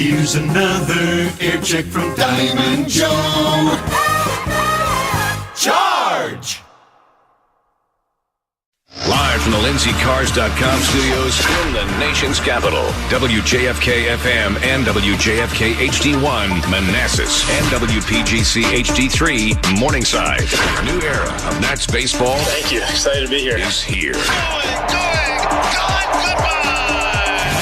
Here's another air check from Diamond Joe. Charge! Live from the LindsayCars.com studios in the nation's capital, WJFK-FM and WJFK HD1 Manassas and WPGC HD3 Morningside. New era of Nats baseball. Thank you. Excited to be here. Is here. Going football!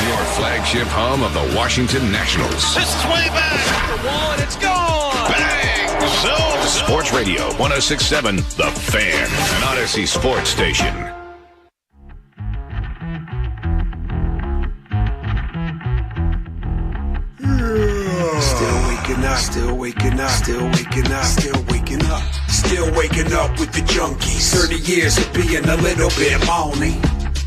Your flagship home of the Washington Nationals. This is way back. The wall and it's gone. Bang! Zone. Sports Radio 106.7 The Fan, an Odyssey sports station. Still waking up with the junkies. 30 years of being a little bit moany.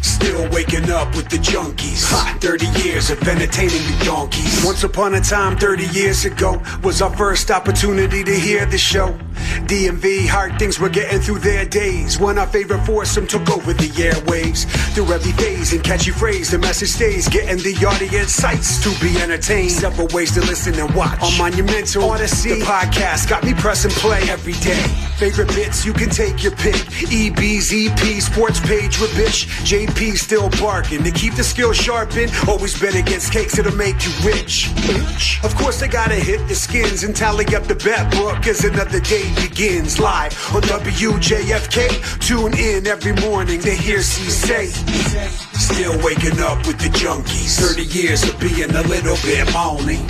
Still waking up with the junkies. 30 years of entertaining the donkeys. Once upon a time, 30 years ago, was our first opportunity to hear the show. DMV, hard things were getting through their days when our favorite foursome took over the airwaves. Through every phase and catchy phrase, the message stays, getting the audience sights to be entertained. Several ways to listen and watch on Monumental Odyssey. The podcast got me pressing play every day. Favorite bits, you can take your pick. EB's EP, sports page with Bish. JP still barking to keep the skill sharpened. Always bet against cakes that'll make you rich. Of course, they gotta hit the skins and tally up the bet book as another day begins. Live on WJFK. Tune in every morning to hear C say. Still waking up with the junkies. 30 years of being a little bit moany.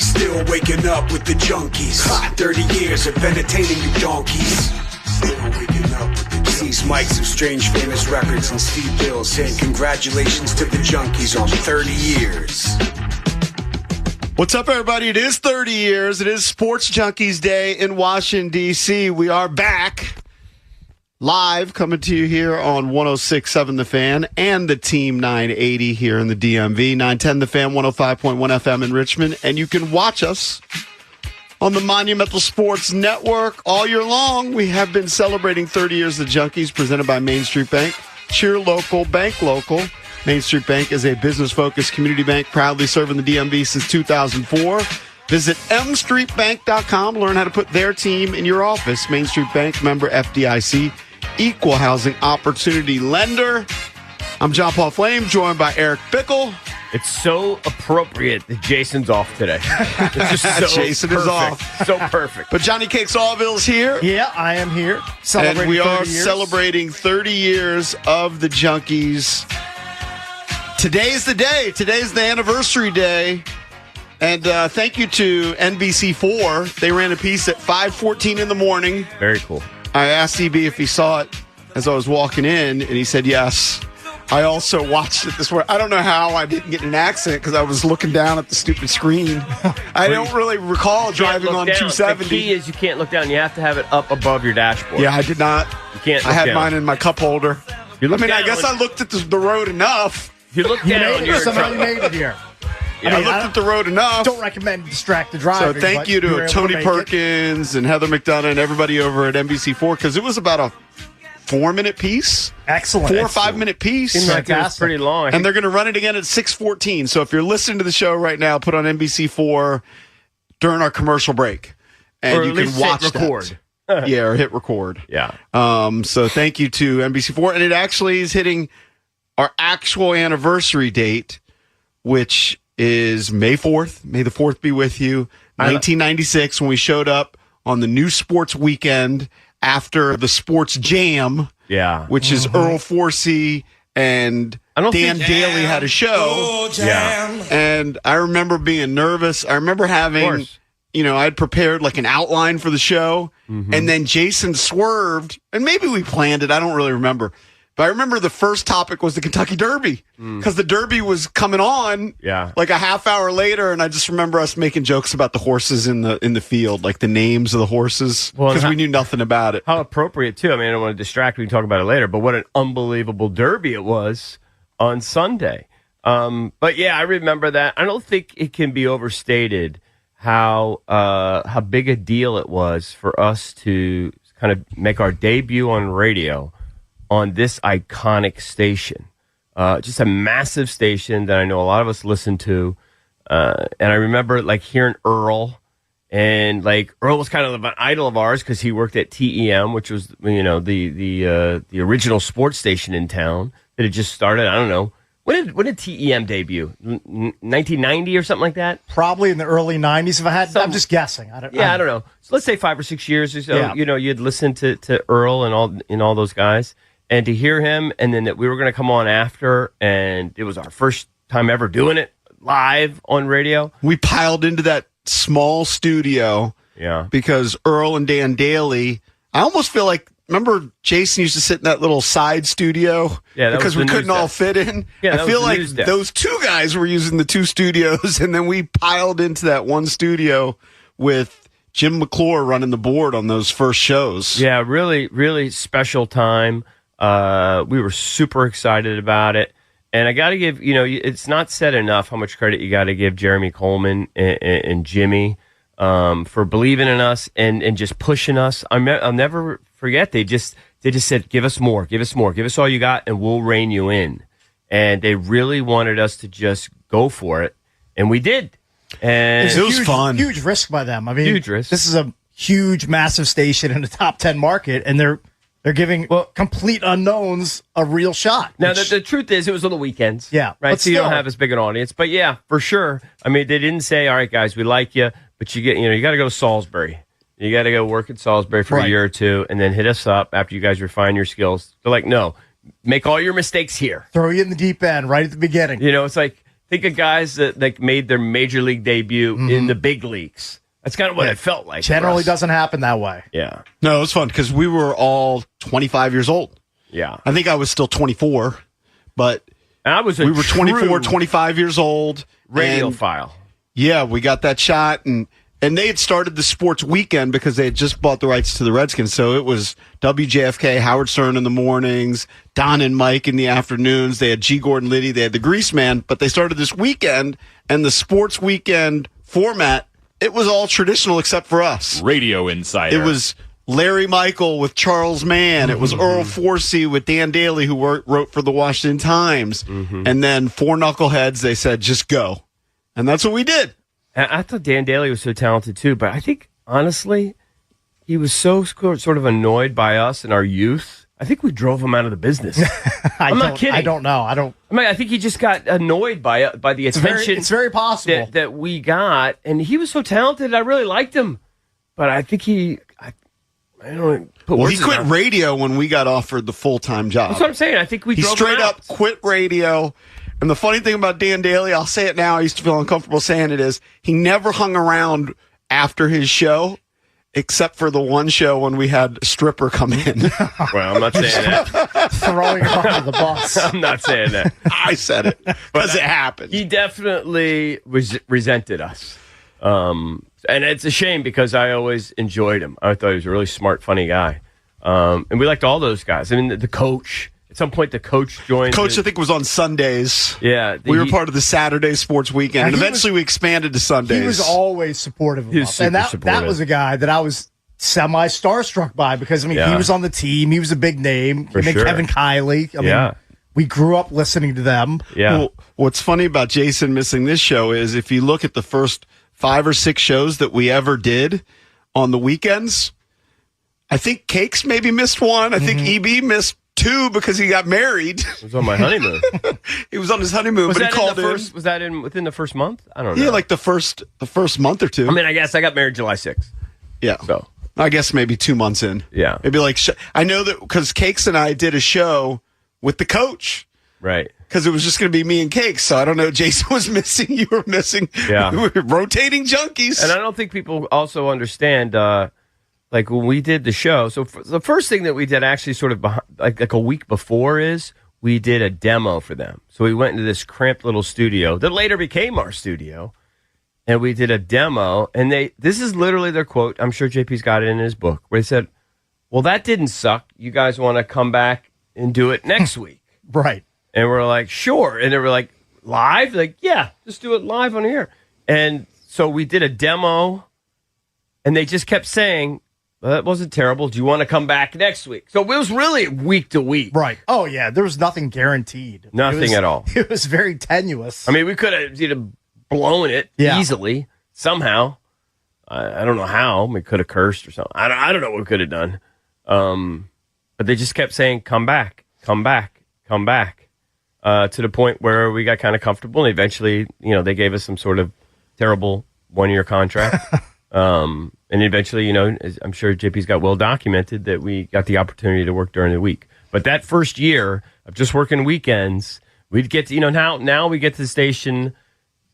Still waking up with the junkies. 30 years of entertaining you donkeys. Still waking up with the junkies. These mics of Strange Famous Records and Steve Bill saying congratulations to the junkies on 30 years. What's up, everybody? It is 30 years. It is Sports Junkies Day in Washington, D.C. We are back live, coming to you here on 106.7 The Fan and the Team 980 here in the DMV, 910 The Fan, 105.1 FM in Richmond. And you can watch us on the Monumental Sports Network all year long. We have been celebrating 30 years of the Junkies, presented by Main Street Bank. Cheer local, bank local. Main Street Bank is a business-focused community bank proudly serving the DMV since 2004. Visit mstreetbank.com. Learn how to put their team in your office. Main Street Bank, member FDIC, equal housing opportunity lender. I'm John Paul Flame, joined by Eric Bickle. It's so appropriate that Jason's off today. It's just so Jason perfect. is off. So perfect. But Johnny Cakes Allville's here. Yeah, I am here. And we are 30 years. celebrating 30 years of the Junkies. Today's the day. Today's the anniversary day. And thank you to NBC4. They ran a piece at 5:14 in the morning. Very cool. I asked EB if he saw it as I was walking in, and he said yes. I also watched it this morning. I don't know how I didn't get an accent because I was looking down at the stupid screen. I don't really recall driving on 270. The key is you can't look down. You have to have it up above your dashboard. Yeah, I did not. You can't. I had down. mine in my cup holder. I guess I looked at the road enough. You look down. Somebody made it here. I looked at the road enough. Don't recommend distracted driving. So thank you to Tony Perkins and Heather McDonough and everybody over at NBC4 because it was about a 4-minute piece. Excellent. 4 or 5 minute piece. Seems like it was pretty long. And they're going to run it again at 6:14. So if you're listening to the show right now, put on NBC4 during our commercial break. And or you at can least watch hit record. Yeah, or hit record. Yeah. So thank you to NBC4. And it actually is hitting our actual anniversary date, which is May 4th. May the 4th be with you. 1996, when we showed up on the new sports weekend after the Sports Jam, which is Earl Forsey and Dan Daly had a show. And I remember being nervous. I remember having, I'd prepared like an outline for the show, and then Jason swerved, and maybe we planned it. I don't really remember. But I remember the first topic was the Kentucky Derby because the Derby was coming on like a half hour later, and I just remember us making jokes about the horses in the field, like the names of the horses, because we knew nothing about it. How appropriate, too. I mean, I don't want to distract. We can talk about it later, but what an unbelievable Derby it was on Sunday. But, yeah, I remember that. I don't think it can be overstated how big a deal it was for us to kind of make our debut on radio on this iconic station. Just a massive station that I know a lot of us listen to. And I remember like hearing Earl, and like Earl was kind of an idol of ours because he worked at TEM, which was the original sports station in town that had just started. I don't know. When did TEM debut? 1990 or something like that? Probably in the early 90s. If I had, I'm just guessing. I don't know. So let's say 5 or 6 years or so. Yeah. You'd listen to Earl and all those guys, and to hear him, and then that we were going to come on after, and it was our first time ever doing it live on radio. We piled into that small studio. Yeah, because Earl and Dan Daly, I almost feel like. Remember, Jason used to sit in that little side studio because we couldn't all fit in? Yeah, I feel like those two guys were using the two studios, and then we piled into that one studio with Jim McClure running the board on those first shows. Yeah, really, really special time. We were super excited about it. And I got to give, it's not said enough how much credit you got to give Jeremy Coleman and Jimmy for believing in us and just pushing us. I'll never forget. They just said, give us more, give us all you got, and we'll rein you in. And they really wanted us to just go for it, and we did. And it was fun. Huge risk by them. I mean, huge risk. This is a huge, massive station in the top 10 market, and they're giving complete unknowns a real shot. Now, the truth is, it was on the weekends. Yeah, right. but So you don't have as big an audience, but yeah, for sure. I mean, they didn't say, "All right, guys, we like you," but you got to go to Salisbury. You got to go work at Salisbury for a year or two, and then hit us up after you guys refine your skills. They're like, "No, make all your mistakes here. Throw you in the deep end right at the beginning." It's like think of guys that like made their major league debut in the big leagues. That's kind of what it felt like. Generally doesn't happen that way. Yeah. No, it was fun because we were all 25 years old. Yeah. I think I was still 24, but and we were 24, 25 years old. Radiophile. Yeah, we got that shot, and they had started the sports weekend because they had just bought the rights to the Redskins. So it was WJFK, Howard Stern in the mornings, Don and Mike in the afternoons. They had G. Gordon Liddy. They had the Grease Man. But they started this weekend, and the sports weekend format, it was all traditional except for us. Radio Insider. It was Larry Michael with Charles Mann. It was Earl Forsey with Dan Daly, who wrote for the Washington Times. And then four knuckleheads, they said, just go. And that's what we did. I thought Dan Daly was so talented too, but I think honestly, he was so sort of annoyed by us and our youth. I think we drove him out of the business. I'm not kidding. I don't know. I think he just got annoyed by the attention. It's very possible that we got, and he was so talented. I really liked him, but I think I don't know. Well, he quit radio when we got offered the full-time job. That's what I'm saying. I think we drove straight him out. up quit radio. And the funny thing about Dan Daly, I'll say it now, I used to feel uncomfortable saying it, is he never hung around after his show, except for the one show when we had a stripper come in. Well, I'm not saying that. Throwing him under the bus. I'm not saying that. I said it because it happened. He definitely resented us. And it's a shame because I always enjoyed him. I thought he was a really smart, funny guy. And we liked all those guys. I mean, the coach. At some point, the coach joined. Coach, I think, was on Sundays. Yeah. We were part of the Saturday sports weekend. And eventually, we expanded to Sundays. He was always supportive of us. And that was a guy that I was semi-starstruck by because, he was on the team. He was a big name. For sure. Kevin Kiley. I mean, we grew up listening to them. Yeah. Well, what's funny about Jason missing this show is if you look at the first 5 or 6 shows that we ever did on the weekends, I think Cakes maybe missed one. I think EB missed 2 because he got married. He was on my honeymoon. He was on his honeymoon, but he called in. Was that within the first month? I don't know. Yeah, like the first month or 2. I mean, I guess I got married July 6th. Yeah. So I guess maybe 2 months in. Yeah. Maybe like I know that because Cakes and I did a show with the coach. Right. Because it was just going to be me and Cakes. So I don't know. Jason was missing. You were missing. Yeah. We were rotating junkies. And I don't think people also understand. Like when we did the show, so the first thing that we did actually sort of like a week before is we did a demo for them. So we went into this cramped little studio that later became our studio, and we did a demo. And this is literally their quote. I'm sure JP's got it in his book where they said, "Well, that didn't suck. You guys want to come back and do it next week?" Right. And we're like, "Sure." And they were like, "Live?" Like, "Yeah, just do it live on here." And so we did a demo, and they just kept saying, well, that wasn't terrible. Do you want to come back next week? So it was really week to week. Right. Oh, yeah. There was nothing guaranteed. Nothing at all. It was very tenuous. I mean, we could have blown it easily somehow. I don't know how. We could have cursed or something. I don't know what we could have done. But they just kept saying, come back, come back, come back, to the point where we got kind of comfortable. And eventually, they gave us some sort of terrible one-year contract. And eventually, I'm sure JP's got well documented that we got the opportunity to work during the week. But that first year of just working weekends, we'd get to, now we get to the station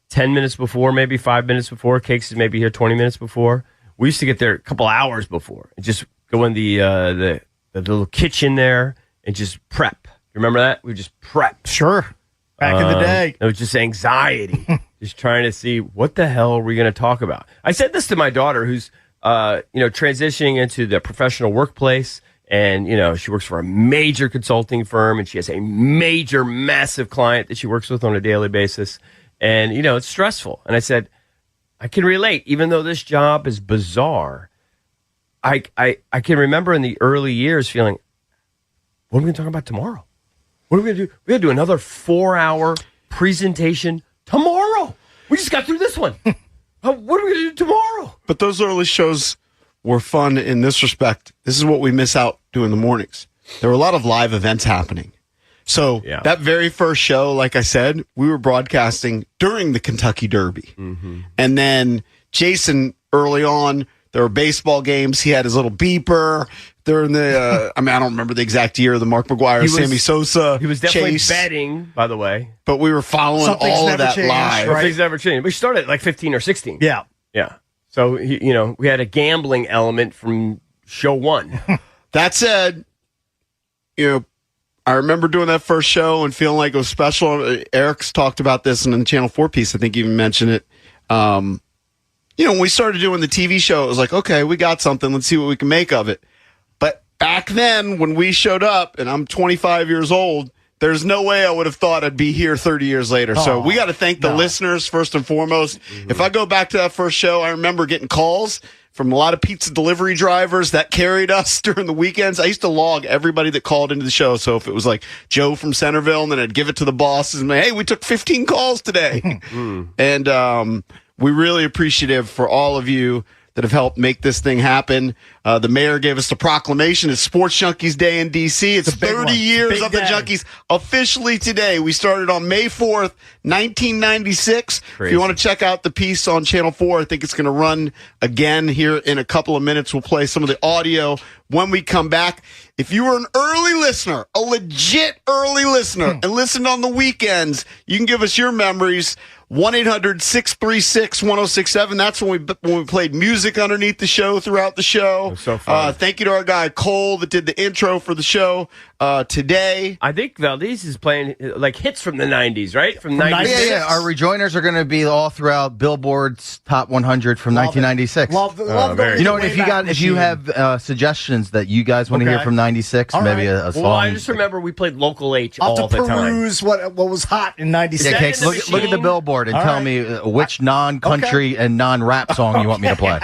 10 minutes before, maybe 5 minutes before. Cakes is maybe here 20 minutes before. We used to get there a couple hours before and just go in the little kitchen there and just prep. You remember that? We just prep. Sure. Back in the day. It was just anxiety. Just trying to see what the hell are we going to talk about. I said this to my daughter who's, transitioning into the professional workplace. And, she works for a major consulting firm and she has a major, massive client that she works with on a daily basis. And, it's stressful. And I said, I can relate, even though this job is bizarre. I can remember in the early years feeling, what are we going to talk about tomorrow? What are we going to do? We're going to do another 4-hour presentation tomorrow. We just got through this one. What are we going to do tomorrow? But those early shows were fun in this respect. This is what we miss out doing the mornings. There were a lot of live events happening. So that very first show, like I said, we were broadcasting during the Kentucky Derby. Mm-hmm. And then Jason, early on, there were baseball games. He had his little beeper during the, I don't remember the exact year of the Mark McGuire, Sammy Sosa. He was definitely chase. betting, by the way. But we were following all of that live. Right? Things never changed. We started at like 15 or 16. Yeah. Yeah. So, we had a gambling element from show one. That said, I remember doing that first show and feeling like it was special. Eric's talked about this in the Channel 4 piece. I think you even mentioned it. When we started doing the TV show, it was like, okay, we got something. Let's see what we can make of it. But back then, when we showed up, and I'm 25 years old, there's no way I would have thought I'd be here 30 years later. So we got to thank the listeners first and foremost. Mm-hmm. If I go back to that first show, I remember getting calls from a lot of pizza delivery drivers that carried us during the weekends. I used to log everybody that called into the show. So if it was like Joe from Centerville, and then I'd give it to the bosses and say, hey, we took 15 calls today. And we're really appreciative for all of you that have helped make this thing happen. The mayor gave us the proclamation. It's Sports Junkies Day in D.C. It's 30 years of the Junkies officially today. We started on May 4th, 1996. Crazy. If you want to check out the piece on Channel 4, I think it's going to run again here in a couple of minutes. We'll play some of the audio when we come back. If you were an early listener, a legit early listener, and listened on the weekends, you can give us your memories. 1-800-636-1067. That's when we played music underneath the show throughout the show. So fun. Thank you to our guy Cole that did the intro for the show today. I think Valdez is playing like hits from the 90s, right? From 96. Yeah. Our rejoiners are going to be all throughout Billboard's Top 100 from 1996. Love if you have suggestions that you guys want to hear from 96, all maybe a song. Well, I just remember we played Local H all the time. I'll peruse what was hot in 96. Yeah, Cakes, look at the Billboard and tell me which non-country and non-rap song you want me to play.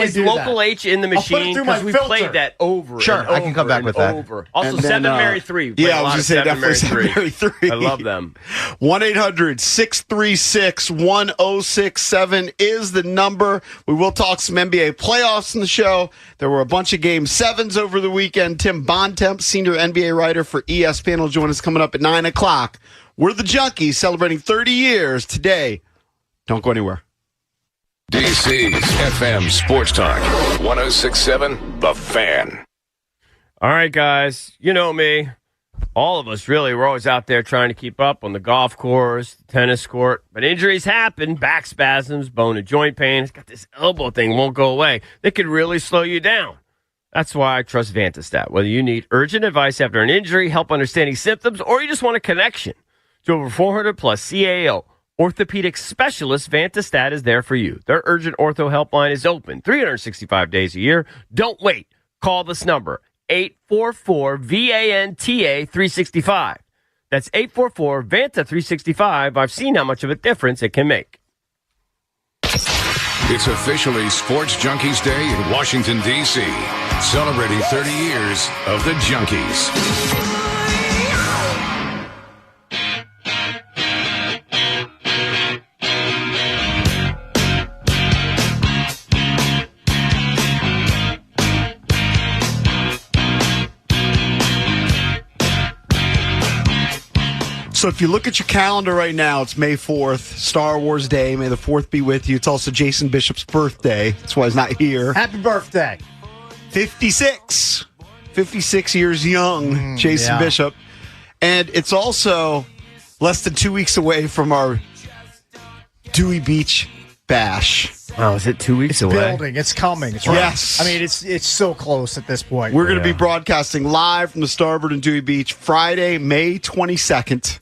Is Local H in the machine? Because we played that over. Sure, I can come back with that. Also, then, 7 Mary 3. Yeah, I was going to say definitely 7 Mary 3. I love them. 1-800-636-1067 is the number. We will talk some NBA playoffs in the show. There were a bunch of Game 7s over the weekend. Tim Bontemp, senior NBA writer for ESPN, will join us coming up at 9 o'clock. We're the Junkies celebrating 30 years today. Don't go anywhere. DC's FM Sports Talk 106.7 The Fan. All right, guys. You know me. All of us, really. We're always out there trying to keep up on the golf course, the tennis court. But injuries happen. Back spasms, bone and joint pain. It's got this elbow thing. Won't go away. They could really slow you down. That's why I trust Vantastat. Whether you need urgent advice after an injury, help understanding symptoms, or you just want a connection to over 400 plus CAO orthopedic specialists, Vantastat is there for you. Their urgent ortho helpline is open 365 days a year. Don't wait. Call this number, 844-VANTA-365. That's 844-VANTA-365. I've seen how much of a difference it can make. It's officially Sports Junkies Day in Washington, D.C., celebrating 30 years of the Junkies. if you look at your calendar right now, it's May 4th, Star Wars Day. May the 4th be with you. It's also Jason Bishop's birthday. That's why he's not here. Happy birthday. 56 years young, Jason Bishop. And it's also less than 2 weeks away from our Dewey Beach Bash. Oh, is it 2 weeks away? It's building. It's coming. It's right. Yes. I mean, it's so close at this point. We're going to be broadcasting live from the Starboard and Dewey Beach Friday, May 22nd.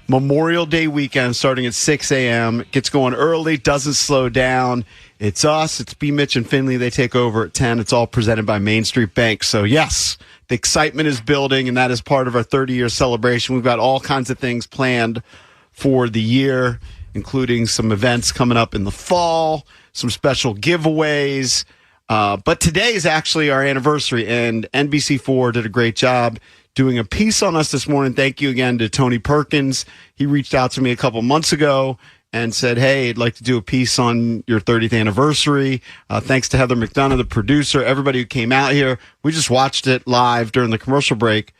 Memorial Day weekend starting at 6 a.m. It gets going early, doesn't slow down. It's us. It's B. Mitch and Finley. They take over at 10. It's all presented by Main Street Bank. So, yes, the excitement is building, and that is part of our 30-year celebration. We've got all kinds of things planned for the year, including some events coming up in the fall, some special giveaways. But today is actually our anniversary, and NBC4 did a great job doing a piece on us this morning. Thank you again to Tony Perkins. He reached out to me a couple months ago and said, hey, I'd like to do a piece on your 30th anniversary. Thanks to Heather McDonough, the producer, everybody who came out here. We just watched it live during the commercial break.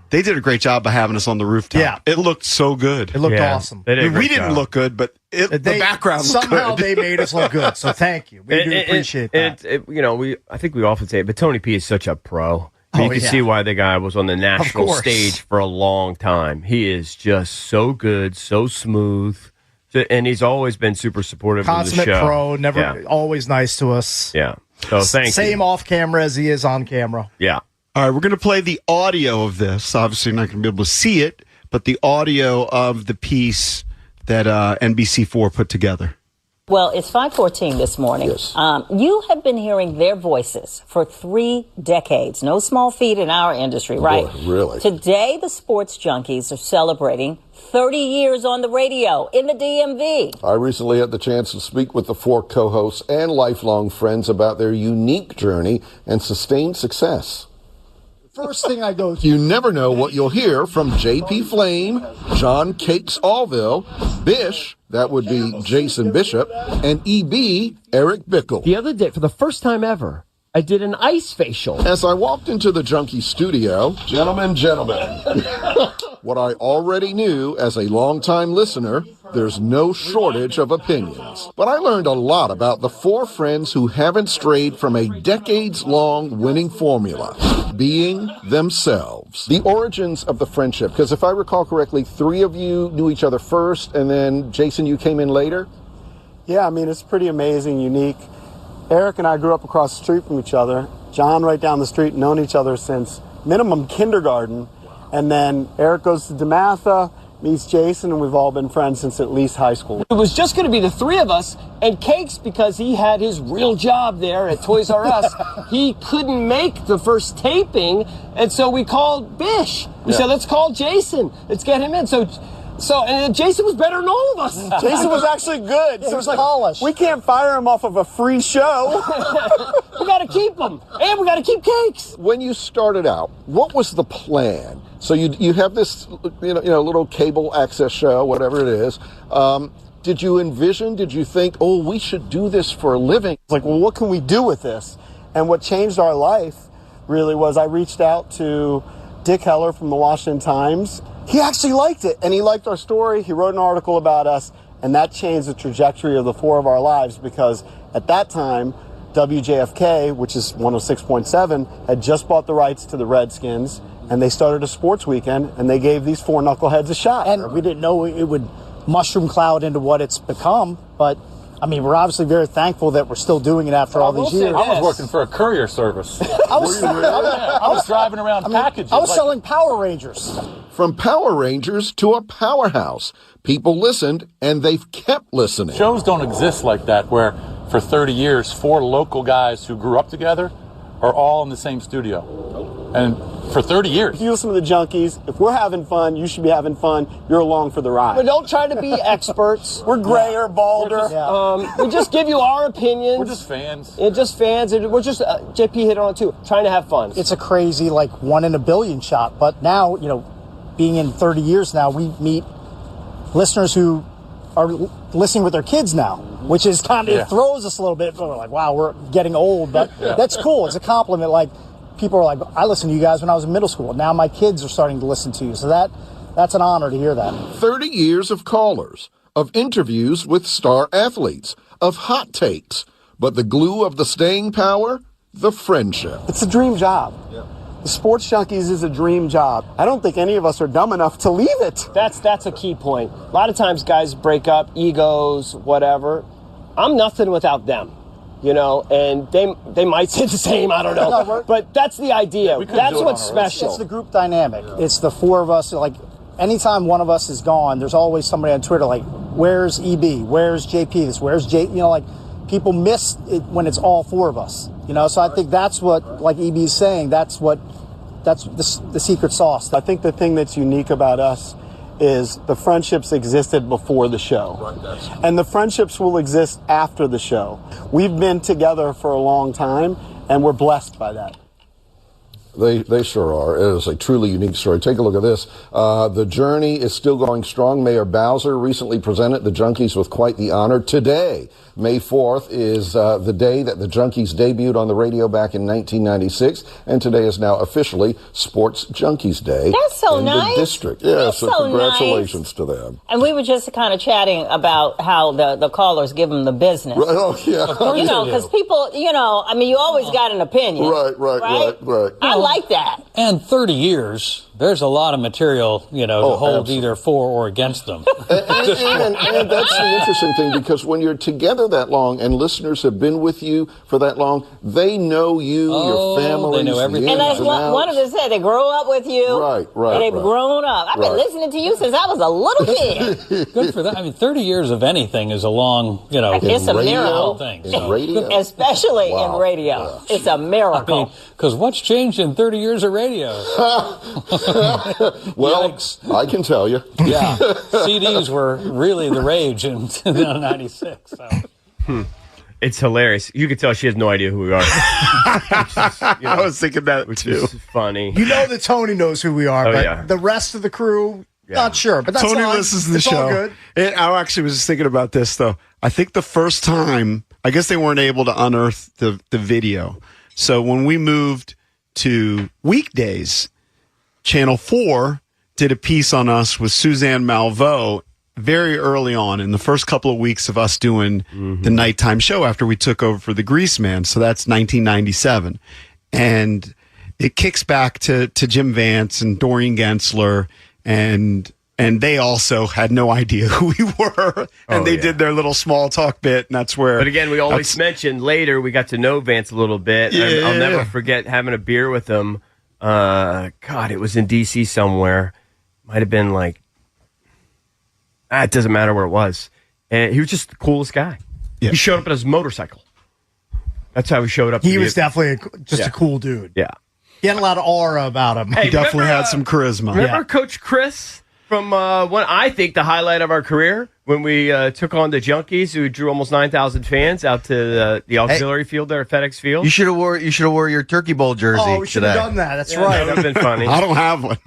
They did a great job by having us on the rooftop. Yeah. It looked so good. It looked awesome. We didn't look good, but the background looked good. Somehow they made us look good, so thank you. We do appreciate that. I think we often say it, but Tony P is such a pro. You can see why the guy was on the national stage for a long time. He is just so good, so smooth, and he's always been super supportive of the show. Consummate pro, always nice to us. Yeah. So thank you. Same off camera as he is on camera. Yeah. All right, we're going to play the audio of this. Obviously, you're not going to be able to see it, but the audio of the piece that NBC4 put together. Well, it's 5:14 this morning. Yes. You have been hearing their voices for 3 decades. No small feat in our industry, right? Boy, really? Today, the Sports Junkies are celebrating 30 years on the radio in the DMV. I recently had the chance to speak with the 4 co-hosts and lifelong friends about their unique journey and sustained success. First thing I go to. You never know what you'll hear from JP Flame, John Cakes Allville, Bish, that would be Jason Bishop, and EB, Eric Bickle. The other day, for the first time ever, I did an ice facial. As I walked into the Junkie studio, gentlemen, what I already knew as a longtime listener, there's no shortage of opinions. But I learned a lot about the 4 friends who haven't strayed from a decades-long winning formula, being themselves. The origins of the friendship, because if I recall correctly, 3 of you knew each other first, and then, Jason, you came in later? Yeah, I mean, it's pretty amazing, unique. Eric and I grew up across the street from each other. John right down the street, known each other since minimum kindergarten. And then Eric goes to DeMatha, meets Jason, and we've all been friends since at least high school. It was just going to be the 3 of us, and Cakes, because he had his real job there at Toys R Us, he couldn't make the first taping, and so we called Bish. We said, let's call Jason. Let's get him in. And Jason was better than all of us. Jason was actually good. Yeah, so it's like polished. We can't fire him off of a free show. We got to keep him, and we got to keep Cakes. When you started out, what was the plan? So you have this little cable access show, whatever it is. Did you think, we should do this for a living? It's like, well, what can we do with this? And what changed our life really was I reached out to Dick Heller from the Washington Times. He actually liked it, and he liked our story. He wrote an article about us, and that changed the trajectory of the 4 of our lives, because at that time, WJFK, which is 106.7, had just bought the rights to the Redskins, and they started a sports weekend, and they gave these 4 knuckleheads a shot. And we didn't know it would mushroom cloud into what it's become, but I mean, we're obviously very thankful that we're still doing it after all these years. I was working for a courier service. I was driving around packages. I was selling Power Rangers. From Power Rangers to a powerhouse. People listened, and they've kept listening. Shows don't exist like that, where for 30 years, 4 local guys who grew up together are all in the same studio. And for 30 years. If you listen to the Junkies, if we're having fun, you should be having fun. You're along for the ride. But don't try to be experts. We're grayer, balder. We just give you our opinions. We're just fans. And just fans. And we're just, JP hit on it too, trying to have fun. It's a crazy, 1 in a billion shot. But now, being in 30 years now, we meet listeners who are listening with their kids now, which is kind of, it throws us a little bit. We're like, wow, we're getting old. But that's cool. It's a compliment. People are like, I listened to you guys when I was in middle school. Now my kids are starting to listen to you. So that's an honor to hear that. 30 years of callers, of interviews with star athletes, of hot takes. But the glue of the staying power? The friendship. It's a dream job. The Sports Junkies is a dream job. I don't think any of us are dumb enough to leave it. That's a key point. A lot of times guys break up, egos, whatever. I'm nothing without them, and they might say the same, I don't know. But that's the idea. That's what's special. It's the group dynamic. It's the four of us. Like, anytime one of us is gone, there's always somebody on Twitter like, where's EB? Where's JP? Where's J? People miss it when it's all four of us. So I think that's what, like EB's saying, that's the secret sauce. I think the thing that's unique about us is the friendships existed before the show. Right, and the friendships will exist after the show. We've been together for a long time, and we're blessed by that. They sure are. It is a truly unique story. Take a look at this. The journey is still going strong. Mayor Bowser recently presented the Junkies with quite the honor. Today, May 4th, is the day that the Junkies debuted on the radio back in 1996, and today is now officially Sports Junkies Day. That's so in nice. The district. Yeah, That's so congratulations to them. And we were just kind of chatting about how the callers give them the business. Right, oh, yeah. Because people, you always got an opinion. Right. I like that. And 30 years, there's a lot of material, to hold either for or against them. and that's the interesting thing, because when you're together that long and listeners have been with you for that long, they know you, your family. They know everything. And as one of them said, they grow up with you. Right. And they've grown up. I've been listening to you since I was a little kid. Good for that. 30 years of anything is a long, it's a miracle. Thing. In radio? Especially in radio. Yeah. It's a miracle. Because what's changed in 30 years of radio? Well, Yikes. I can tell you. Yeah. CDs were really the rage in 96. So. It's hilarious. You can tell she has no idea who we are. I was thinking that which too. Is funny. That Tony knows who we are, but the rest of the crew, not sure. But that's Tony fine. listens to the It's show. all good. I actually was just thinking about this, though. I think the first time, I guess they weren't able to unearth the video. So when we moved to weekdays, Channel 4 did a piece on us with Suzanne Malveaux very early on in the first couple of weeks of us doing the nighttime show after we took over for the Grease Man. So that's 1997. And it kicks back to Jim Vance and Doreen Gensler, and they also had no idea who we were, and they did their little small talk bit, and that's where... But again, we always mentioned later, we got to know Vance a little bit. Yeah. I'll never forget having a beer with him. It was in D.C. somewhere. Might have been like... it doesn't matter where it was. And he was just the coolest guy. Yeah. He showed up on his motorcycle. That's how he showed up. He was definitely a cool dude. Yeah. He had a lot of aura about him. He definitely had some charisma. Remember Coach Chris from one, I think, the highlight of our career when we took on the Junkies, who drew almost 9,000 fans out to the auxiliary field there at FedEx Field? You should have wore your Turkey Bowl jersey. Oh, we should have done that. That's right. That would have been funny. I don't have one.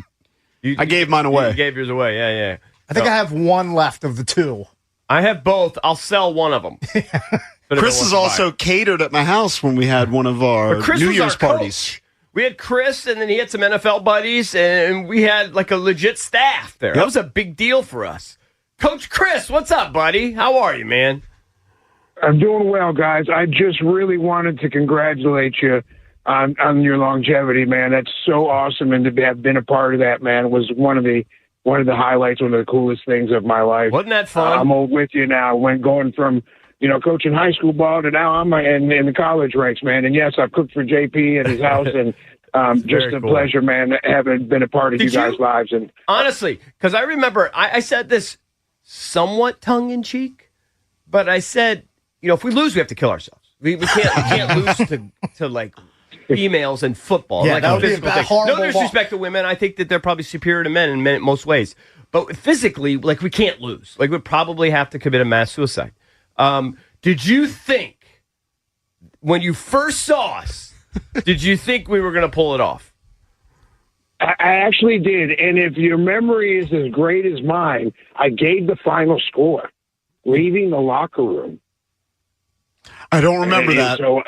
I gave mine away. You gave yours away, yeah. I think I have one left of the two. I have both. I'll sell one of them. Chris is also catered at my house when we had one of our New Year's parties. Coach. We had Chris, and then he had some NFL buddies, and we had like a legit staff there. Yep. That was a big deal for us. Coach Chris, what's up, buddy? How are you, man? I'm doing well, guys. I just really wanted to congratulate you on your longevity, man. That's so awesome, and to have been a part of that, man, was one of the highlights, one of the coolest things of my life. Wasn't that fun? I'm old with you now. Going from coaching high school ball to now I'm in the college ranks, man. And yes, I've cooked for JP at his house, and just a pleasure, man, having been a part of you guys' lives. And honestly, because I remember I said this somewhat tongue in cheek, but I said, if we lose, we have to kill ourselves. We can't lose to like females in football. Yeah, like that would be a horrible. No disrespect to women. I think that they're probably superior to men in most ways. But physically, like, we can't lose. Like, we'd probably have to commit a mass suicide. Did you think, when you first saw us, did you think we were going to pull it off? I actually did. And if your memory is as great as mine, I gave the final score, leaving the locker room. I don't remember that. So,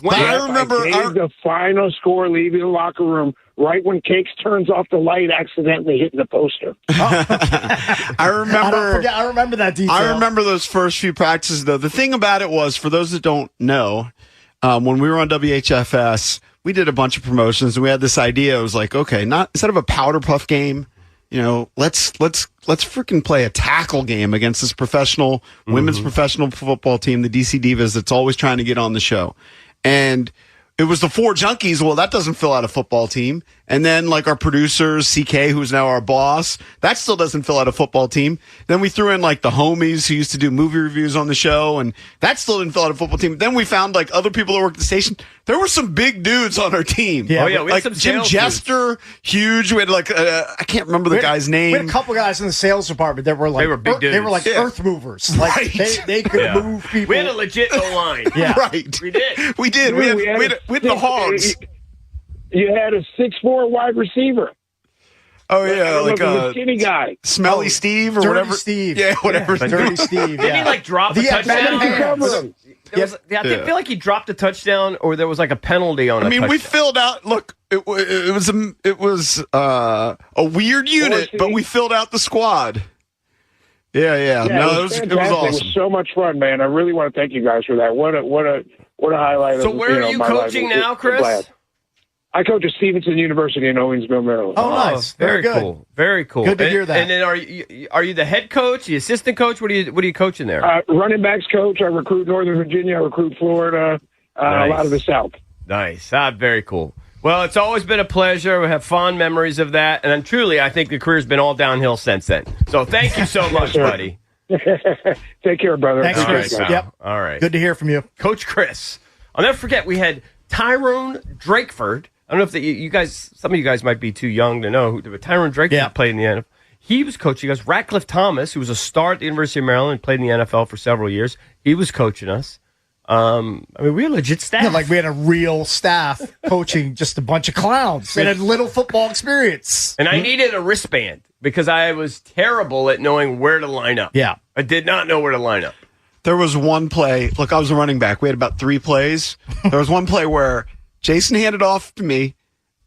I remember I gave the final score, leaving the locker room right when Cakes turns off the light, accidentally hitting the poster. I remember that detail. I remember those first few practices, though. The thing about it was, for those that don't know, when we were on WHFS, we did a bunch of promotions, and we had this idea. It was like, okay, instead of a powder puff game, let's freaking play a tackle game against this professional women's professional football team, the DC Divas, that's always trying to get on the show. And it was the Four Junkies. Well, that doesn't fill out a football team. And then, like, our producers, CK, who's now our boss, that still doesn't fill out a football team. Then we threw in, like, the homies who used to do movie reviews on the show, and that still didn't fill out a football team. Then we found, like, other people that worked at the station. There were some big dudes on our team. Yeah, we had like some Jim sales Jester, huge. We had, like, I can't remember the guy's name. We had a couple guys in the sales department that were like, they were big dudes. They were like earth movers. Like, Right. they could move people. We had a legit O-line. Yeah. Right. We did. We did. We had the Hogs. You had a 6'4" wide receiver. Oh, yeah, like a skinny guy. Smelly Steve or Dirty whatever. Steve. Yeah, whatever. Yeah, Dirty Steve. Did he like drop a touchdown? I think he dropped a touchdown, or there was like a penalty on. I mean, touchdown. we filled out. Look, it was a weird unit, but we filled out the squad. Yeah. No, it was awesome. It was so much fun, man. I really want to thank you guys for that. What a highlight. So where are you coaching now, Chris? I coach at Stevenson University in Owensville, Maryland. Oh, nice. Very good. Cool. Very cool. Good to hear that. And then are you the head coach, the assistant coach? What are you coaching there? Running backs coach. I recruit Northern Virginia. I recruit Florida. Nice. A lot of the South. Nice. Very cool. Well, it's always been a pleasure. We have fond memories of that. And truly, I think the career's been all downhill since then. So thank you so much, buddy. Take care, brother. Thanks, Chris. Right, yep. All right. Good to hear from you. Coach Chris. I'll never forget, we had Tyrone Drakeford. I don't know if you guys, some of you guys might be too young to know who Tyrone Drakeford played in the NFL. He was coaching us. Ratcliffe Thomas, who was a star at the University of Maryland, played in the NFL for several years. He was coaching us. I mean, we had legit staff. Yeah, like we had a real staff coaching just a bunch of clowns and had little football experience. And I needed a wristband because I was terrible at knowing where to line up. Yeah. I did not know where to line up. There was one play. Look, I was a running back. We had about 3 plays. There was one play where Jason handed off to me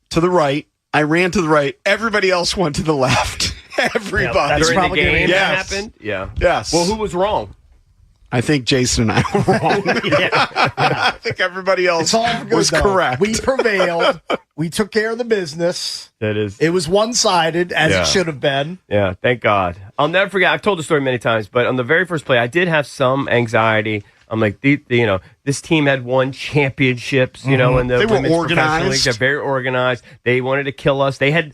to the right. I ran to the right. Everybody else went to the left. Everybody. Yeah, that's during the game that happened? Yeah. Yes. Well, who was wrong? I think Jason and I were wrong. I think everybody else was correct. We prevailed. We took care of the business. That is. It was one-sided, as it should have been. Yeah, thank God. I'll never forget. I've told the story many times, but on the very first play, I did have some anxiety. I'm like, this team had won championships, in the women's professional league. They're very organized. They wanted to kill us. They had,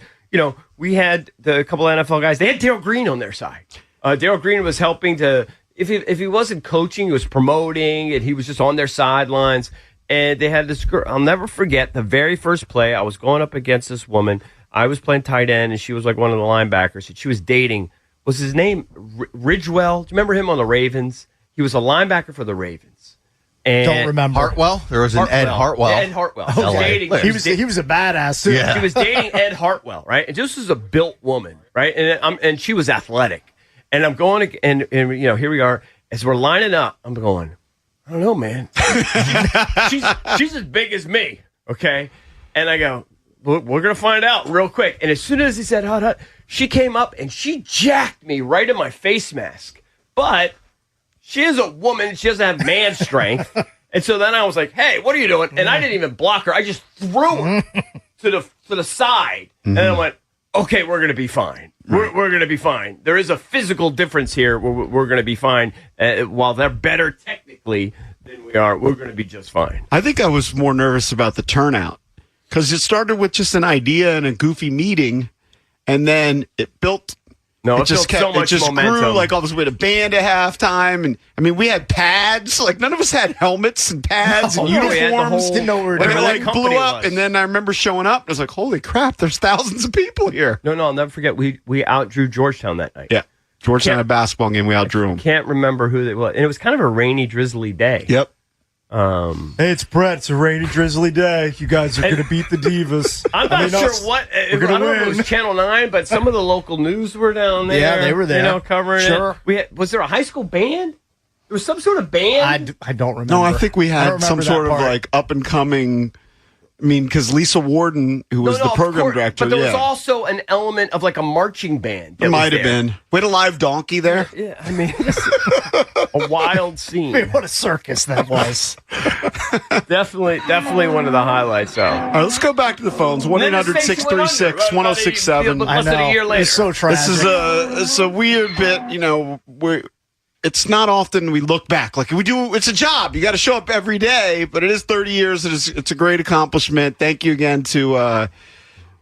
we had a couple of NFL guys. They had Darryl Green on their side. Darryl Green was helping to. If he wasn't coaching, he was promoting, and he was just on their sidelines. And they had this girl. I'll never forget the very first play. I was going up against this woman. I was playing tight end, and she was like one of the linebackers. And she was dating. Was his name Ridgewell? Do you remember him on the Ravens? He was a linebacker for the Ravens. And don't remember. Hartwell? There was an Ed Hartwell. Ed Hartwell. Okay. He was a badass, too. Yeah. She was dating Ed Hartwell, right? And this was a built woman, right? And she was athletic. And I'm going, and here we are. As we're lining up, I'm going, I don't know, man. she's as big as me, okay? And I go, we're going to find out real quick. And as soon as he said, hot, she came up and she jacked me right in my face mask. But she is a woman. She doesn't have man strength. And so then I was like, hey, what are you doing? And I didn't even block her. I just threw her to the side. And I went, okay, we're going to be fine. We're going to be fine. There is a physical difference here. We're going to be fine. While they're better technically than we are, we're going to be just fine. I think I was more nervous about the turnout because it started with just an idea and a goofy meeting, and then it built. No, it just kept, so much momentum. Grew, like all of a sudden we had a band at halftime, and I mean we had pads. Like none of us had helmets and pads and uniforms. Didn't know we were doing. It like blew up, and then I remember showing up. And I was like, "Holy crap! There's thousands of people here." No, I'll never forget. We outdrew Georgetown that night. Yeah, Georgetown a basketball game. We outdrew them. Can't remember who they was, and it was kind of a rainy, drizzly day. Yep. Hey, it's Brett. It's a rainy, drizzly day. You guys are going to beat the Divas. I'm not sure what. I don't know if it was Channel 9, but some of the local news were down there. Yeah, they were there. Covering it. Was there a high school band? There was some sort of band? I don't remember. No, I think we had some sort of like up and coming I mean, because Lisa Warden, who was the program director, but there was also an element of like a marching band. It might have been. We had a live donkey there. Yeah, I mean, a wild scene. I mean, what a circus that was. Definitely one of the highlights, though. All right, let's go back to the phones. 1-800-636-1067. Less than a year later. It's so tragic. It's a weird bit, it's not often we look back. Like we do, it's a job. You got to show up every day, but it is 30 years. It's a great accomplishment. Thank you again to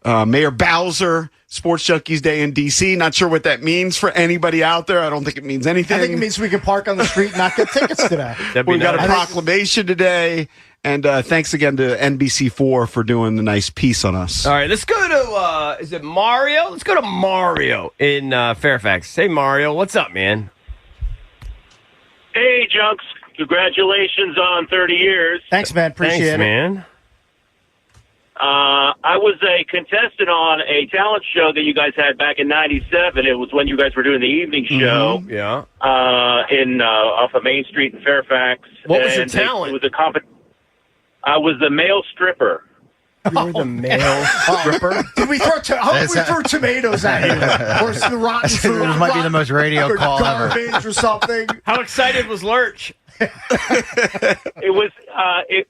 Mayor Bowser, Sports Junkies Day in D.C. Not sure what that means for anybody out there. I don't think it means anything. I think it means we can park on the street and not get tickets today. We got a proclamation today. And thanks again to NBC4 for doing the nice piece on us. All right, let's go to, is it Mario? Let's go to Mario in Fairfax. Hey, Mario, what's up, man? Hey, Junks. Congratulations on 30 years. Thanks, man. Appreciate it. Man. I was a contestant on a talent show that you guys had back in '97. It was when you guys were doing the evening show. Mm-hmm. Yeah. Off of Main Street in Fairfax. What was your talent? It was I was the male stripper. You were the male stripper? Did we throw tomatoes at you? Or the rotten food? This might be the most radio call ever. Garbage or something. How excited was Lurch? It was,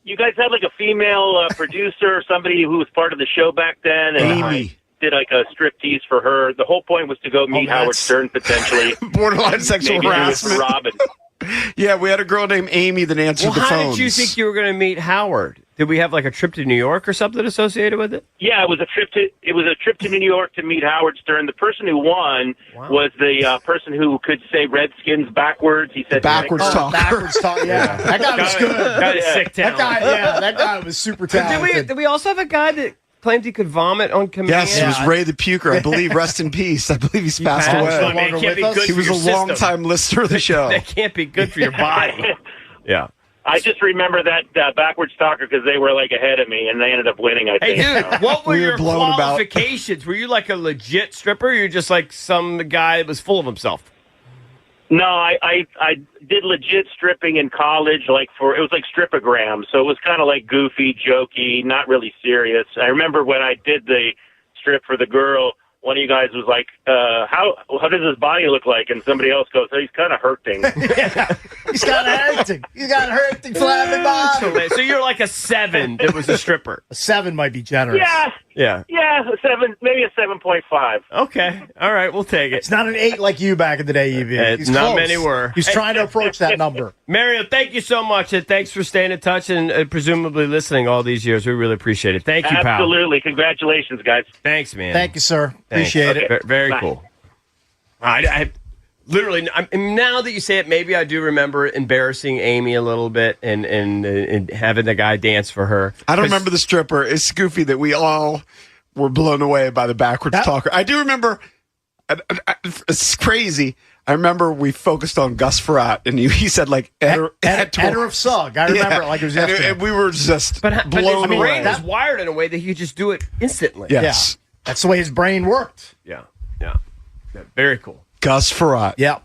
you guys had like a female producer, somebody who was part of the show back then, and I did like a striptease for her. The whole point was to go meet Howard Stern, potentially. Borderline sexual harassment. Robin. Yeah, we had a girl named Amy that answered the phones. How did you think you were going to meet Howard? Did we have like a trip to New York or something associated with it? Yeah, it was a trip to New York to meet Howard Stern. The person who won was the person who could say Redskins backwards. He said backwards talker. Backwards talker. Yeah, that guy was good. Got a sick talent. That guy was super talented. Did we also have a guy that claimed he could vomit on command? Yes, it was Ray the Puker. I believe, rest in peace. I believe he's passed away. He was a long-time listener of the show. That can't be good for your body. Yeah. I just remember that backwards talker because they were like ahead of me, and they ended up winning, I think. Hey, dude, what were your qualifications? Were you like a legit stripper, or you just like some guy that was full of himself? No, I did legit stripping in college. It was like stripogram, so it was kind of like goofy, jokey, not really serious. I remember when I did the strip for the girl, one of you guys was like, how does his body look like? And somebody else goes, oh, he's kind of hurting. He's kind of hurting. He's got a hurting, flabby body. So you're like a 7 that was a stripper. A 7 might be generous. Yeah, a 7, maybe a 7.5. Okay, all right, we'll take it. It's not an 8 like you back in the day, Evie. Not close. Many were. He's trying to approach that number. Mario, thank you so much, and thanks for staying in touch and presumably listening all these years. We really appreciate it. Thank you, pal. Absolutely. Congratulations, guys. Thanks, man. Thank you, sir. Thanks. Appreciate it. Very cool. I literally, now that you say it, maybe I do remember embarrassing Amy a little bit and having the guy dance for her. I don't remember the stripper. It's goofy that we all were blown away by the backwards talker. I do remember, it's crazy. I remember we focused on Gus Frerotte, and he said, like, Eder of Sugg. I remember it like it was yesterday. And we were just blown his away. brain is wired in a way that he could just do it instantly. Yes. Yeah. That's the way his brain worked. Yeah. Very cool. Gus Frerotte. Yeah.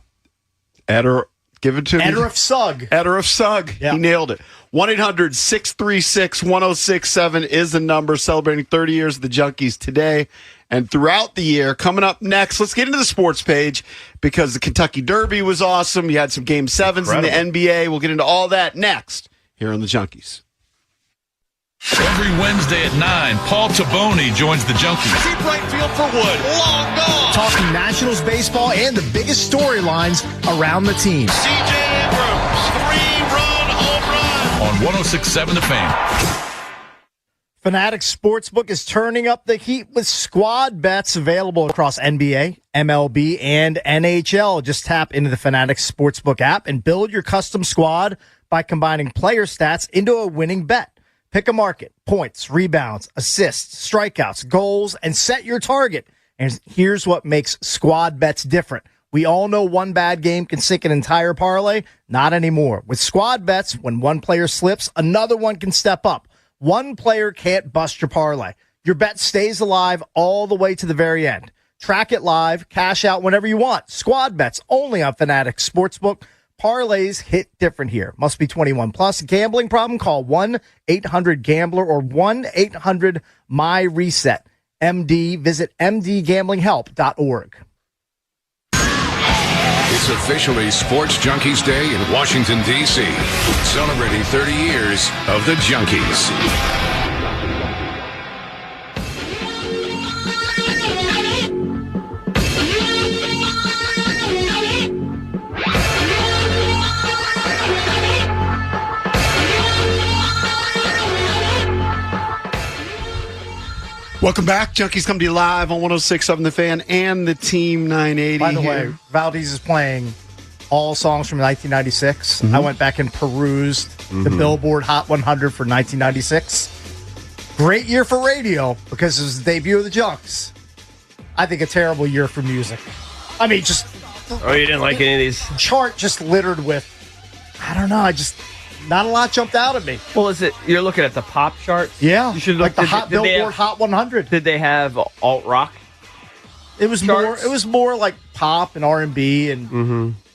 Eder, give it to me. Eder of Sugg. Eder of Sugg. Yeah. He nailed it. 1-800-636-1067 is the number. Celebrating 30 years of the Junkies today and throughout the year. Coming up next, let's get into the sports page because the Kentucky Derby was awesome. You had some Game 7s in the NBA. We'll get into all that next here on the Junkies. Every Wednesday at 9, Paul Taboni joins the Junkies. Deep right field for Wood. Long gone. Talking Nationals baseball and the biggest storylines around the team. C.J. Abrams, 3-run home run. On 106.7 The Fan. Fanatics Sportsbook is turning up the heat with squad bets available across NBA, MLB, and NHL. Just tap into the Fanatics Sportsbook app and build your custom squad by combining player stats into a winning bet. Pick a market, points, rebounds, assists, strikeouts, goals, and set your target. And here's what makes squad bets different. We all know one bad game can sink an entire parlay. Not anymore. With squad bets, when one player slips, another one can step up. One player can't bust your parlay. Your bet stays alive all the way to the very end. Track it live, cash out whenever you want. Squad bets only on Fanatics Sportsbook. parlays hit different here. Must be 21 plus. Gambling problem? Call 1-800-GAMBLER or 1-800-MY-RESET. MD. Visit mdgamblinghelp.org. It's officially Sports Junkies Day in Washington, D.C., celebrating 30 years of the Junkies. Welcome back. Junkies come to you live on 106.7 The Fan and the Team 980. By the here. way, Valdez is playing all songs from 1996. I went back and perused the Billboard Hot 100 for 1996. Great year for radio because it was the debut of the Junks. I think a terrible year for music. I mean, just... Oh, you didn't like any of these? Chart just littered with... I don't know, not a lot jumped out at me. Well, is it you're looking at the pop charts? Yeah, you should look like the Billboard Hot 100. Did they have alt rock? It was charts? more. It was more like pop and R&B,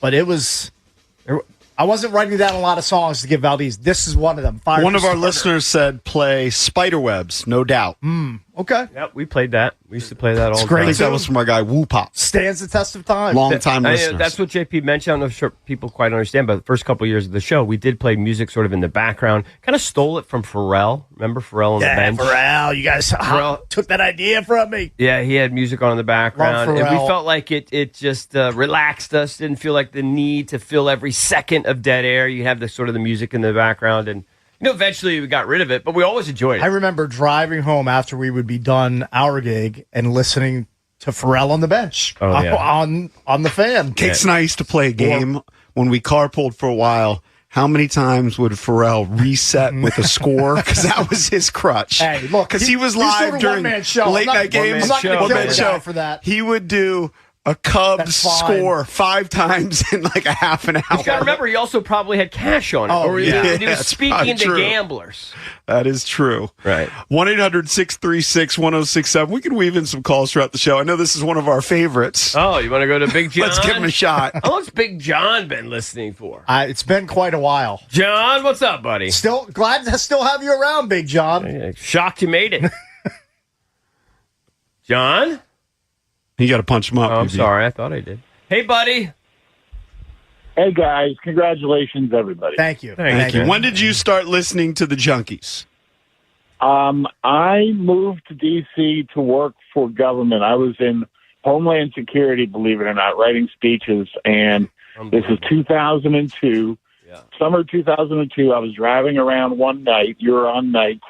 but it was. I wasn't writing down a lot of songs to give Valdez. This is one of them. Fire One of our Starter. listeners said play Spiderwebs, no doubt. Okay. Yep, we played that. We used to play that all the I time. think that was from our guy Woo Pop. Stands the test of time. Long time listeners. That's what JP mentioned. I don't know if sure people quite understand, but the first couple of years of the show, we did play music sort of in the background. Kind of stole it from Pharrell. Remember Pharrell on the bench? Pharrell. You guys took that idea from me. Yeah, he had music on in the background, Love and we Pharrell. felt like it just relaxed us. Didn't feel like the need to fill every second of dead air. You have the sort of the music in the background, and eventually we got rid of it, but we always enjoyed it. I remember driving home after we would be done our gig and listening to Pharrell on the bench on the Fan. Cakes and I used to play a game when we carpooled for a while. How many times would Pharrell reset with a score? Because that was his crutch. Hey, look, because he was he's doing live a during one-man show. late night games. I'm not going to kill One-man the guy for that. He would do a Cubs That's fine. score 5 times in like a half an hour. You got to remember, he also probably had cash on it. Oh, or yeah. he was That's speaking probably to true. gamblers. That is true. Right. 1-800-636-1067. We can weave in some calls throughout the show. I know this is one of our favorites. Oh, you want to go to Big John? Let's give him a shot. How long's Big John been listening for? It's been quite a while. John, what's up, buddy? Still glad to still have you around, Big John. Shocked you made it. John? You got to punch him up. Oh, I'm BB. sorry. I thought I did. Hey, buddy. Hey, guys. Congratulations, everybody. Thank you. Thank you. When did you start listening to the Junkies? I moved to D.C. to work for government. I was in Homeland Security, believe it or not, writing speeches. And this is 2002. Summer 2002. I was driving around one night. You were on nights.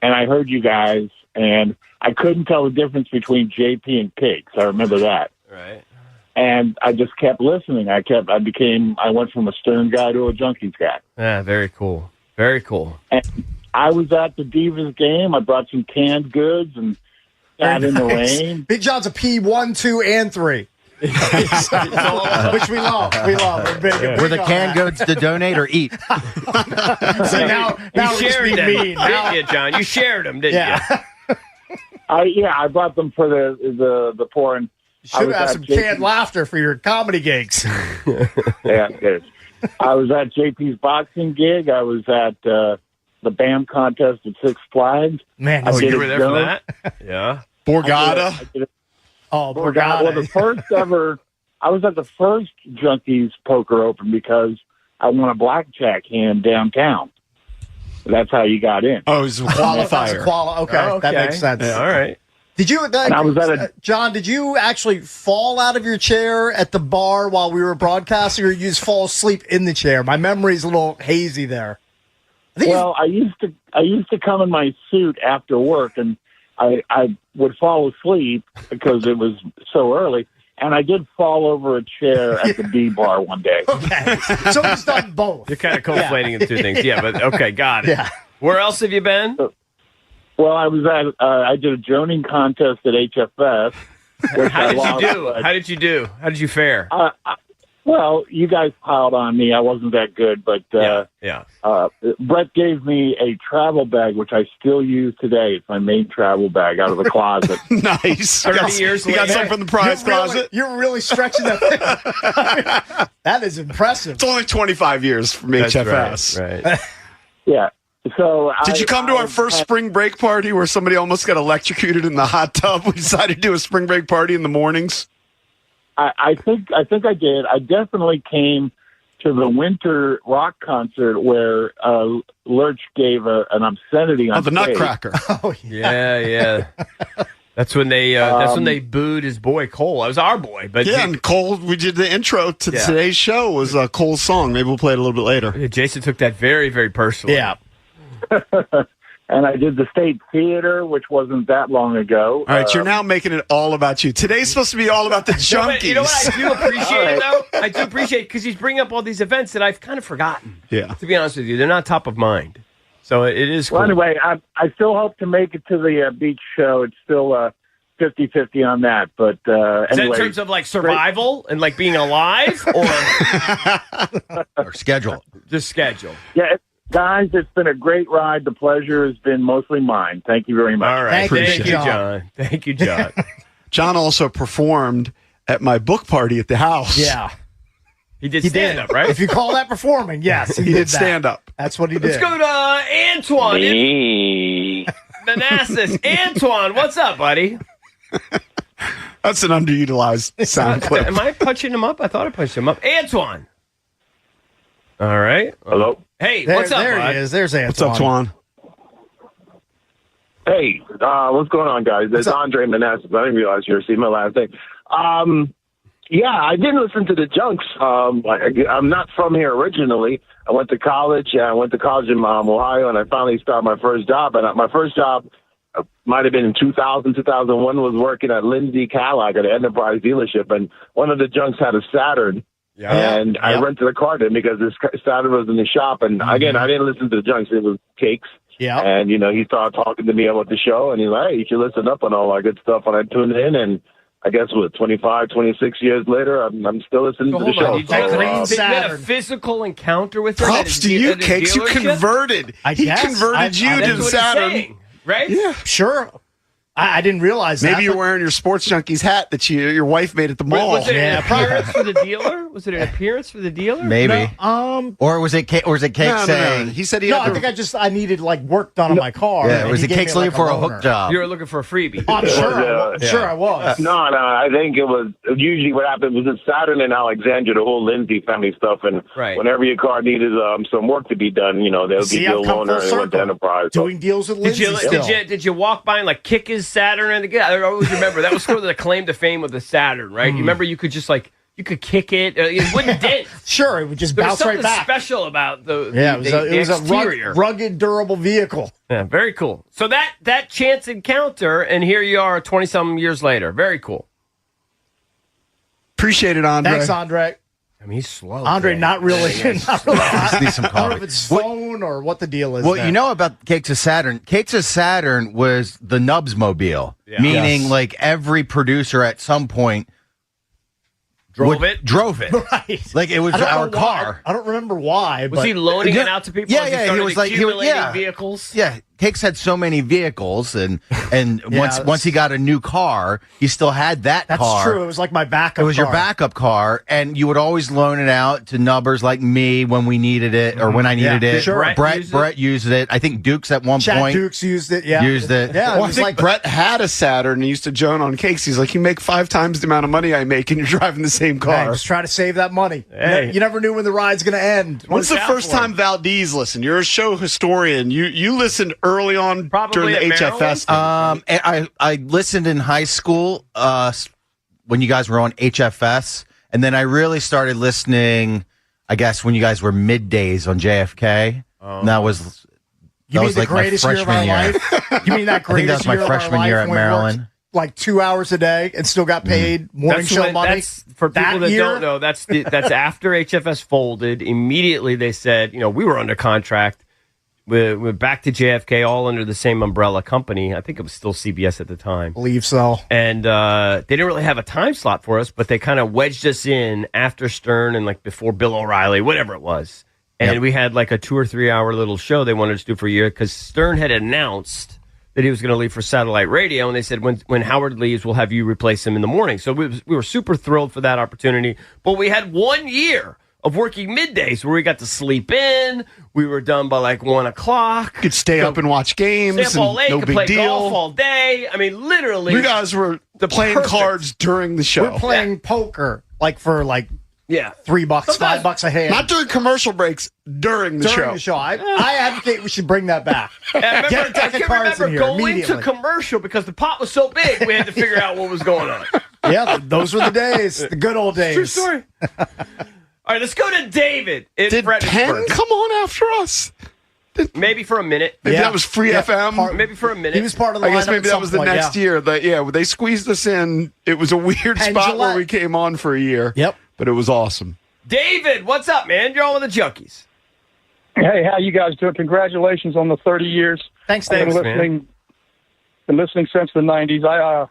And I heard you guys. And I couldn't tell the difference between JP and Cakes. I remember that. Right. And I just kept listening. I went from a Stern guy to a Junkies guy. Yeah, very cool. Very cool. And I was at the Divas game. I brought some canned goods and sat in the rain. Big John's a P1, 2, and 3. Which we love. We love. We're big. Were the canned goods to donate or eat? See, now You we're just shared being them, mean. Now, didn't you, John? You shared them, didn't you? I brought them for the poor. And I should was have at some canned laughter for your comedy gigs. Yeah, good. I was at JP's boxing gig. I was at the BAM contest at Six Flags. Man, you were there for that? Yeah. Borgata. Borgata. Well, the first ever. I was at the first Junkies Poker Open because I won a blackjack hand downtown. That's how you got in. Oh, it was a qualifier. Okay, that makes sense. Yeah, all right. Did you, I was at John, did you actually fall out of your chair at the bar while we were broadcasting, or you just fall asleep in the chair? My memory's a little hazy there. I used to come in my suit after work, and I would fall asleep because it was so early, and I did fall over a chair at the B bar one day. Okay, so he's done both. You're kind of conflating the two things. Yeah, but okay, got it. Yeah. Where else have you been? Well, I was at I did a joning contest at HFS. How did you do? How did you do? How did you fare? Well, you guys piled on me. I wasn't that good, but Brett gave me a travel bag, which I still use today. It's my main travel bag out of the closet. Nice. 30 years You got later. some from the prize closet? You're really stretching that thing. That is impressive. It's only 25 years from HFS. Right. Yeah. So Did you come to our first spring break party where somebody almost got electrocuted in the hot tub? We decided to do a spring break party in the mornings. I think I did. I definitely came to the winter rock concert where Lurch gave an obscenity on the stage. Nutcracker. Oh Yeah. That's when they booed his boy Cole. That was our boy, but and Cole. We did the intro to today's show was Cole's song. Maybe we'll play it a little bit later. Yeah, Jason took that very, very personally. Yeah. And I did the State Theater, which wasn't that long ago. All right, you're now making it all about you. Today's supposed to be all about the junkies. You know what? I do appreciate it, though. I do appreciate it because he's bringing up all these events that I've kind of forgotten. Yeah. To be honest with you, they're not top of mind. So it is cool. Well, anyway, I still hope to make it to the beach show. It's still 50-50 on that. But Is that anyway, in terms of like survival and like being alive or schedule? Just schedule. Yeah, guys, it's been a great ride. The pleasure has been mostly mine. Thank you very much. All right. Thank you, John. Thank you, John. John also performed at my book party at the house. Yeah. He did stand up, right? If you call that performing, yes. He did stand up. That's what he did. Let's go to Antoine in Manassas. Antoine, what's up, buddy? That's an underutilized sound clip. Am I punching him up? I thought I punched him up. Antoine. All right. Hello. Hey, There, what's up, there bud? he is. There's Antoine. What's up, Twan? Hey, what's going on, guys? It's Andre Manassas. I didn't realize you were seeing my last name. Yeah, I didn't listen to the Junks. I'm not from here originally. I went to college. I went to college in Ohio, and I finally started my first job. And my first job might have been in 2000, 2001, was working at Lindsay Cadillac at an Enterprise dealership. And one of the Junks had a Saturn. And I rented a car then because this Saturn was in the shop. And again, I didn't listen to the Junks. It was Cakes. Yeah. And, he started talking to me about the show. And he's like, hey, you should listen up on all that good stuff. And I tuned in. And I guess, 25, 26 years later, I'm still listening to the show. You had a physical encounter with her? Props to you, Cakes. You converted. He converted you to the Saturn. Right? Yeah. Sure. I didn't realize that. Maybe you're wearing your Sports Junkies hat that your wife made at the mall. Was it an appearance for the dealer? Was it an appearance for the dealer? Maybe. No, or was it Cake saying? No. He said he No, had I think I needed work done on my car. Yeah, was it Cake's looking for a hook job? You were looking for a freebie. I'm sure. I was. No, I think it was usually what happened was it's Saturn and Alexandria, the whole Lindsay family stuff. And whenever your car needed some work to be done, they'll give you a loaner and went to Enterprise. Doing deals with Lindsay Did you walk by and kick his Saturn and get? I always remember that was sort of the claim to fame of the Saturn, right? You remember you could just you could kick it, it wouldn't dent. Sure, it would just bounce right back. There was something special about the it was exterior. A rugged, durable vehicle. Yeah, very cool. So that chance encounter, and here you are 20-some years later. Very cool. Appreciate it, Andre. Thanks, Andre. I mean, he's slow. Andre, not really. Not really. I Need some don't know coffee. if it's phone or what the deal is. Well, there. you know about Cakes of Saturn. Cakes of Saturn was the Nubs mobile, meaning every producer at some point drove it. Right. Like it was our car. I don't remember why. Was he loaning it out to people? Yeah, he was accumulating vehicles. Yeah, Cakes had so many vehicles, and once he got a new car, he still had that car. That's true. It was like my backup. It was your backup car, and you would always loan it out to nubbers like me when we needed it or when I needed it. Sure. Brett used it. I think Dukes at one point. Dukes used it. Yeah, used it. Yeah, well, I think Brett had a Saturn and used to joan on Cakes. He's like, you make 5 times the amount of money I make, and you're driving the same car. Hey, just try to save that money. Hey. You never knew when the ride's going to end. When's the first time Valdez listened? You're a show historian. You listened early on during the HFS. I listened in high school when you guys were on HFS, and then I really started listening, I guess, when you guys were middays on JFK. And that was You mean the like greatest my year of our freshman year. life? You mean that I think that greatest was my year of our freshman life year at when we worked Maryland. like 2 hours a day and still got paid morning show money? That's, for people that don't know, that's after HFS folded. Immediately they said, we were under contract. We're back to JFK, all under the same umbrella company. I think it was still CBS at the time. Believe so. And they didn't really have a time slot for us, but they kind of wedged us in after Stern and like before Bill O'Reilly, whatever it was. And we had like a 2 or 3 hour little show they wanted us to do for a year because Stern had announced that he was going to leave for satellite radio. And they said, when Howard leaves, we'll have you replace him in the morning. So we were super thrilled for that opportunity. But we had 1 year of working middays where we got to sleep in. We were done by like 1 o'clock. Could stay up and watch games. Stay up all late, no could big play deal. golf all day. I mean, literally. You guys were playing cards during the show. We're playing poker, like for like $3, $5 a hand. Not during commercial breaks, during the show. I advocate we should bring that back. I Get a deck of cards in here going immediately. to commercial because the pot was so big, we had to figure out what was going on. Yeah, those were the days, the good old days. True story. All right, let's go to David in Did Fredericksburg. Penn come on after us? Maybe for a minute. Maybe that was free FM. Maybe for a minute. He was part of the I guess lineup maybe at that some was the point, next year. They squeezed us in. It was a weird Penn spot where Gillette. we came on for a year. Yep. But it was awesome. David, what's up, man? You're on with the Junkies. Hey, how you guys doing? Congratulations on the 30 years. Thanks, I've Dave. been listening since the 90s. I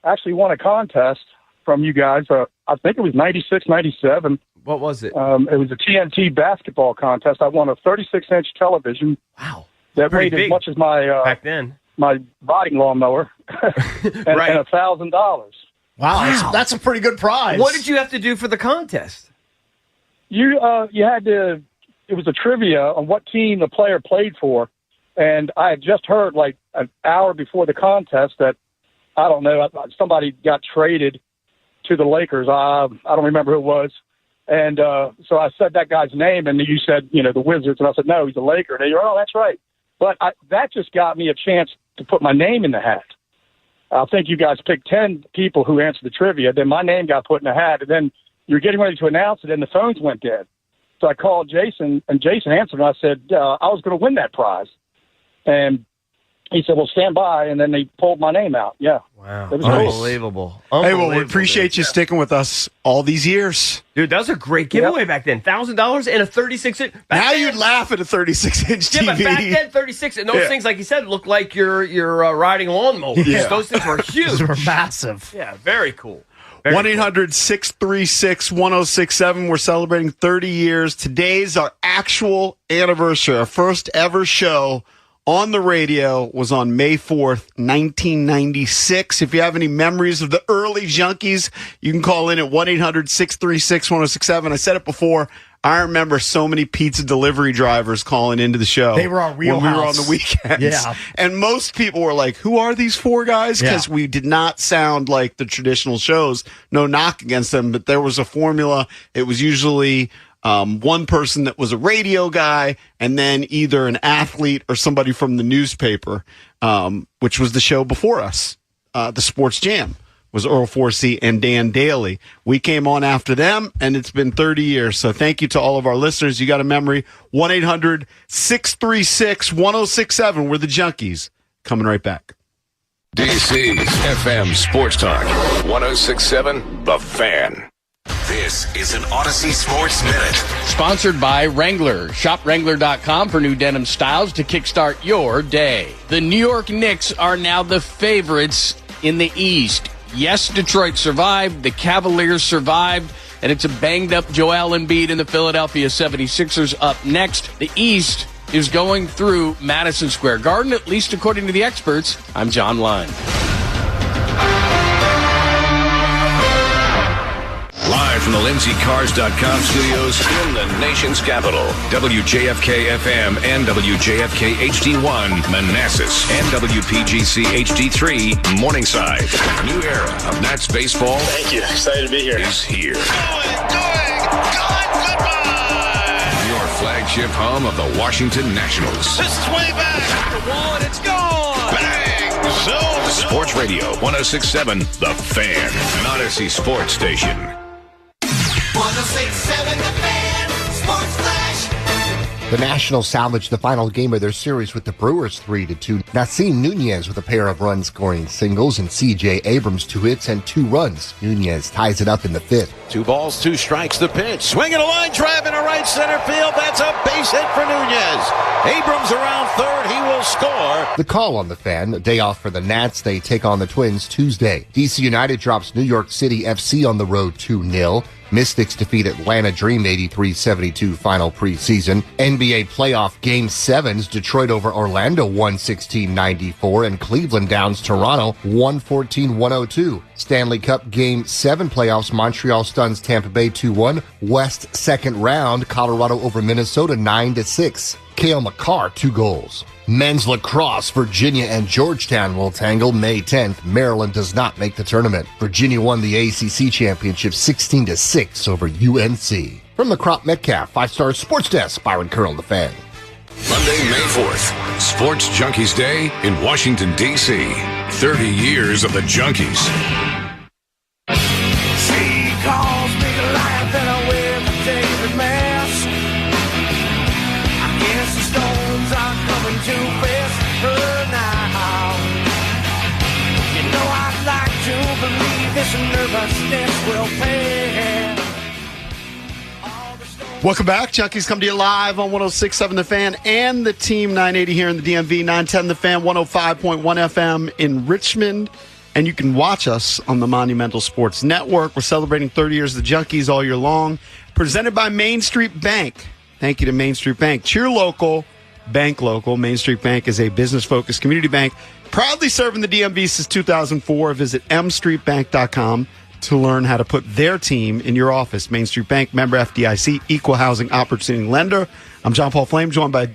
actually won a contest from you guys. I think it was 96, 97. What was it? It was a TNT basketball contest. I won a 36-inch television. Wow. That Pretty weighed big as much as my back then. my riding lawnmower, and $1,000. Wow, that's a pretty good prize. What did you have to do for the contest? You had to. It was a trivia on what team the player played for, and I had just heard like an hour before the contest that I don't know somebody got traded to the Lakers. I don't remember who it was, and so I said that guy's name, and you said the Wizards, and I said no, he's a Laker. And you're, oh, that's right. But that just got me a chance to put my name in the hat. I think you guys picked 10 people who answered the trivia. Then my name got put in the hat, and then you're getting ready to announce it, and the phones went dead. So I called Jason, and Jason answered, and I said, I was going to win that prize. And he said, well, stand by, and then they pulled my name out. Yeah. Wow. It was Unbelievable. Hey, well, we appreciate you sticking with us all these years. Dude, that was a great giveaway back then. $1,000 and a 36-inch. Now you'd laugh at a 36-inch TV. Yeah, but back then, 36, and those things, like you said, look like you're riding lawnmowers. Yeah. Those things were huge. Those were massive. Yeah, very cool. 1-800-636-1067. We're celebrating 30 years. Today's our actual anniversary. Our first ever show on the radio was on May 4th, 1996. If you have any memories of the early Junkies, you can call in at 1-800-636-1067. I said it before. I remember so many pizza delivery drivers calling into the show. They were our when we were on wheelhouse. the weekends. Yeah. And most people were like, who are these four guys? Because we did not sound like the traditional shows. No knock against them, but there was a formula. It was usually one person that was a radio guy and then either an athlete or somebody from the newspaper, which was the show before us. The Sports Jam was Earl Forsey and Dan Daly. We came on after them, and it's been 30 years. So thank you to all of our listeners. You got a memory. 1-800-636-1067. We're the Junkies. Coming right back. DC's FM Sports Talk. 1067 The Fan. This is an Odyssey Sports Minute. Sponsored by Wrangler. Shop Wrangler.com for new denim styles to kickstart your day. The New York Knicks are now the favorites in the East. Yes, Detroit survived. The Cavaliers survived. And it's a banged-up Joel Embiid and the Philadelphia 76ers up next. The East is going through Madison Square Garden, at least according to the experts. I'm John Lyon. Live from the LindsayCars.com studios in the nation's capital. WJFK-FM and WJFK HD1 Manassas and WPGC HD3 Morningside. New era of Nats baseball. Thank you. Excited to be here. Is here. Your flagship home of the Washington Nationals. This is way back. The wall, and it's gone. Bang! Zoom. Sports Radio 1067 The Fan, an Odyssey sports station. 1067 The Fan, Sports Flash. The Nationals salvaged the final game of their series with the Brewers 3-2. Nassim Nunez with a pair of run-scoring singles and C.J. Abrams 2 hits and 2 runs. Nunez ties it up in the 5th. 2 balls, 2 strikes, the pitch. Swinging a line drive in a right center field. That's a base hit for Nunez. Abrams around third. He will score. The call on the Fan. A day off for the Nats. They take on the Twins Tuesday. DC United drops New York City FC on the road 2-0. Mystics defeat Atlanta Dream 83-72 final preseason. NBA playoff Game 7s, Detroit over Orlando 116-94, and Cleveland downs Toronto 114-102. Stanley Cup Game 7 playoffs, Montreal stuns Tampa Bay 2-1. West second round, Colorado over Minnesota 9-6. Cale Makar, 2 goals. Men's lacrosse, Virginia and Georgetown will tangle May 10th. Maryland does not make the tournament. Virginia won the ACC championship 16-6 over UNC. From the Crop Metcalf 5-Star Sports Desk, Byron Curl, The Fan. Monday, May 4th, Sports Junkies Day in Washington, D.C. 30 years of the Junkies. She calls me Goliath and I wear the David mask. I guess the stones are coming to face her now. You know I'd like to believe this nervousness will pay. Welcome back. Junkies come to you live on 106.7 The Fan and the Team 980 here in the DMV, 910 The Fan, 105.1 FM in Richmond. And you can watch us on the Monumental Sports Network. We're celebrating 30 years of the Junkies all year long. Presented by Main Street Bank. Thank you to Main Street Bank. Cheer local, bank local. Main Street Bank is a business-focused community bank proudly serving the DMV since 2004. Visit mstreetbank.com to learn how to put their team in your office. Main Street Bank, member FDIC, equal housing opportunity lender. I'm John Paul Flame, joined by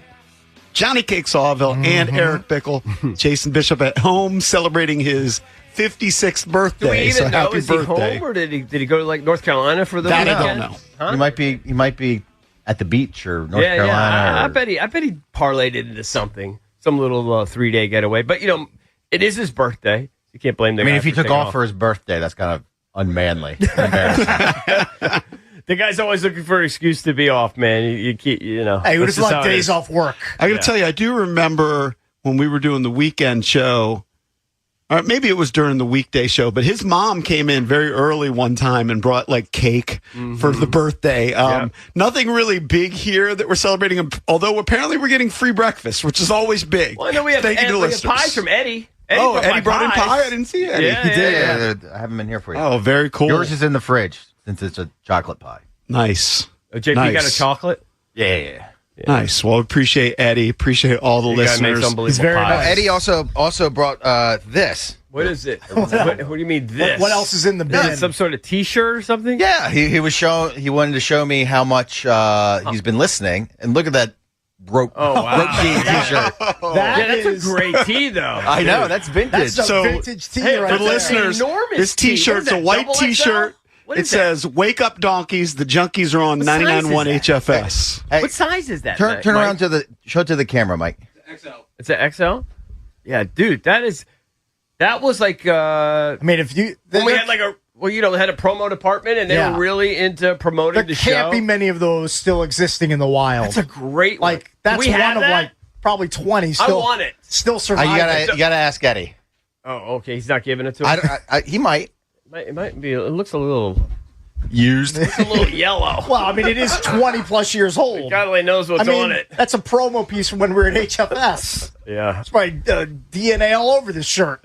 Johnny Cake Sawville and Eric Bickle. Jason Bishop at home celebrating his 56th birthday. Do we even know? Happy Is birthday. he home or did he go to like North Carolina for the That weekend? I don't know. Huh? He might be at the beach or North Carolina. Yeah. or- I bet he parlayed it into something, some little 3-day getaway. But it is his birthday. You can't blame the guy. if he for took taking off for his birthday, that's kind of unmanly. Embarrassing. The guy's always looking for an excuse to be off, man. You keep, Hey, we just like days off work. I got to tell you, I do remember when we were doing the weekend show, or maybe it was during the weekday show, but his mom came in very early one time and brought like cake for the birthday. Nothing really big here that we're celebrating, although apparently we're getting free breakfast, which is always big. Well, I know we have, Thank you to we have listeners. pies from Eddie. Eddie brought in pies. pie? I didn't see Eddie. Yeah, He did. Yeah, I haven't been here for you. Oh, very cool. Yours is in the fridge since it's a chocolate pie. Nice. JP Nice. got a chocolate? Yeah. Nice. Well, appreciate Eddie. Appreciate all the You guy makes listeners. unbelievable He's very pies. nice. Eddie also brought this. What is it? what do you mean this? What else is in the bin? Some sort of T-shirt or something? Yeah, he wanted to show me how much he's been listening, and look at that broke jean T-shirt. That's a great tee, though. I know, that's vintage. That's a vintage tee right for the there. listeners, Enormous this tee. T-shirt's What a is that, white double XL? T-shirt. What It is that? says, "Wake up, donkeys! The junkies are on What size is 99.1 that? HFS." Hey, What size is that? turn Mike? around show it to the camera, Mike. It's an XL? Yeah, dude, that was like if you when we had like had a promo department and they were really into promoting there the can't show. be many of those still existing in the wild. That's a great one. Like that's Do we have one of that? like probably 20 still. I want it. Still surviving. You gotta ask Eddie. Oh, okay. He's not giving it to us. He might. It might be. It looks a little used. It's a little yellow. Well, I mean, it is 20 plus years old. God only knows what's on it. That's a promo piece from when we were at HFS. Yeah. That's my DNA all over this shirt.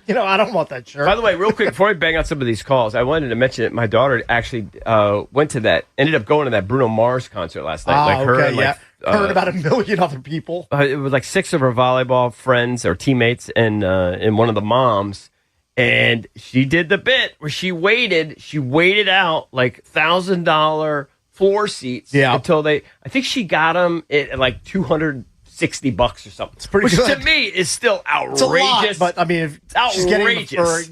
I don't want that shirt. By the way, real quick, before I bang out some of these calls, I wanted to mention that my daughter actually ended up going to that Bruno Mars concert last night. Heard about a million other people. It was like 6 of her volleyball friends or teammates and one of the moms. And she did the bit where she waited out like $1,000 floor seats until I think she got them at like $260 or something. It's pretty good. Which to me is still outrageous. It's a lot, but I mean, if she's getting it for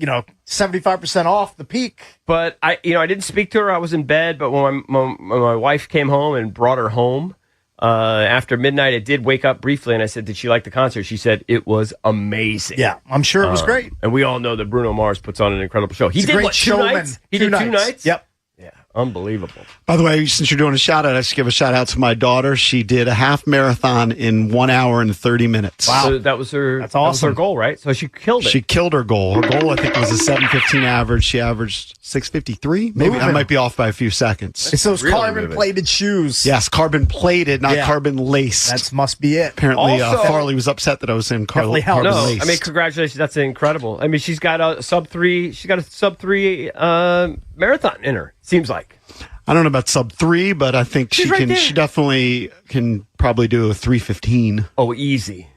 75% off the peak. But I didn't speak to her. I was in bed. But when my wife came home and brought her home after midnight, I did wake up briefly, and I said, "Did she like the concert?" She said it was amazing. Yeah, I'm sure it was great. And we all know that Bruno Mars puts on an incredible show. He He's a did great what, 2 showman. nights? He did 2 nights. Yep. Yeah, Unbelievable. By the way, since you're doing a shout out, I should give a shout out to my daughter. She did a half marathon in 1 hour and 30 minutes. Wow. So that was her. That's That was her awesome. goal, right? So she killed it. She killed her goal. Her goal, I think, was a 7:15 average. She averaged 6:53. Maybe I might be off by a few seconds. It's those carbon-plated shoes. Yes, carbon-plated, not Yeah. carbon-laced. That must be it. Apparently, Also- Farley was upset that I was saying Definitely helped. No, carbon-laced. I mean, congratulations. That's incredible. I mean, she's got a sub-3. She's got a sub-3 marathon in her. Seems like. I don't know about sub-3, but I think She's she right can. there. She definitely can probably do a 3:15. Oh, easy.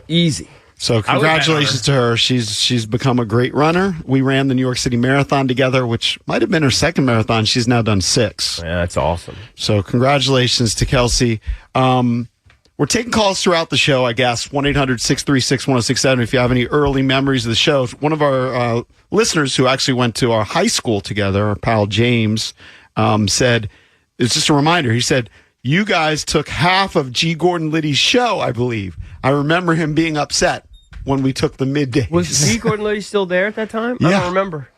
Easy. So congratulations to her. She's become a great runner. We ran the New York City Marathon together, which might have been her second marathon. She's now done 6. Yeah, that's awesome. So congratulations to Kelsey. We're taking calls throughout the show, I guess. 1-800-636-1067 if you have any early memories of the show. One of our listeners who actually went to our high school together, our pal James, said, it's just a reminder, he said, you guys took half of G. Gordon Liddy's show, I believe. I remember him being upset when we took the middays. Was G. Gordon Liddy still there at that time? I Yeah. don't remember.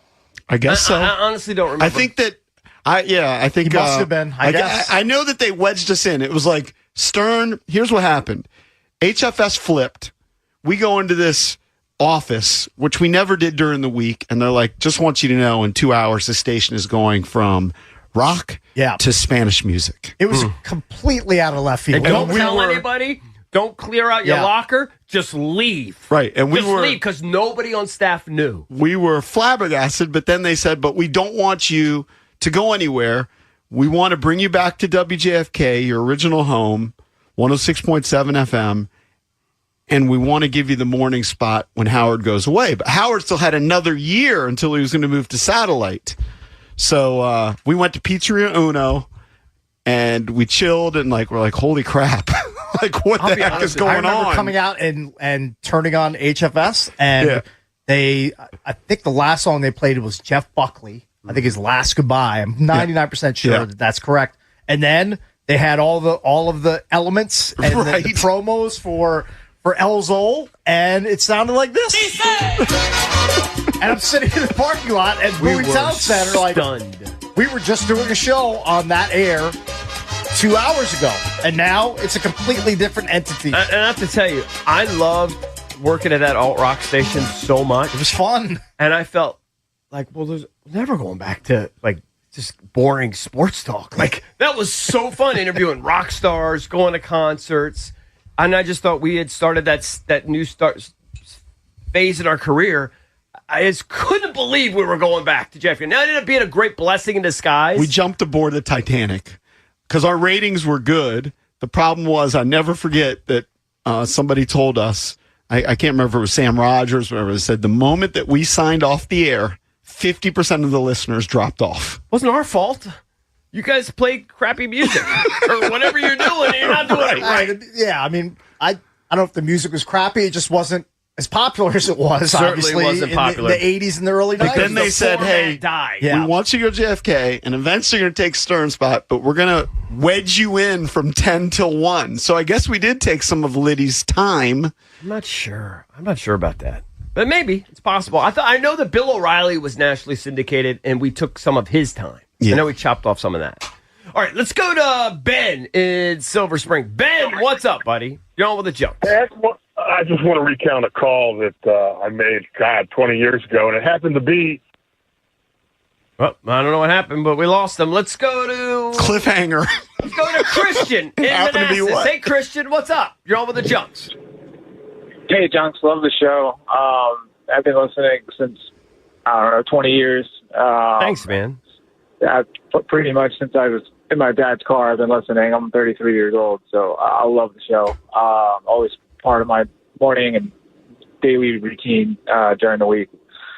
I guess so. I honestly don't remember. I think that I think He must have been, I guess. I know that they wedged us in. It was like Stern. Here's what happened. HFS flipped. We go into this office, which we never did during the week, and they're like, "Just want you to know, in 2 hours, the station is going from rock to Spanish music." It was completely out of left field. And don't tell anybody. Don't clear out your Yeah. locker. Just leave. Right, and we just were leave because nobody on staff knew. we were flabbergasted, but then they said, "But we don't want you to go anywhere. We want to bring you back to WJFK, your original home, 106.7 FM, and we want to give you the morning spot when Howard goes away." But Howard still had another year until he was going to move to satellite. So we went to Pizzeria Uno, and we chilled, and we're like, holy crap. Like, what the heck is I going remember on? coming out and turning on HFS, and Yeah. I think the last song they played was Jeff Buckley. I think his Last Goodbye. I'm 99% sure that that's correct. And then they had all of the elements and the promos for El Zol, and it sounded like this. And I'm sitting in the parking lot at We Bowie were Town Center, like, stunned. we were just doing a show on that air 2 hours ago, and now it's a completely different entity. And I have to tell you, I loved working at that alt rock station so much. It was fun, and I felt like, well, there's never going back to just boring sports talk. Like, that was so fun interviewing rock stars, going to concerts, and I just thought we had started that new phase in our career. I just couldn't believe we were going back to JFK. Now it ended up being a great blessing in disguise. We jumped aboard the Titanic because our ratings were good. The problem was, I never forget that somebody told us, I can't remember if it was Sam Rogers or whatever, they said the moment that we signed off the air, 50% of the listeners dropped off. Wasn't our fault. You guys play crappy music or whatever you're doing, and you're not doing it right. Yeah, I mean, I don't know if the music was crappy. It just wasn't as popular as it was, Certainly obviously, wasn't in popular. the 80s and the early 90s. But then they said, hey, died. we want you to go to JFK, and eventually you're going to take Stern spot, but we're going to wedge you in from 10 till 1. So I guess we did take some of Liddy's time. I'm not sure about that. But maybe it's possible. I know that Bill O'Reilly was nationally syndicated, and we took some of his time. Yeah. I know we chopped off some of that. All right, let's go to Ben in Silver Spring. Ben, what's up, buddy? You're on with a joke. I just want to recount a call that I made, 20 years ago, and it happened to be... Well, I don't know what happened, but we lost them. Let's go to... Cliffhanger. Let's go to Christian in happened to be Manassas. what? Hey, Christian, what's up? You're on with the Junks. Hey, Junks, love the show. I've been listening since, 20 years. Thanks, man. Pretty much since I was in my dad's car, I've been listening. I'm 33 years old, so I love the show. Always part of my morning and daily routine during the week.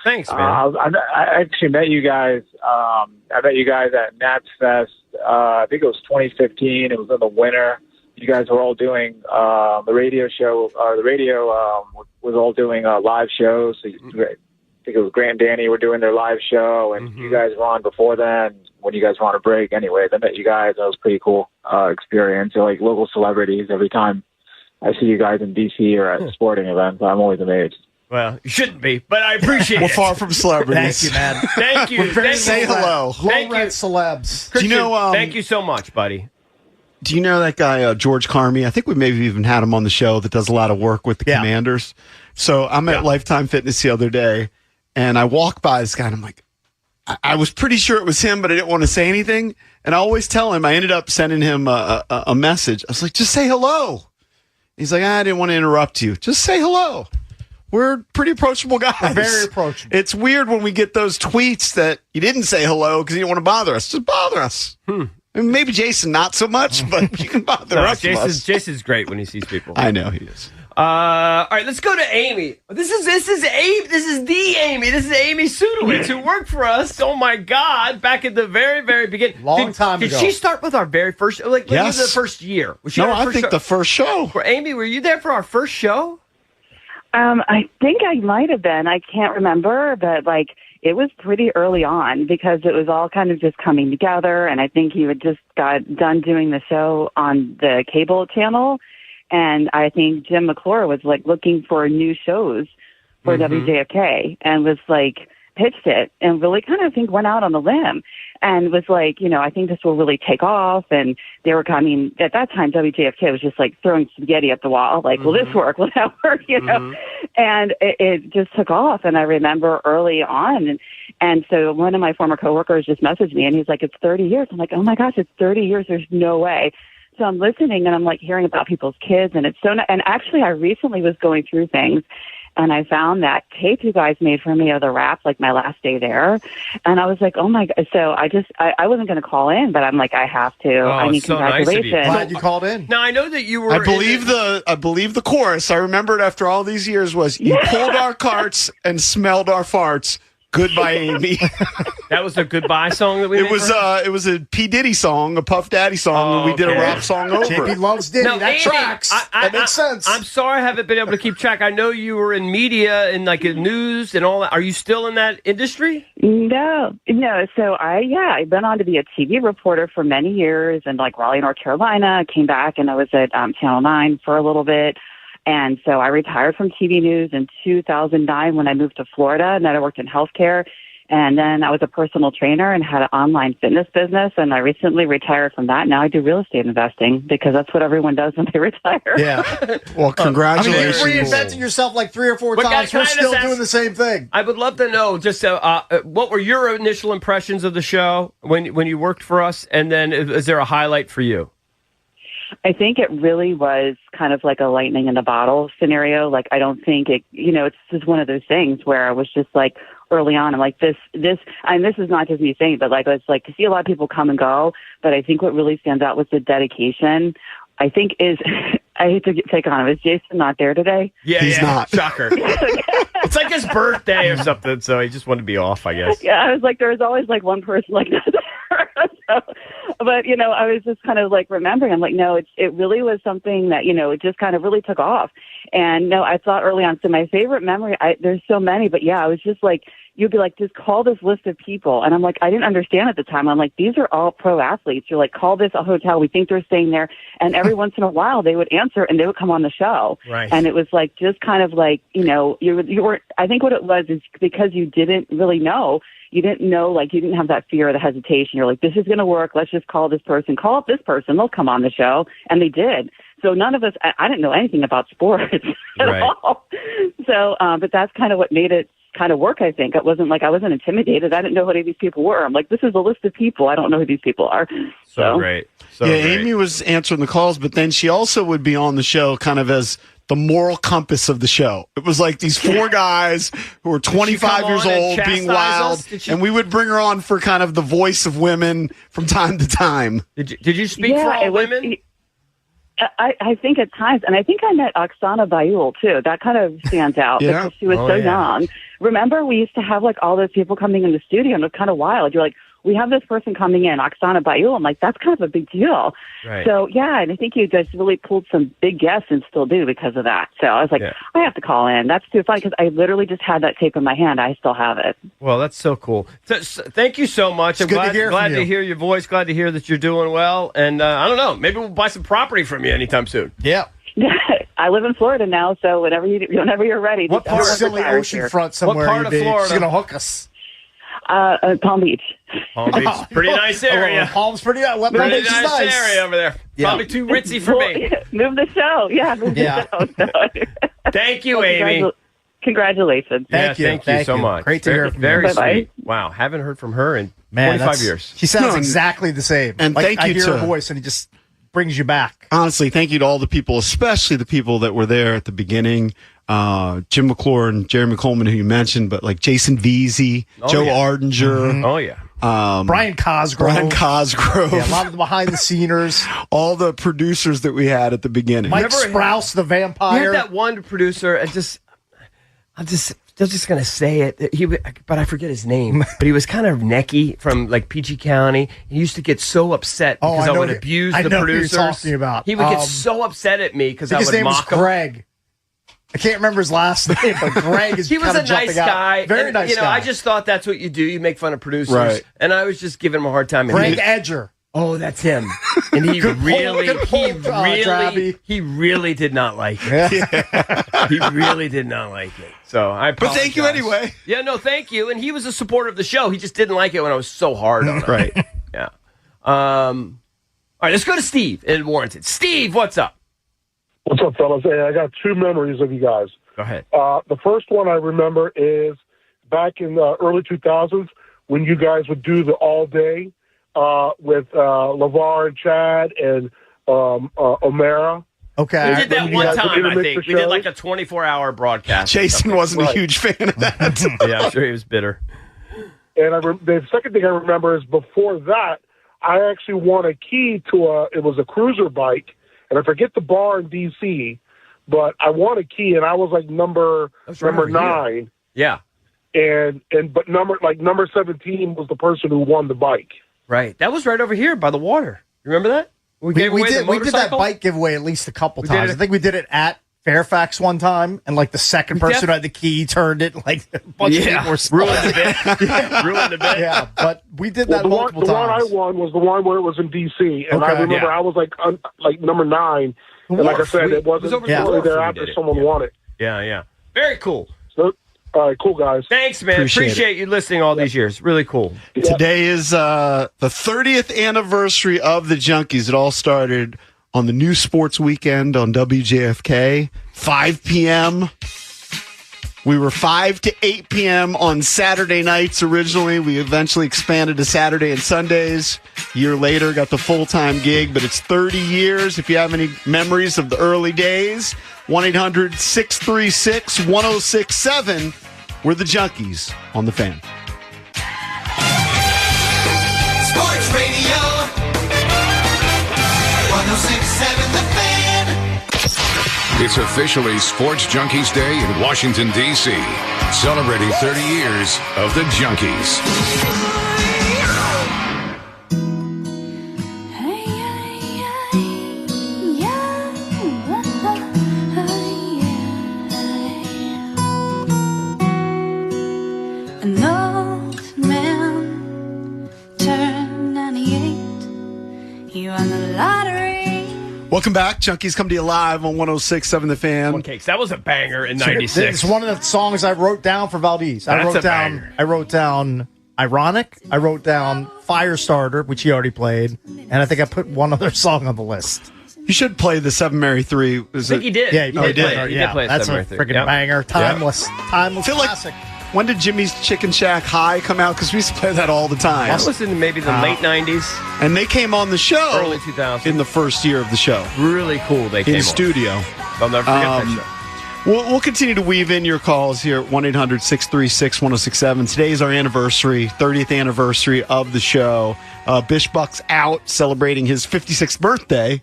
Thanks, man. I actually met you guys. I met you guys at Nats Fest. I think it was 2015. It was in the winter. You guys were all doing the radio show. The radio was all doing live shows. So I think it was Grant and Danny were doing their live show, and you guys were on before then. When you guys were on a break, anyways, I met you guys. That was a pretty cool experience. You're like local celebrities. Every time I see you guys in DC or at sporting events, I'm always amazed. Well, you shouldn't be, but I appreciate We're it. far from celebrities. Thank you, man. Thank you. Say hello. Thank Low-rent you. celebs. Do you know? Thank you so much, buddy. Do you know that guy George Carmi? I think we maybe even had him on the show. That does a lot of work with the Commanders. So I'm at Lifetime Fitness the other day, and I walk by this guy, and I'm like, I was pretty sure it was him, but I didn't want to say anything. And I always tell him. I ended up sending him a message. I was like, just say hello. He's like, I didn't want to interrupt you. Just say hello. We're pretty approachable guys. We're very approachable. It's weird when we get those tweets that you didn't say hello because you didn't want to bother us. Just bother us. I mean, maybe Jason not so much, but you can bother us. Jason's great when he sees people. I know he is. All right, let's go to Amy. This is the Amy. This is Amy Sudowitz, who worked for us. Oh my God, back at the very, very beginning. Long time ago. Did she start with our very first? Like Yes. the first year? Was she No, our I first think show? the first show. Amy, were you there for our first show? I think I might have been. I can't remember, but like it was pretty early on because it was all kind of just coming together. And I think you had just got done doing the show on the cable channel. And I think Jim McClure was like looking for new shows for WJFK and was like pitched it and really kind of, I think, went out on a limb and was like, I think this will really take off. And they were coming at that time, WJFK was just like throwing spaghetti at the wall. Like, will this work? Will that work? And it just took off. And I remember early on. And so one of my former coworkers just messaged me and he's like, it's 30 years. I'm like, oh my gosh, it's 30 years. There's no way. So I'm listening and I'm like hearing about people's kids and it's so, and actually I recently was going through things and I found that tape you guys made for me of the rap, like my last day there. And I was like, oh my God. So I wasn't going to call in, but I'm like, I have to. I mean, so nice of you. congratulations. Glad you called in. Now I know that you were. I believe the chorus. I remember it after all these years was you pulled our carts and smelled our farts. Goodbye, Amy. That was a goodbye song that we. It was a P Diddy song, a Puff Daddy song, and we did a rap song over JP it. loves Diddy. Now, That Amy, tracks. That makes sense. I'm sorry I haven't been able to keep track. I know you were in media and like in news and all that. Are you still in that industry? No. So I've been on to be a TV reporter for many years and like Raleigh, North Carolina. I came back and I was at Channel 9 for a little bit. And so I retired from TV news in 2009 when I moved to Florida and then I worked in healthcare. And then I was a personal trainer and had an online fitness business. And I recently retired from that. Now I do real estate investing because that's what everyone does when they retire. Yeah. Well, congratulations. I mean, you're reinventing yourself like 3 or 4 But times. can I We're still just ask- doing the same thing. I would love to know just what were your initial impressions of the show when you worked for us, and then is there a highlight for you? I think it really was kind of like a lightning in the bottle scenario. Like, I don't think it, it's just one of those things where I was just like early on, I'm like this, and this is not just me saying, but like, it's like to see a lot of people come and go. But I think what really stands out was the dedication. I think is, I hate to take on him. Is Jason not there today? Yeah, he's not. Shocker. It's like his birthday or something, so he just wanted to be off, I guess. Yeah, I was like, there's always like one person like that. But, I was just kind of like remembering, I'm like, no, it really was something that, it just kind of really took off. And no, I thought early on, so my favorite memory, there's so many, but yeah, I was just like, you'd be like, just call this list of people. And I'm like, I didn't understand at the time. I'm like, these are all pro athletes. You're like, call this a hotel. We think they're staying there. And every once in a while they would answer and they would come on the show. Right. And it was like, just kind of like, you were, I think what it was is because you didn't really know, you didn't know, like you didn't have that fear or the hesitation. You're like, this is going to work. Let's just call this person, call up this person. They'll come on the show. And they did. So none of us, I didn't know anything about sports at all. So, but that's kind of what made it kind of work, I think. It wasn't like I wasn't intimidated. I didn't know who any of these people were. I'm like, this is a list of people. I don't know who these people are. So great. Amy was answering the calls, but then she also would be on the show kind of as the moral compass of the show. It was like these 4 guys who were 25 years old being wild, and we would bring her on for kind of the voice of women from time to time. Did you speak for all women? I think at times, and I think I met Oksana Bayul too. That kind of stands out because she was so young. Remember, we used to have like all those people coming in the studio, and it was kind of wild. You're like, we have this person coming in, Oksana Bayul. I'm like, that's kind of a big deal. Right. So, yeah, and I think you guys really pulled some big guests and still do because of that. So I was like, I have to call in. That's too funny because I literally just had that tape in my hand. I still have it. Well, that's so cool. Thank you so much. I'm glad to hear your voice. Glad to hear that you're doing well. And I don't know, maybe we'll buy some property from you anytime soon. Yeah. I live in Florida now, so whenever you're ready. What part? Silly oceanfront somewhere. What part of Florida? She's going to hook us. Palm Beach. Palm Beach. Pretty nice area. Palm's pretty nice. Pretty nice area over there. Yeah. Probably too ritzy for me. Move the show. Yeah, move the show. Thank you, Amy. Congratulations. Thank you so much. Great to hear from you. Very Bye-bye. sweet. Wow, haven't heard from her in Man, 25 years. She sounds exactly the same. And thank I you hear to her voice, and it just brings you back. Honestly, thank you to all the people, especially the people that were there at the beginning. Jim McClure and Jeremy Coleman, who you mentioned, but like Jason Veazey, Joe Ardinger. Mm-hmm. Oh, yeah. Brian Cosgrove. Yeah, a lot of the behind-the-sceners. All the producers that we had at the beginning. Mike Sprouse, the vampire. You had that one producer, I'm just going to say it. But I forget his name. But he was kind of necky from like PG County. He used to get so upset because I would abuse the producers. I know who you're talking about. He would get so upset at me because I would mock him. His name was Greg. I can't remember his last name, but Greg is he was a nice guy. Very nice guy. I just thought that's what you do. You make fun of producers. Right. And I was just giving him a hard time. Greg Edger. Oh, that's him. And he really did not like it. He really did not like it. So I apologize. But thank you anyway. Yeah, no, thank you. And he was a supporter of the show. He just didn't like it when I was so hard on him. Right. Yeah. All right, let's go to Steve in Warrenton. Steve, what's up? What's up, fellas? Hey, I got two memories of you guys. Go ahead. The first one I remember is back in the early 2000s when you guys would do the all day with LeVar and Chad and O'Mara. Okay. We did that one time, I think. We did like a 24-hour broadcast. Jason wasn't a huge fan of that. Yeah, I'm sure he was bitter. And the second thing I remember is before that, I actually won a key to it was a cruiser bike, and I forget the bar in D.C., but I won a key, and I was like number 9. Yeah. But number 17 was the person who won the bike. Right. That was right over here by the water. Remember that? We did that bike giveaway at least a couple times. I think we did it at Fairfax one time, and like the second person who had the key turned it like a bunch of people were ruined the bit. Ruined the bit. Yeah, but we did that multiple times. The one I won was the one where it was in D.C., and I remember I was like number 9, and like I said, it wasn't really there after someone won it. Yeah. Very cool. So, all right, cool, guys. Thanks, man. Appreciate you listening all these years. Really cool. Yeah. Today is the 30th anniversary of the Junkies. It all started on the new sports weekend on WJFK, 5 p.m. We were 5 to 8 p.m. on Saturday nights originally. We eventually expanded to Saturday and Sundays. A year later, got the full-time gig, but it's 30 years. If you have any memories of the early days, 1-800-636-1067. We're the Junkies on the Fan. Sports Radio 106.7 The Fan. It's officially Sports Junkies Day in Washington, D.C., celebrating 30 years of the Junkies. An old man turned 98. He won the lottery. Welcome back. Junkies come to you live on 106.7 The Fan. One Cakes. That was a banger in 96. It's one of the songs I wrote down for Valdez. I wrote down Ironic. I wrote down Firestarter, which he already played. And I think I put one other song on the list. You should play the 7 Mary 3. I think he did. Yeah, he did. He did play That's a 7 Mary 3. freaking banger. Timeless. Timeless classic. When did Jimmy's Chicken Shack High come out? Because we used to play that all the time. That was in maybe the late 90s. And they came on the show early 2000s. in the first year of the show. Really cool. They came in studio. I'll never forget that show. We'll continue to weave in your calls here at 1-800-636-1067. Today is our anniversary, 30th anniversary of the show. Bish Buck's out celebrating his 56th birthday,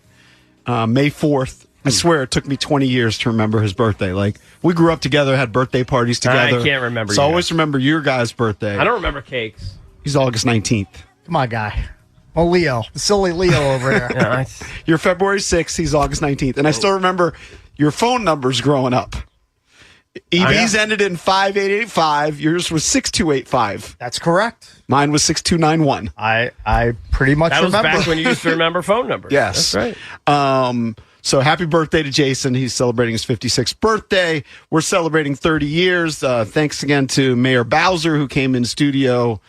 May 4th. I swear it took me 20 years to remember his birthday. Like, we grew up together, had birthday parties together. I can't remember. So I always remember your guy's birthday. I don't remember cakes. He's August 19th. Come on, guy. Well, Leo. The silly Leo over here. You're February 6th. He's August 19th. And I still remember your phone numbers growing up. EB's ended in 5885. Yours was 6285. That's correct. Mine was 6291. I pretty much remember. That was back when you used to remember phone numbers. Yes. That's right. So happy birthday to Jason. He's celebrating his 56th birthday. We're celebrating 30 years. Thanks again to Mayor Bowser, who came in studio,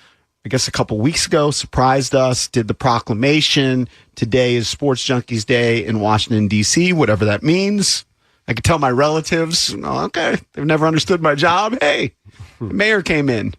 I guess, a couple weeks ago, surprised us, did the proclamation. Today is Sports Junkies Day in Washington, D.C., whatever that means. I could tell my relatives, okay, they've never understood my job. Hey, the mayor came in,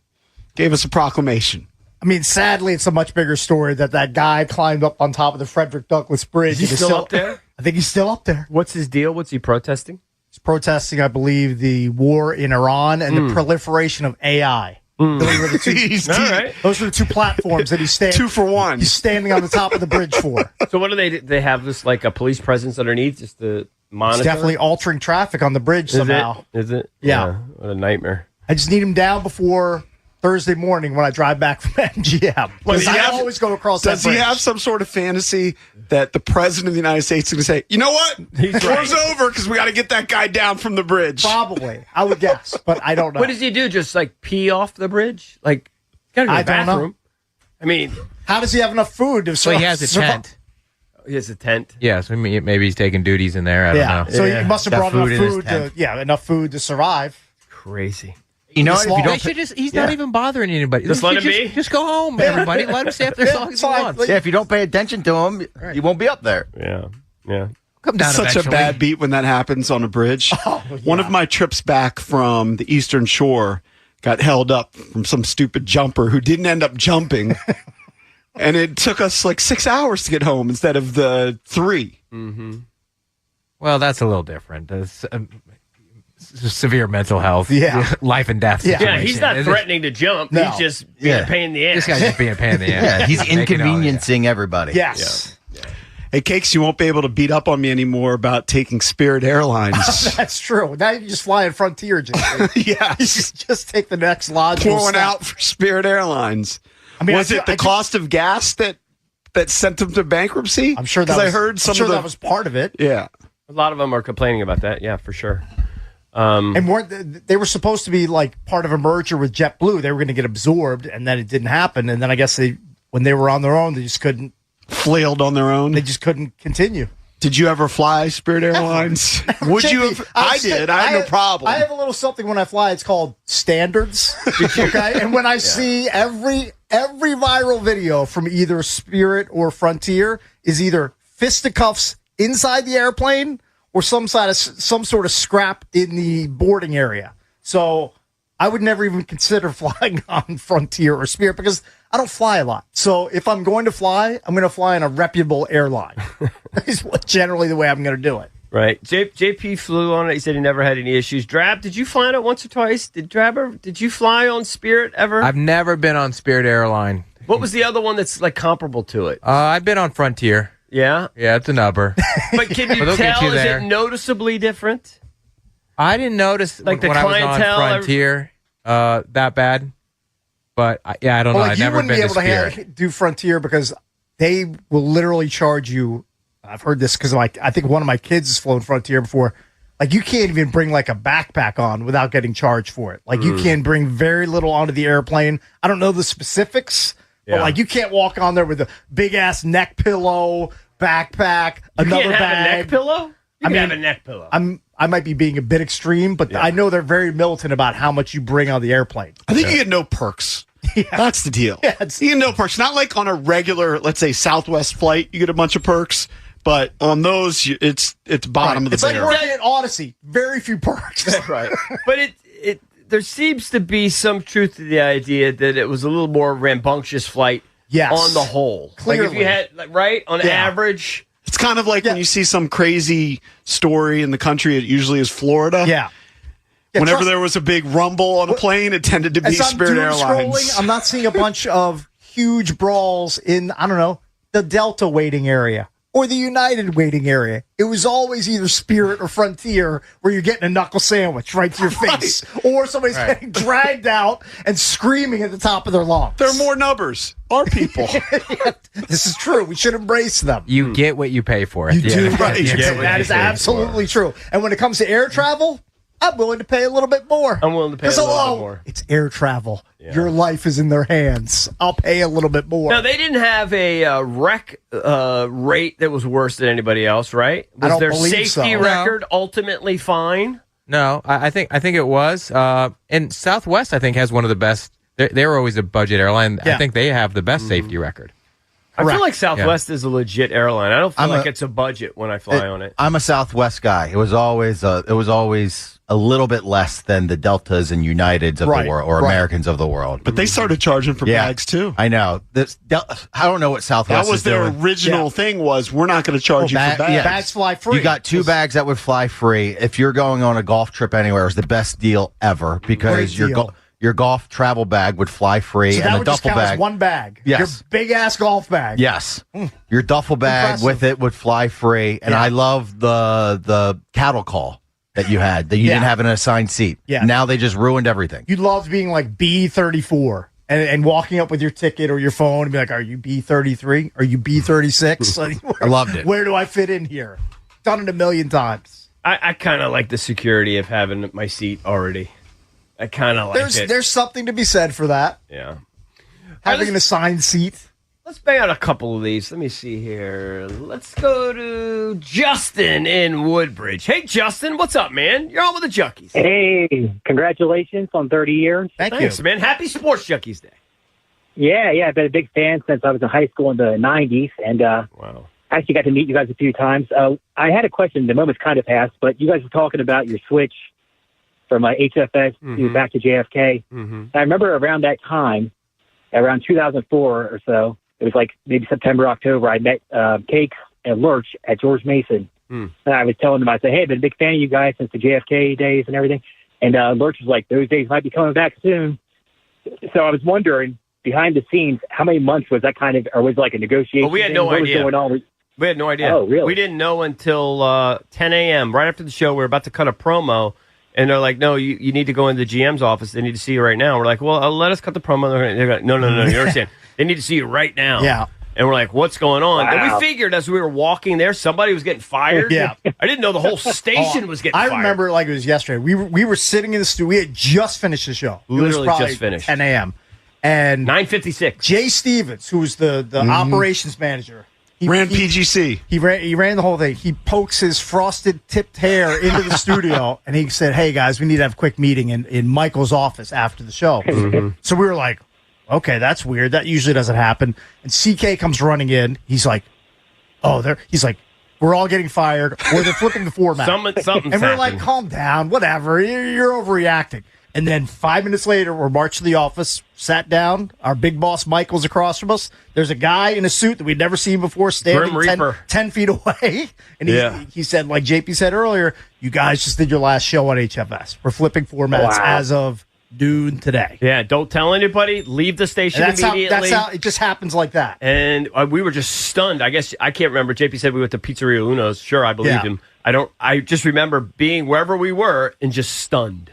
gave us a proclamation. I mean, sadly, it's a much bigger story that guy climbed up on top of the Frederick Douglass Bridge. Is he still up there? I think he's still up there. What's his deal? What's he protesting? He's protesting, I believe, the war in Iran and the proliferation of AI. Those were the two platforms that he's standing. 2 for 1. He's standing on the top of the bridge for. So what do they have? This like a police presence underneath, just to monitor. He's definitely altering traffic on the bridge somehow. Is it? Yeah. What a nightmare. I just need him down before Thursday morning when I drive back from MGM. Because I always go across that bridge. Does he have some sort of fantasy that the president of the United States is going to say, you know what? War's over because we got to get that guy down from the bridge? Probably. I would guess, but I don't know. What does he do? Just like pee off the bridge? Like, got to go to the bathroom. Don't know. I mean, how does he have enough food to survive? So he has a tent. He has a tent. Yeah, so maybe he's taking duties in there. I don't know. So he must have brought enough food to survive. Crazy. You know, if you don't, he's not even bothering anybody. Just let him be. Just go home, everybody. Let him stay up there as long as he wants. Yeah, if you don't pay attention to him, you won't be up there. Yeah. Come down Such eventually. a bad beat when that happens on a bridge. One of my trips back from the Eastern Shore got held up from some stupid jumper who didn't end up jumping. And it took us like 6 hours to get home instead of the 3. Mm-hmm. Well, that's a little different. Severe mental health, life and death situation. Yeah, he's not threatening to jump. No. He's just being a pain in the ass. This guy's just being a pain in the ass. Yeah, he's inconveniencing everybody. Yes. Yeah. Hey, Cakes, you won't be able to beat up on me anymore about taking Spirit Airlines. That's true. Now you can just fly in Frontier, Jason. Yes. Just take the next logical Pour one step. out for Spirit Airlines. I mean, was it the cost of gas that sent them to bankruptcy? I'm sure that I heard some that was part of it. Yeah. A lot of them are complaining about that. Yeah, for sure. And they were supposed to be like part of a merger with JetBlue. They were going to get absorbed, and then it didn't happen. And then I guess when they were on their own, they just couldn't. Flailed on their own. They just couldn't continue. Did you ever fly Spirit Airlines? Would you have? I did. I had no problem. I have a little something when I fly. It's called standards. Okay, and when I see every viral video from either Spirit or Frontier is either fisticuffs inside the airplane or some sort of scrap in the boarding area. So I would never even consider flying on Frontier or Spirit because I don't fly a lot. So if I'm going to fly, I'm going to fly on a reputable airline. That's generally the way I'm going to do it. Right. JP flew on it. He said he never had any issues. Drab, did you fly on it once or twice? Did you fly on Spirit ever? I've never been on Spirit Airline. What was the other one that's like comparable to it? I've been on Frontier. Yeah? Yeah, it's a nubber. But can you tell, is it noticeably different? I didn't notice like when I was on Frontier that bad. But, I don't know. I've never been to Spirit. You wouldn't be able to do Frontier because they will literally charge you. I've heard this because I think one of my kids has flown Frontier before. Like, you can't even bring, like, a backpack on without getting charged for it. Like, you can bring very little onto the airplane. I don't know the specifics, but, like, you can't walk on there with a big-ass neck pillow, backpack, another bag. Have a neck pillow? You can have a neck pillow. I might be being a bit extreme, but I know they're very militant about how much you bring on the airplane. I think you get no perks. Yeah. That's the deal. Yeah, you get no perks. Not like on a regular, let's say, Southwest flight, you get a bunch of perks. But on those, it's bottom of the barrel. It's like working at Odyssey. Very few perks. Right. But there seems to be some truth to the idea that it was a little more rambunctious flight on the whole. Clearly. Like if you had, on average. It's kind of like when you see some crazy story in the country, it usually is Florida. Yeah. Whenever there was a big rumble on a plane, it tended to be Spirit Airlines. I'm not seeing a bunch of huge brawls in, I don't know, the Delta waiting area or the United waiting area. It was always either Spirit or Frontier where you're getting a knuckle sandwich right to your face. Or somebody's getting dragged out and screaming at the top of their lungs. There are more numbers. Our people. This is true. We should embrace them. You get what you pay for. You do. Right. That is absolutely true. And when it comes to air travel, I'm willing to pay a little bit more. I'm willing to pay a little bit more. It's air travel. Yeah. Your life is in their hands. I'll pay a little bit more. No, they didn't have a rec rate that was worse than anybody else, right? Was their safety record ultimately fine? No, I think it was. And Southwest, I think, has one of the best. They're always a budget airline. Yeah. I think they have the best safety record. I feel like Southwest is a legit airline. I don't feel like it's a budget when I fly on it. I'm a Southwest guy. It was always a little bit less than the Deltas and Uniteds of the world or Americans of the world. But they started charging for bags too. I know. I don't know what Southwest that was is their doing. original thing was we're not going to charge you for bags. Yeah. Bags fly free. You got 2 bags that would fly free. If you're going on a golf trip anywhere, it was the best deal ever because your golf travel bag would fly free, so and that the would just duffel count bag. as one bag. Yes. Your big ass golf bag. Yes. Your duffel bag Impressive. with it would fly free, and I love the cattle call that you had that you didn't have an assigned seat. Yeah. Now they just ruined everything. You loved being like B34 and walking up with your ticket or your phone and be like, "Are you B33? Are you B36?" I loved it. Where do I fit in here? Done it a million times. I kind of like the security of having my seat already. I kind of like it. There's something to be said for that. Yeah. Having an assigned seat. Let's bang out a couple of these. Let me see here. Let's go to Justin in Woodbridge. Hey, Justin, what's up, man? You're on with the Junkies. Hey, congratulations on 30 years. Thanks, man. Happy Sports Junkies Day. Yeah, I've been a big fan since I was in high school in the 90s, and wow. I actually got to meet you guys a few times. I had a question. The moment's kind of passed, but you guys were talking about your switch from HFS to back to JFK. I remember around that time, around 2004 or so, it was like maybe September, October, I met Cakes and Lurch at George Mason. And I was telling them, I said, hey, I've been a big fan of you guys since the JFK days and everything. And Lurch was like, those days might be coming back soon. So I was wondering, behind the scenes, how many months was that kind of, or was it like a negotiation? Well, we had no idea. What was going on? We had no idea. Oh, really? We didn't know until 10 a.m. Right after the show. We were about to cut a promo. And they're like, no, you need to go into the GM's office. They need to see you right now. We're like, well, let us cut the promo. They're like, no, you understand. They need to see you right now. Yeah. And we're like, what's going on? Wow. And we figured as we were walking there, somebody was getting fired. Yeah. I didn't know the whole station was getting fired. I remember it like it was yesterday. We were sitting in the studio. We had just finished the show. Literally it was probably just finished. 10 a.m. And 9:56. Jay Stevens, who was the operations manager, He ran PGC. He ran the whole thing. He pokes his frosted tipped hair into the studio, and he said, hey, guys, we need to have a quick meeting in Michael's office after the show. So we were like, okay, that's weird. That usually doesn't happen. And CK comes running in. He's like, he's like, we're all getting fired, or they're flipping the format. Something's and we're like, calm down, whatever. You're overreacting. And then 5 minutes later, we're marched to the office, sat down. Our big boss, Michael's across from us. There's a guy in a suit that we'd never seen before standing 10 feet away. And he said, like JP said earlier, you guys just did your last show on HFS. We're flipping formats as of noon today. Yeah, don't tell anybody. Leave the station immediately. That's how it just happens like that. And we were just stunned. I guess I can't remember. JP said we went to Pizzeria Uno's. Sure, I believe him. I just remember being wherever we were and just stunned.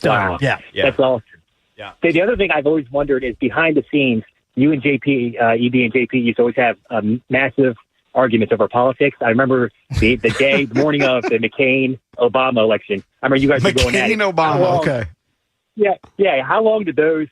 Wow. Yeah. That's awesome. Yeah. So the other thing I've always wondered is behind the scenes, you and JP, EB and JP used to always have massive arguments over politics. I remember the morning of the McCain-Obama election. I remember you guys were going at it. McCain-Obama, okay. Yeah. How long did those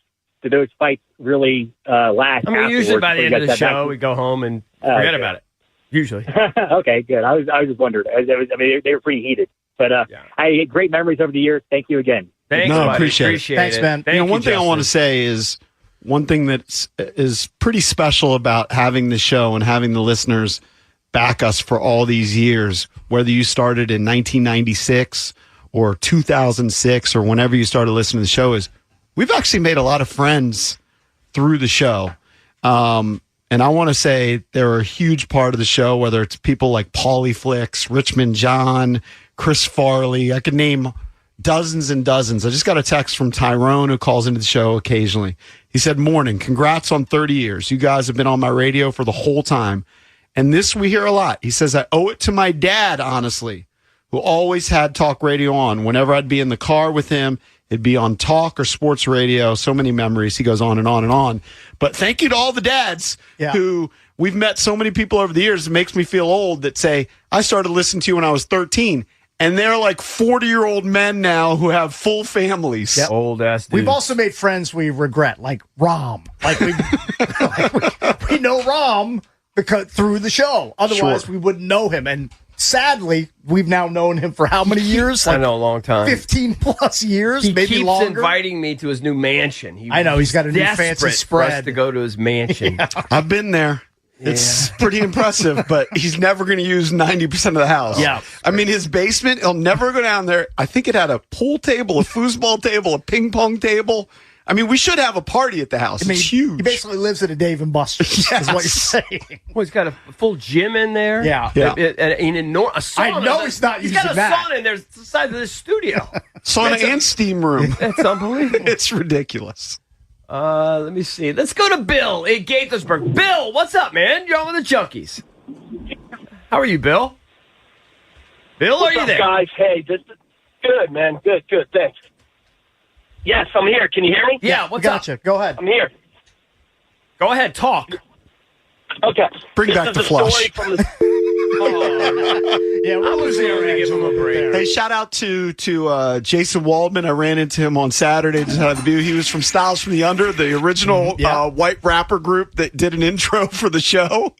fights really last? I mean, usually by the end of the show, we go home and forget about it. Usually. Okay, good. I was just wondering. They were pretty heated. But I had great memories over the years. Thank you again. Thanks, I appreciate it. Thanks, man. One thing I want to say is one thing that is pretty special about having the show and having the listeners back us for all these years, whether you started in 1996 or 2006 or whenever you started listening to the show, is we've actually made a lot of friends through the show. And I want to say they're a huge part of the show, whether it's people like Paulie Flicks, Richmond John, Chris Farley. I could name dozens and dozens. I just got a text from Tyrone, who calls into the show occasionally. He said, morning, congrats on 30 years. You guys have been on my radio for the whole time. And this we hear a lot. He says, I owe it to my dad, honestly, who always had talk radio on. Whenever I'd be in the car with him, it'd be on talk or sports radio. So many memories. He goes on and on and on. But thank you to all the dads who we've met so many people over the years. It makes me feel old that say, I started listening to you when I was 13. And they're like 40-year-old men now who have full families. Yep. Old ass dudes. We've also made friends we regret, like Rom. Like we know Rom because through the show. Otherwise, we wouldn't know him. And sadly, we've now known him for how many years? I know, a long time. 15 plus years, He maybe keeps longer. inviting me to his new mansion. I know, he's got a new fancy desperate for spread. us to go to his mansion. I've been there. It's pretty impressive, but he's never going to use 90% of the house. Yeah. I mean, his basement, he'll never go down there. I think it had a pool table, a foosball table, a ping pong table. I mean, we should have a party at the house. It's huge. He basically lives at a Dave & Buster's, is what you're saying. Well, he's got a full gym in there. Yeah. And a sauna. I know he's not using got a that. sauna in there. It's the size of this studio. Sauna and steam room. That's unbelievable. It's ridiculous. Let me see. Let's go to Bill in Gaithersburg. Bill, what's up, man? You're on with the Junkies. How are you, Bill? Bill, What's are you up, there? guys? Hey, good, man. Good, thanks. Yes, I'm here. Can you hear me? Yeah, what's Gotcha. up? Go ahead. I'm here. Go ahead, talk. Okay. Bring This back is the a flush. story from the. Yeah, I was there to give him a break. Hey, shout out to Jason Waldman. I ran into him on Saturday. Just had the view. He was from Styles from the Under, the original white rapper group that did an intro for the show.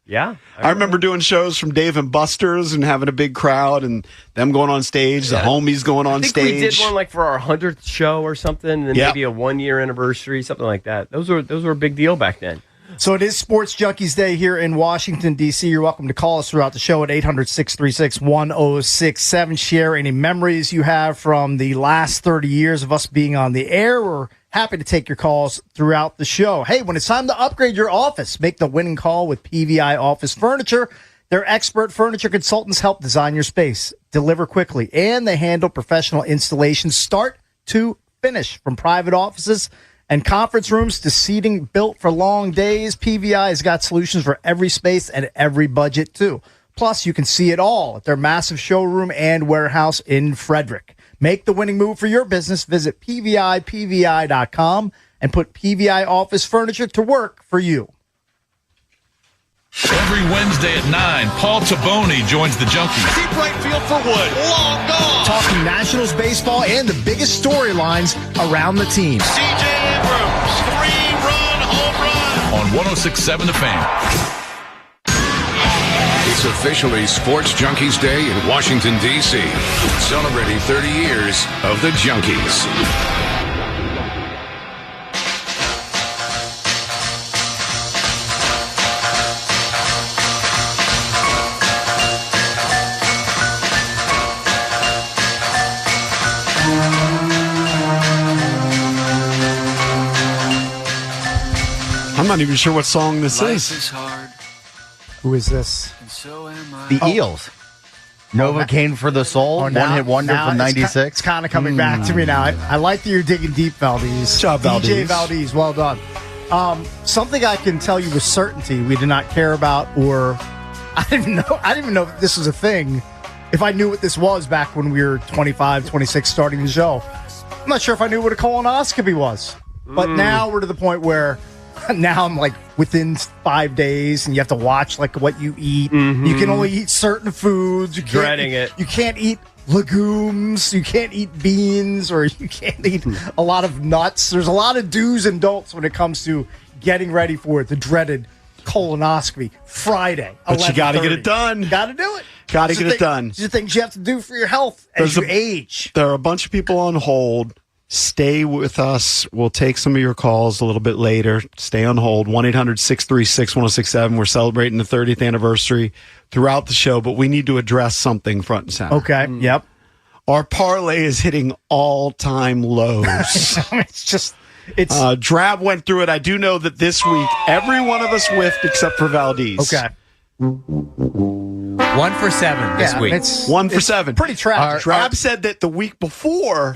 Yeah. I remember doing shows from Dave & Buster's and having a big crowd and them going on stage, the homies going on I think stage. we did one like for our 100th show or something, and then maybe a 1-year anniversary, something like that. Those were a big deal back then. So it is Sports Junkies Day here in Washington, D.C. You're welcome to call us throughout the show at 800-636-1067. Share any memories you have from the last 30 years of us being on the air. We're happy to take your calls throughout the show. Hey, when it's time to upgrade your office, make the winning call with PVI Office Furniture. Their expert furniture consultants help design your space, deliver quickly, and they handle professional installations start to finish, from private offices and conference rooms to seating built for long days. PVI has got solutions for every space and every budget, too. Plus, you can see it all at their massive showroom and warehouse in Frederick. Make the winning move for your business. Visit PVI.com and put PVI Office Furniture to work for you. Every Wednesday at 9, Paul Taboni joins the Junkies. Deep right field for Wood. Long gone. Talking Nationals baseball and the biggest storylines around the team. C.J. Abrams, 3-run home run. On 106.7 The Fan. It's officially Sports Junkies Day in Washington, D.C., celebrating 30 years of the Junkies. I'm not even sure what song this is. Hard, Who is this? and so am I. The Eels. Novocaine for the Soul. One-hit wonder from 96. It's kind of coming back to me now. I like that you're digging deep, Valdez. Good job, Valdez. DJ Valdez, well done. Something I can tell you with certainty we did not care about, or I didn't even know if this was a thing. If I knew what this was back when we were 25, 26 starting the show. I'm not sure if I knew what a colonoscopy was. But now we're to the point where now I'm like within 5 days and you have to watch like what you eat. You can only eat certain foods. You Dreading it. You can't eat legumes. You can't eat beans, or you can't eat a lot of nuts. There's a lot of do's and don'ts when it comes to getting ready for the dreaded colonoscopy Friday. But you got to get it done. Got to do it. Got to get it done. These are things you have to do for your health as you age. There are a bunch of people on hold. Stay with us. We'll take some of your calls a little bit later. Stay on hold. 1-800-636-1067. We're celebrating the 30th anniversary throughout the show, but we need to address something front and center. Okay. Yep. Our parlay is hitting all-time lows. It's Drab went through it. I do know that this week, every one of us whiffed except for Valdez. Okay. 1 for 7 this week. 1 for 7. Pretty tragic. Drab said that the week before,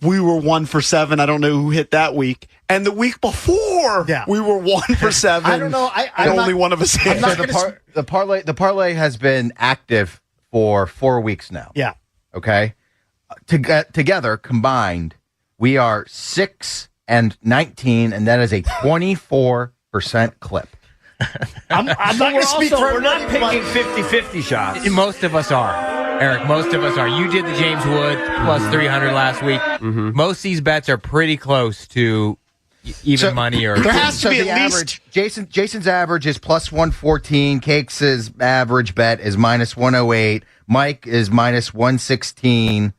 we were 1 for 7. I don't know who hit that week. And the week before, we were 1 for 7. I don't know. Only one of us hit. The parlay has been active for 4 weeks now. Yeah. Okay. Together, combined, we are 6-19, and that is a 24% clip. I'm not going to speak for We're not picking 50-50 shots. Most of us are. Eric, most of us are. You did the James Wood plus 300 last week. Mm-hmm. Most of these bets are pretty close to even money or. There has to be the at average. Jason's average is plus 114. Cakes' average bet is minus 108. Mike is minus 116.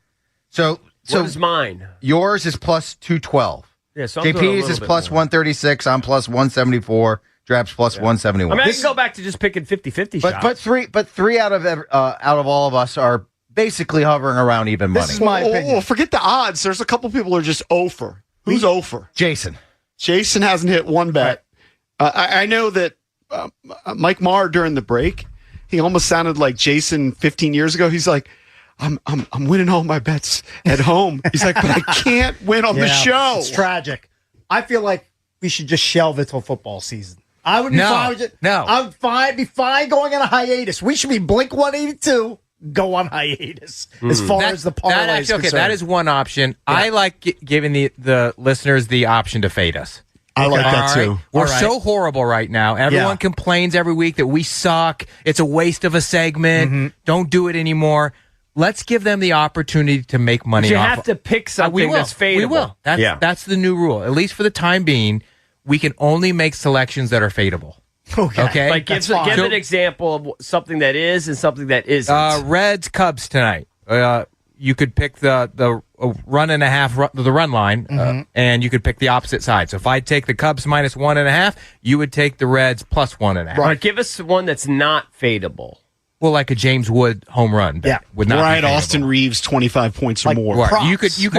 So What is mine? Yours is plus 212. Yeah, so I'm doing a JP's little is bit plus more. 136. I'm plus 174. Drap's plus 171. I mean, I can go back to just picking 50-50 shots. But three out of all of us are basically hovering around even money. This is my opinion. Well, forget the odds. There's a couple people who are just 0 for. Who's 0 for? Jason. Jason hasn't hit one bet. I know that Mike Marr during the break, he almost sounded like Jason 15 years ago. He's like, I'm winning all my bets at home. He's like, but I can't win on the show. It's tragic. I feel like we should just shelve it till football season. I would be fine with it. No. I would be fine going on a hiatus. We should be Blink 182. Go on hiatus as far as the parlay is concerned. That is one option. I like giving the listeners the option to fade us. I like that too. We're so horrible right now. Everyone complains every week that we suck. It's a waste of a segment. Don't do it anymore. Let's give them the opportunity to make money. But you off have to pick something that's fadeable. We will. That's the new rule. At least for the time being, we can only make selections that are fadeable. Okay. Like give an example of something that is and something that isn't. Reds Cubs tonight. You could pick the run and a half, the run line, and you could pick the opposite side. So if I take the Cubs minus 1.5, you would take the Reds plus 1.5. Right. Give us one that's not fadeable. Well, like a James Wood home run. Would not right, be fadeable. Austin Reeves 25 points or more. Right. Props, You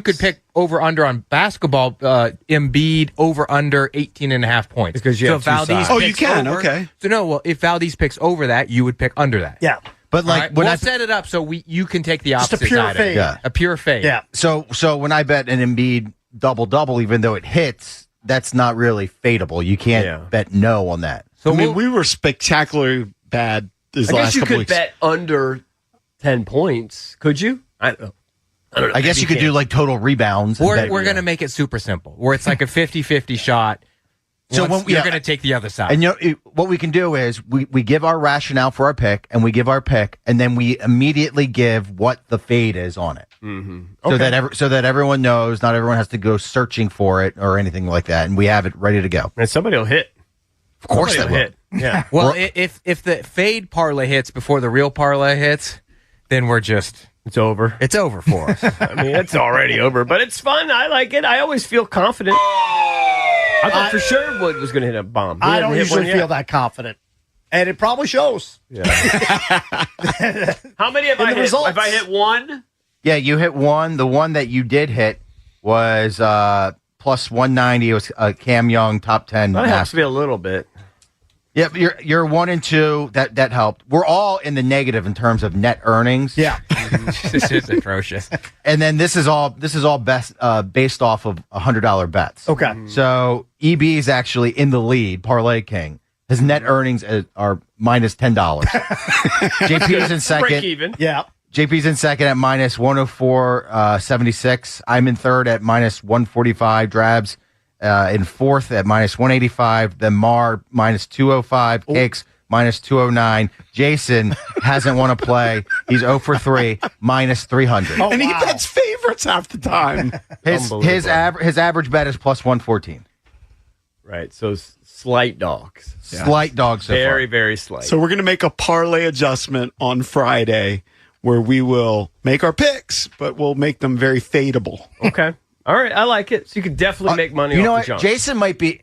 could pick over under on basketball. Embiid over under 18.5 points because you have two sides. Oh, you can. Okay. So no, well, if Valdez picks over that, you would pick under that. Yeah. But like when we'll set it up so you can take the opposite a pure side. fade. A pure fade. Yeah. So when I bet an Embiid double, even though it hits, that's not really fadeable. You can't bet no on that. So we were spectacularly bad this I last guess you couple could weeks. bet under 10 points. Could you? I don't know. I guess you could do like total rebounds. We're going to make it super simple, where it's like a 50-50 shot. So you're going to take the other side. And what we can do is we give our rationale for our pick, and we give our pick, and then we immediately give what the fade is on it. Mm-hmm. So that everyone knows, not everyone has to go searching for it or anything like that, and we have it ready to go. And somebody will hit. Of course they will. Hit. Yeah. Well, if the fade parlay hits before the real parlay hits, then it's over. It's over for us. I mean, it's already over, but it's fun. I like it. I always feel confident. I thought for sure Wood was going to hit a bomb. I don't usually feel that confident, and it probably shows. Yeah. How many have I hit? Results. Have I hit one? Yeah, you hit one. The one that you did hit was plus 190. It was Cam Young, top 10. That helps me a little bit. Yep, you're 1 and 2. That helped. We're all in the negative in terms of net earnings. Yeah, this is atrocious. And then this is all based off of $100 bets. Okay. So EB is actually in the lead. Parlay King. His net earnings are minus $10. JP's in second. Break even. Yeah. JP's in second at minus 104.76. I'm in third at minus 145. Drabs in fourth at minus 185. Then Mar minus 205. Cakes minus 209. Jason hasn't won a play. He's 0 for 3, minus 300. And he bets favorites half the time. His average bet is plus 114. Right. So slight dogs. Slight dogs so very, far. very slight. So we're going to make a parlay adjustment on Friday where we will make our picks, but we'll make them very fadeable. Okay. All right. I like it. So you can definitely make money You know off what? the jump. Jason might be...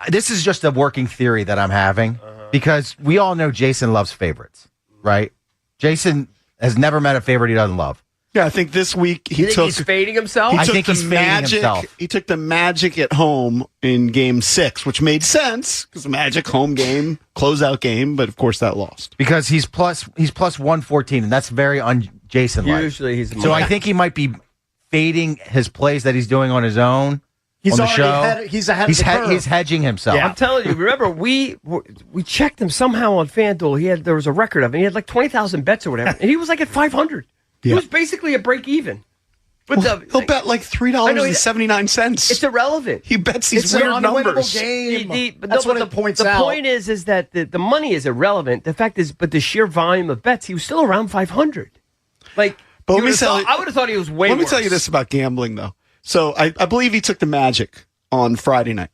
This is just a working theory that I'm having because we all know Jason loves favorites, right? Jason has never met a favorite he doesn't love. Yeah, I think this week he's fading himself? I think he's fading himself. He took the Magic at home in Game 6, which made sense because the Magic home game, closeout game, but of course that lost. Because he's plus 114, and that's very un-Jason-like. Usually he's... So I think he might be fading his plays that he's doing on his own. He's on the already show. he's ahead of the curve. He's hedging himself. Yeah, I'm telling you. Remember, we checked him somehow on FanDuel. There was a record of it. He had like 20,000 bets or whatever, and he was like at 500. He was basically a break even. But he'll bet like $3.79. It's irrelevant. He bets these It's weird an unwinnable numbers. game. That's what it points out. out. The point is that the money is irrelevant. The fact is, but the sheer volume of bets, he was still around 500. Like, but I would have thought he was way. Let me worse. tell you this about gambling, though. So I believe he took the Magic on Friday night.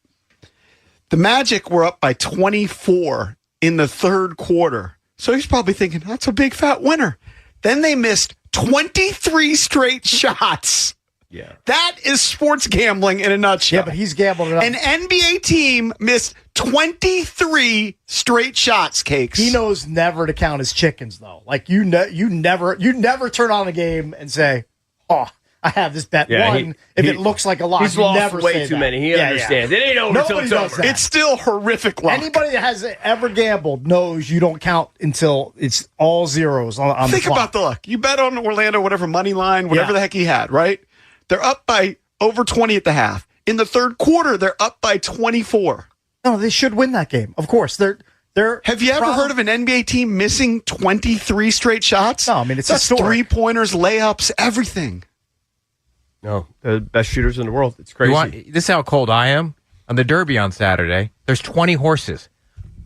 The Magic were up by 24 in the third quarter. So he's probably thinking, that's a big fat winner. Then they missed 23 straight shots. Yeah. That is sports gambling in a nutshell. Yeah, but he's gambled it up. An NBA team missed 23 straight shots, Cakes. He knows never to count his chickens, though. Like, you never turn on a game and say, oh, I have this bet if it looks like a lot. He's lost way too many. He understands. It ain't over until it's over. It's still horrific luck. Anybody that has ever gambled knows you don't count until it's all zeros on the Think clock. about the luck. You bet on Orlando, whatever money line, whatever the heck he had, right? They're up by over 20 at the half. In the third quarter, they're up by 24. No, they should win that game. Of course. Have you ever heard of an NBA team missing 23 straight shots? No, I mean, it's That's historic. 3-pointers, layups, everything. No, the best shooters in the world. It's crazy. This is how cold I am. On the Derby on Saturday, there's 20 horses.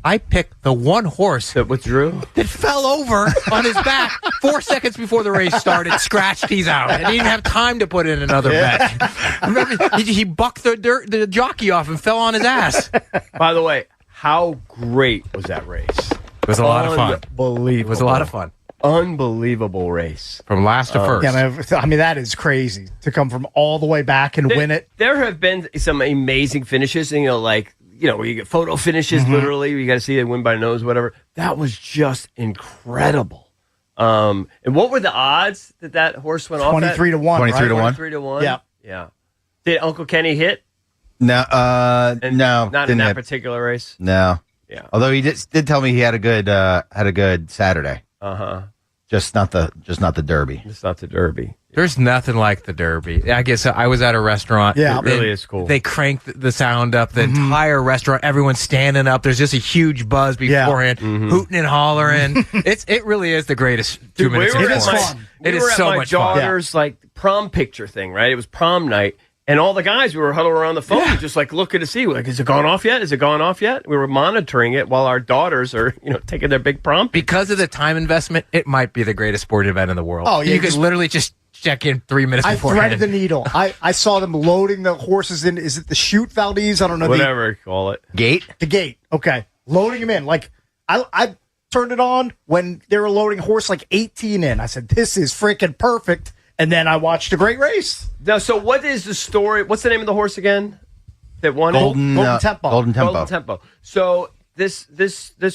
I picked the one horse that withdrew, that fell over on his back 4 seconds before the race started, scratched, he's out. And he didn't have time to put in another bet. Remember, he bucked the jockey off and fell on his ass. By the way, how great was that race? It was a lot of fun. Unbelievable. It was a lot of fun. Unbelievable race. From last to first. Yeah, I mean, that is crazy to come from all the way back and win it. There have been some amazing finishes, and, where you get photo finishes, literally, you got to see they win by nose, whatever. That was just incredible. And what were the odds that horse went off 23 to 1. 23 to 1. 23 to 1? Yeah. Yeah. Did Uncle Kenny hit? No, no. Not in that particular race? No. Yeah. Although he did tell me he had a good Saturday. Uh-huh. Just not the Derby. It's not the Derby. There's nothing like the Derby. I guess I was at a restaurant. Yeah. It really is cool. They cranked the sound up, the entire restaurant, everyone's standing up. There's just a huge buzz beforehand, hooting and hollering. It really is the greatest 2 minutes of sports. It is so much fun. We were at my daughter's prom picture thing, right? It was prom night. And all the guys, we were huddled around the phone, just looking to see, is it gone off yet? Is it gone off yet? We were monitoring it while our daughters are, taking their big prom. Because of the time investment, it might be the greatest sporting event in the world. Oh, yeah, you could literally just check in 3 minutes I beforehand. threaded the needle. I saw them loading the horses in. Is it the chute Valdez? I don't know. Whatever you call it. Gate? The gate. Okay. Loading them in. I turned it on when they were loading horse 18 in. I said, this is freaking perfect. And then I watched a great race. Now, so what is the story? What's the name of the horse again that won Golden Tempo. Golden Tempo. Golden Tempo. So this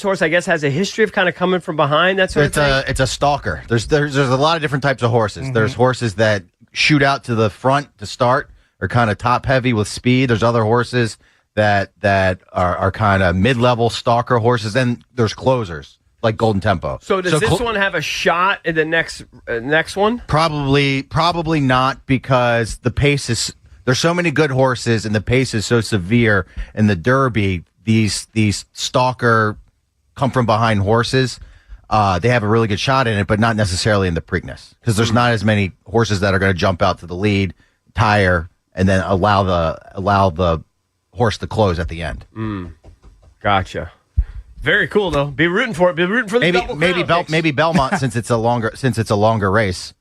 horse, I guess, has a history of kind of coming from behind. That sort of thing. It's a stalker. There's a lot of different types of horses. There's horses that shoot out to the front to start, are kind of top heavy with speed. There's other horses that are kind of mid-level stalker horses, and there's closers like Golden Tempo. So does this one have a shot in the next one? Probably not, because the pace is. There's so many good horses, and the pace is so severe. In the Derby, these stalker come from behind horses. They have a really good shot in it, but not necessarily in the Preakness, because there's not as many horses that are going to jump out to the lead, tire, and then allow the horse to close at the end. Gotcha. Very cool though. Be rooting for it. Be rooting for the double crown. Maybe Belmont since it's a longer race,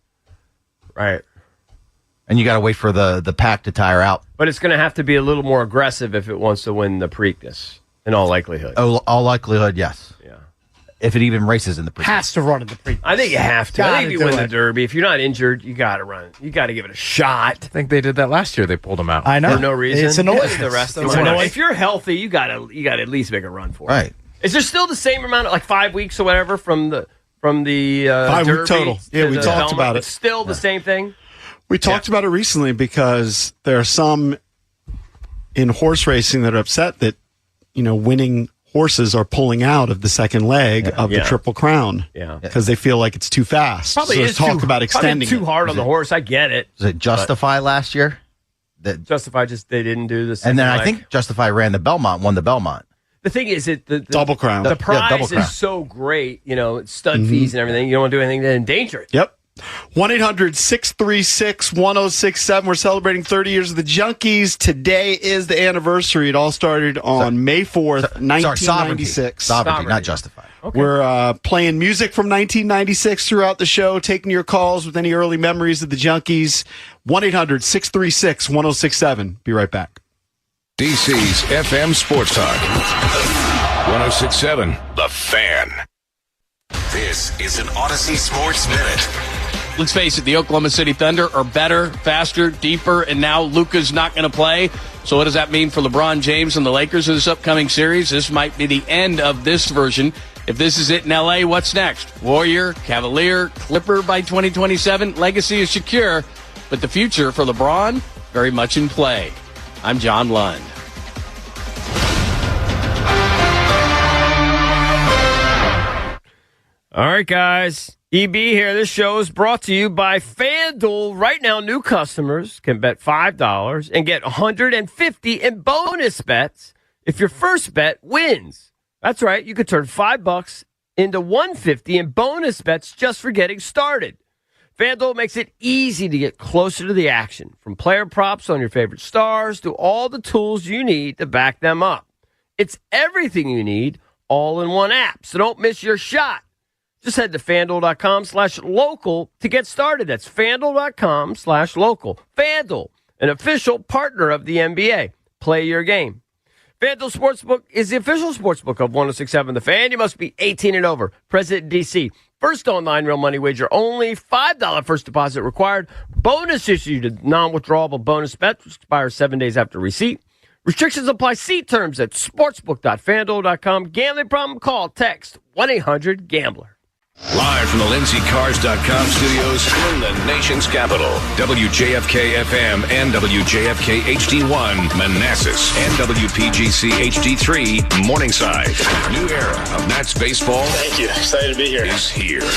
right? And you got to wait for the pack to tire out. But it's going to have to be a little more aggressive if it wants to win the Preakness, in all likelihood. Oh, all likelihood, yes. Yeah. If it even races in the Preakness. Has to run in the Preakness. I think you have to. I think if you win the Derby, if you're not injured, you got to run. You got to give it a shot. I think they did that last year. They pulled them out. I know. For no reason. It's annoying. The rest of them. If you're healthy, you got to at least make a run for it. Right. Is there still the same amount of 5 weeks or whatever from the 5 Derby week total? Yeah, we talked about it. It's still the same thing. We talked about it recently because there are some in horse racing that are upset that winning horses are pulling out of the second leg of the Triple Crown. Yeah, because they feel like it's too fast. Probably so is talk about extending too hard on the horse. I get it. Was it Justify last year? Justify they didn't do the second and then leg. I think Justify ran the Belmont, won the Belmont. The thing is, the Double Crown. The prize Double Crown. is so great, it's stud fees and everything. You don't want to do anything to endanger it. Yep. 1-800-636-1067. We're celebrating 30 years of the Junkies. Today is the anniversary. It all started on May 4th, 1996. Sovereignty, not justified. Okay. We're playing music from 1996 throughout the show, taking your calls with any early memories of the Junkies. 1-800-636-1067. Be right back. DC's FM Sports Talk. 1067, The Fan. This is an Odyssey Sports Minute. Let's face it, the Oklahoma City Thunder are better, faster, deeper, and now Luka's not going to play. So what does that mean for LeBron James and the Lakers in this upcoming series? This might be the end of this version. If this is it in L.A., what's next? Warrior, Cavalier, Clipper by 2027? Legacy is secure, but the future for LeBron, very much in play. I'm John Lund. All right, guys. EB here. This show is brought to you by FanDuel. Right now, new customers can bet $5 and get $150 in bonus bets if your first bet wins. That's right. You could turn $5 into $150 in bonus bets just for getting started. FanDuel makes it easy to get closer to the action, from player props on your favorite stars to all the tools you need to back them up. It's everything you need all in one app, so don't miss your shot. Just head to FanDuel.com/local to get started. That's FanDuel.com/local. FanDuel, an official partner of the NBA. Play your game. FanDuel Sportsbook is the official sportsbook of 1067 The Fan. You must be 18 and over. Present in D.C. First online real money wager only. $5 first deposit required. Bonus issued. Non-withdrawable bonus bet. Expires 7 days after receipt. Restrictions apply. See terms at sportsbook.fanduel.com. Gambling problem? Call, text 1-800-GAMBLER. Live from the LindseyCars.com studios in the nation's capital, WJFK-FM and WJFK HD1 Manassas and WPGC HD3 Morningside. New era of Nats baseball. Thank you. Excited to be here. Is here. Your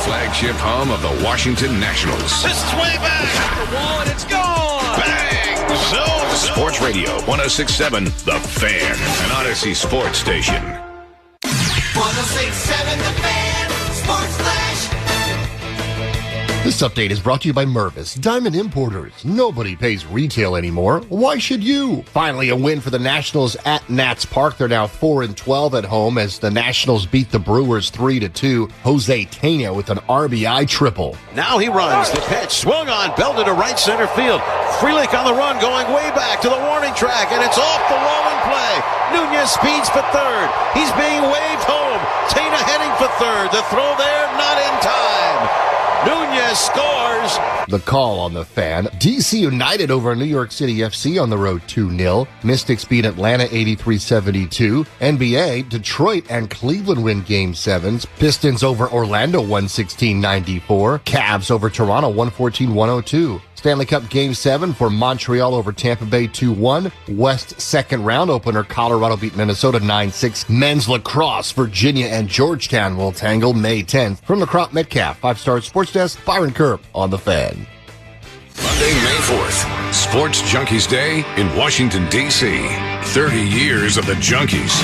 flagship home of the Washington Nationals. This is way back. After wall and it's gone. Bang. Zone. Sports Radio 1067 The Fan, an Odyssey sports station. 1067 The Fan, Sports Flash. This update is brought to you by Mervis, Diamond Importers. Nobody pays retail anymore. Why should you? Finally, a win for the Nationals at Nats Park. They're now 4-12 at home as the Nationals beat the Brewers 3-2. Jose Tena with an RBI triple. Now he runs. The pitch swung on, belted to right center field. Frelick on the run, going way back to the warning track, and it's off the rolling play. Nunez speeds for third. He's being waved home. Tena heading for third. The throw there, not in time. Nunez scores. The call on the Fan. DC United over New York City FC on the road 2-0. Mystics beat Atlanta 83-72. NBA, Detroit and Cleveland win Game 7s. Pistons over Orlando 116-94. Cavs over Toronto 114-102. Stanley Cup Game 7 for Montreal over Tampa Bay 2-1. West second round opener, Colorado beat Minnesota 9-6. Men's lacrosse, Virginia and Georgetown will tangle May 10th. From the Crop Metcalf, 5-Star Sports Desk, Byron Kerp on The Fan. Monday, May 4th, Sports Junkies Day in Washington, D.C. 30 years of the Junkies.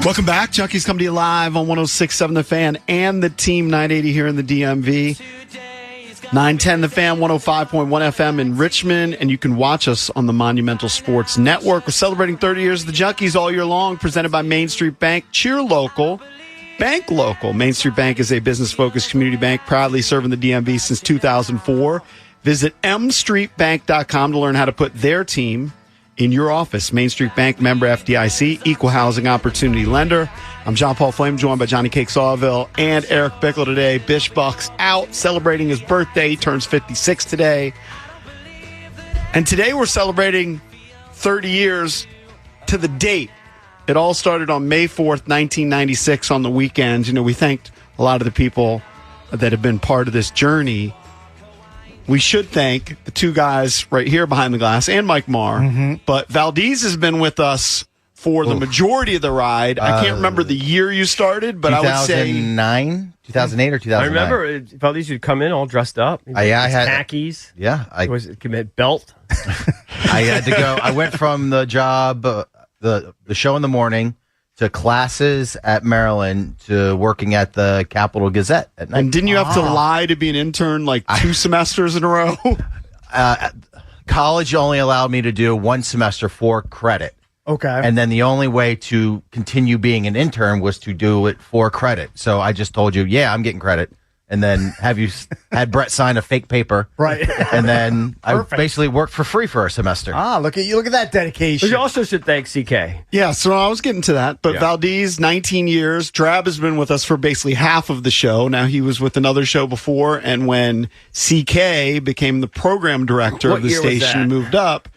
Welcome back. Junkies come to you live on 1067 The Fan and the Team 980 here in the DMV. 910 The Fan, 105.1 FM in Richmond. And you can watch us on the Monumental Sports Network. We're celebrating 30 years of the Junkies all year long, presented by Main Street Bank. Cheer local, bank local. Main Street Bank is a business-focused community bank proudly serving the DMV since 2004. Visit mstreetbank.com to learn how to put their team in your office. Main Street Bank, member FDIC, equal housing opportunity lender. I'm John Paul Flame, joined by Johnny Cake Sawville and Eric Bickle today. Bish Buck's out celebrating his birthday. He turns 56 today. And today we're celebrating 30 years to the date. It all started on May 4th, 1996 on the weekend. You know, we thanked a lot of the people that have been part of this journey. We should thank the two guys right here behind the glass and Mike Marr. Mm-hmm. But Valdez has been with us for the majority of the ride. I can't remember the year you started, but I would say 2008 or 2009. I remember Valdez would come in all dressed up. I had khakis. Yeah, I was commit belt. I had to go. I went from the job, the show in the morning, to classes at Maryland to working at the Capital Gazette at night. And didn't you have to lie to be an intern like 2 semesters in a row? College only allowed me to do 1 semester for credit. Okay. And then the only way to continue being an intern was to do it for credit. So I just told you, yeah, I'm getting credit. And then had Brett sign a fake paper. Right. And then I basically worked for free for a semester. Look at you. Look at that dedication. But you also should thank CK. Yeah, so I was getting to that. But Valdez, 19 years. Drab has been with us for basically half of the show. Now, he was with another show before. And when CK became the program director of the station and moved up,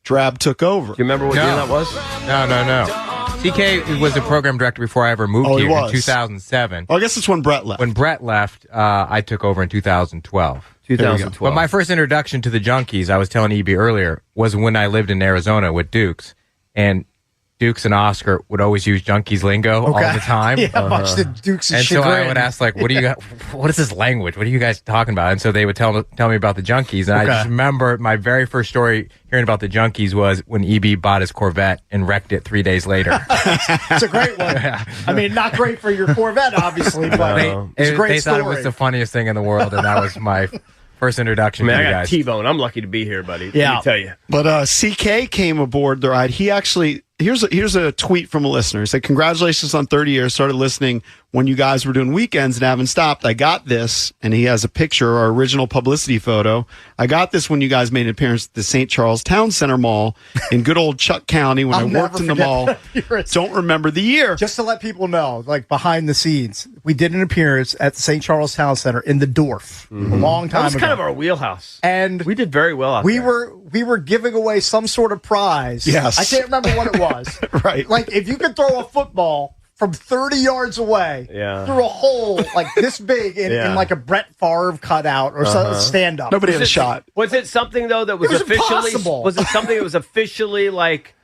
Drab took over. Do you remember what year that was? No. CK was the program director before I ever moved here in 2007. Well, I guess it's when Brett left. When Brett left, I took over in 2012. 2012. But my first introduction to the Junkies, I was telling EB earlier, was when I lived in Arizona with Dukes. And Dukes and Oscar would always use Junkies lingo all the time. Yeah, much to Dukes' and chagrin. so I would ask, like, what is this language? What are you guys talking about? And so they would tell me about the Junkies. And I just remember my very first story hearing about the Junkies was when EB bought his Corvette and wrecked it 3 days later. It's a great one. I mean, not great for your Corvette, obviously, but it's a great they story. thought it was the funniest thing in the world, and that was my first introduction to you I got guys. T-Bone. I'm lucky to be here, buddy. Yeah. Let me tell you. But CK came aboard the ride. He actually, here's a tweet from a listener. He said, congratulations on 30 years. Started listening when you guys were doing weekends and haven't stopped. I got this. And he has a picture, our original publicity photo. I got this when you guys made an appearance at the St. Charles Town Center Mall in good old Chuck County when I worked in the mall. Don't remember the year. Just to let people know, like behind the scenes, we did an appearance at the St. Charles Town Center in the Dorf a long time That was ago. kind of our wheelhouse. And we did very well out there. We were giving away some sort of prize. Yes. I can't remember what it was. Right. Like if you could throw a football from 30 yards away through a hole like this big in like a Brett Favre cutout or some stand-up. Nobody had a shot. Was it something, though, that was officially... impossible. Was it something that was officially like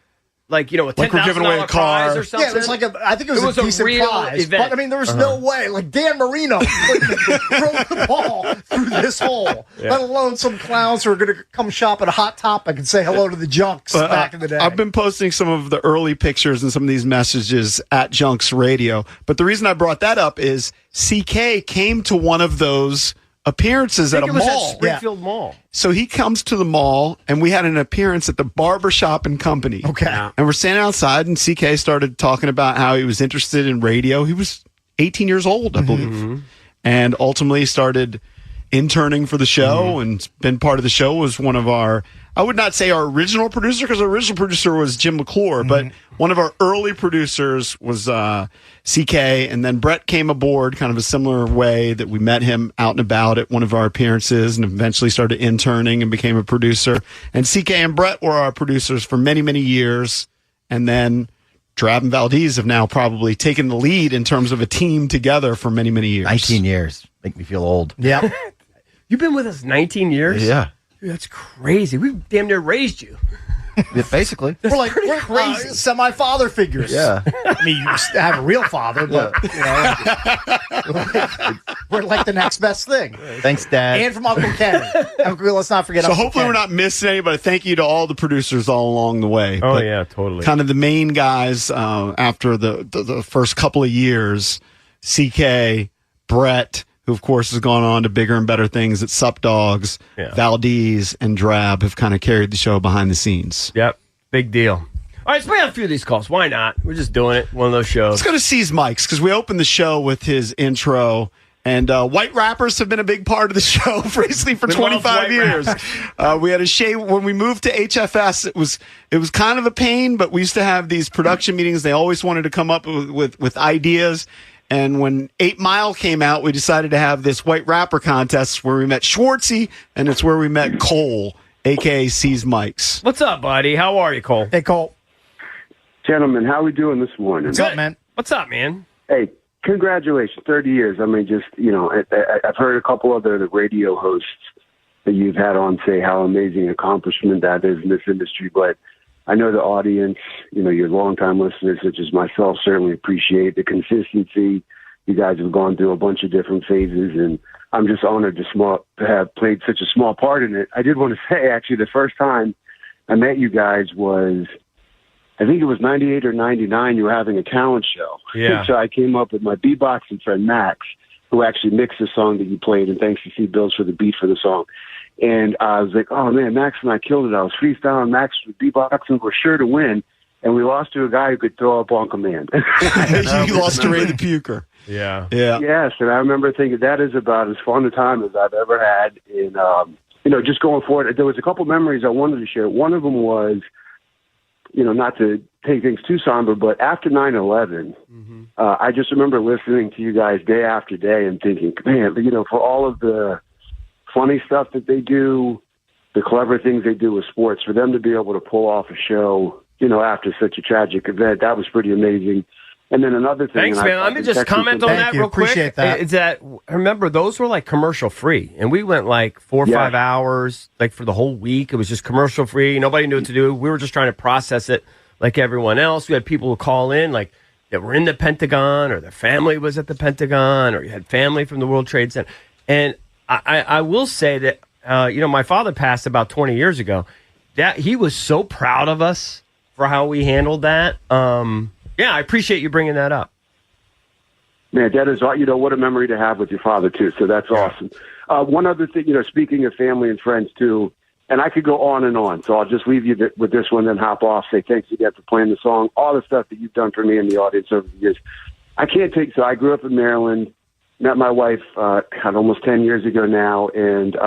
a $10,000 prize or something? Yeah, it was I think it was a decent real prize. event. But I mean, there was no way. Like Dan Marino couldn't throw the ball through this hole, let alone some clowns who are going to come shop at a Hot Topic and say hello to the Junks back in the day. I've been posting some of the early pictures and some of these messages at Junks Radio. But the reason I brought that up is CK came to one of those appearances at a mall. At Springfield Mall. So he comes to the mall, and we had an appearance at the Barbershop and Company. Okay. And we're standing outside, and CK started talking about how he was interested in radio. He was 18 years old, I believe. And ultimately started interning for the show and been part of the show. Was one of our, I would not say our original producer, because our original producer was Jim McClure, but one of our early producers was CK, and then Brett came aboard kind of a similar way that we met him out and about at one of our appearances and eventually started interning and became a producer. And CK and Brett were our producers for many, many years. And then Drab and Valdez have now probably taken the lead in terms of a team together for many, many years. 19 years. Make me feel old. Yeah. You've been with us 19 years? Yeah. Dude, that's crazy. We damn near raised you. Basically. We're crazy. Semi-father figures. Yeah. I mean, you have a real father, but we're like the next best thing. Thanks, Dad. And from Uncle Ken. Let's not forget So Uncle hopefully Ken. we're not missing anybody. Thank you to all the producers all along the way. Oh, But yeah, totally. kind of the main guys after the first couple of years, CK, Brett, who of course has gone on to bigger and better things at Sup Dogs, Valdez, and Drab have kind of carried the show behind the scenes. Yep, big deal. All right, let's play a few of these calls. Why not? We're just doing it. One of those shows. Let's go to Seize Mike's because we opened the show with his intro. And white rappers have been a big part of the show basically for 25 years. We had a shave when we moved to HFS. It was kind of a pain, but we used to have these production meetings. They always wanted to come up with ideas. And when 8 Mile came out, we decided to have this white rapper contest where we met Schwartzy, and it's where we met Cole, a.k.a. Seize Mike's. What's up, buddy? How are you, Cole? Hey, Cole. Gentlemen, how we doing this morning? What's up, man? What's up, man? Hey, congratulations, 30 years. I mean, just, I've heard a couple other radio hosts that you've had on say how amazing accomplishment that is in this industry, but I know the audience, your longtime listeners, such as myself, certainly appreciate the consistency. You guys have gone through a bunch of different phases, and I'm just honored to have played such a small part in it. I did want to say, actually, the first time I met you guys was, I think it was 98 or 99, you were having a talent show. Yeah. So I came up with my beatboxing friend, Max, who actually mixed the song that you played, and thanks to Steve Bills for the beat for the song. And I was like, oh, man, Max and I killed it. I was freestyling. Max was beatboxing. We're sure to win. And we lost to a guy who could throw up on command. You lost to Ray the Puker. Yeah. Yes, and I remember thinking that is about as fun a time as I've ever had. In just going forward, there was a couple memories I wanted to share. One of them was, not to take things too somber, but after 9/11, I just remember listening to you guys day after day and thinking, man, for all of the funny stuff that they do, the clever things they do with sports, for them to be able to pull off a show, after such a tragic event, that was pretty amazing. And then another thing. Thanks, man. Let me just comment on that real quick. Appreciate that. Is that, remember, those were like commercial free, and we went like 4 or 5 hours, like for the whole week. It was just commercial free. Nobody knew what to do. We were just trying to process it like everyone else. We had people who call in, like that were in the Pentagon, or their family was at the Pentagon, or you had family from the World Trade Center. And I will say that, my father passed about 20 years ago. That he was so proud of us for how we handled that. Yeah, I appreciate you bringing that up. Man, that is, what a memory to have with your father, too. So that's awesome. One other thing, speaking of family and friends, too, and I could go on and on. So I'll just leave you with this one, then hop off, say thanks again for playing the song, all the stuff that you've done for me and the audience over the years. I grew up in Maryland, met my wife, almost 10 years ago now, and,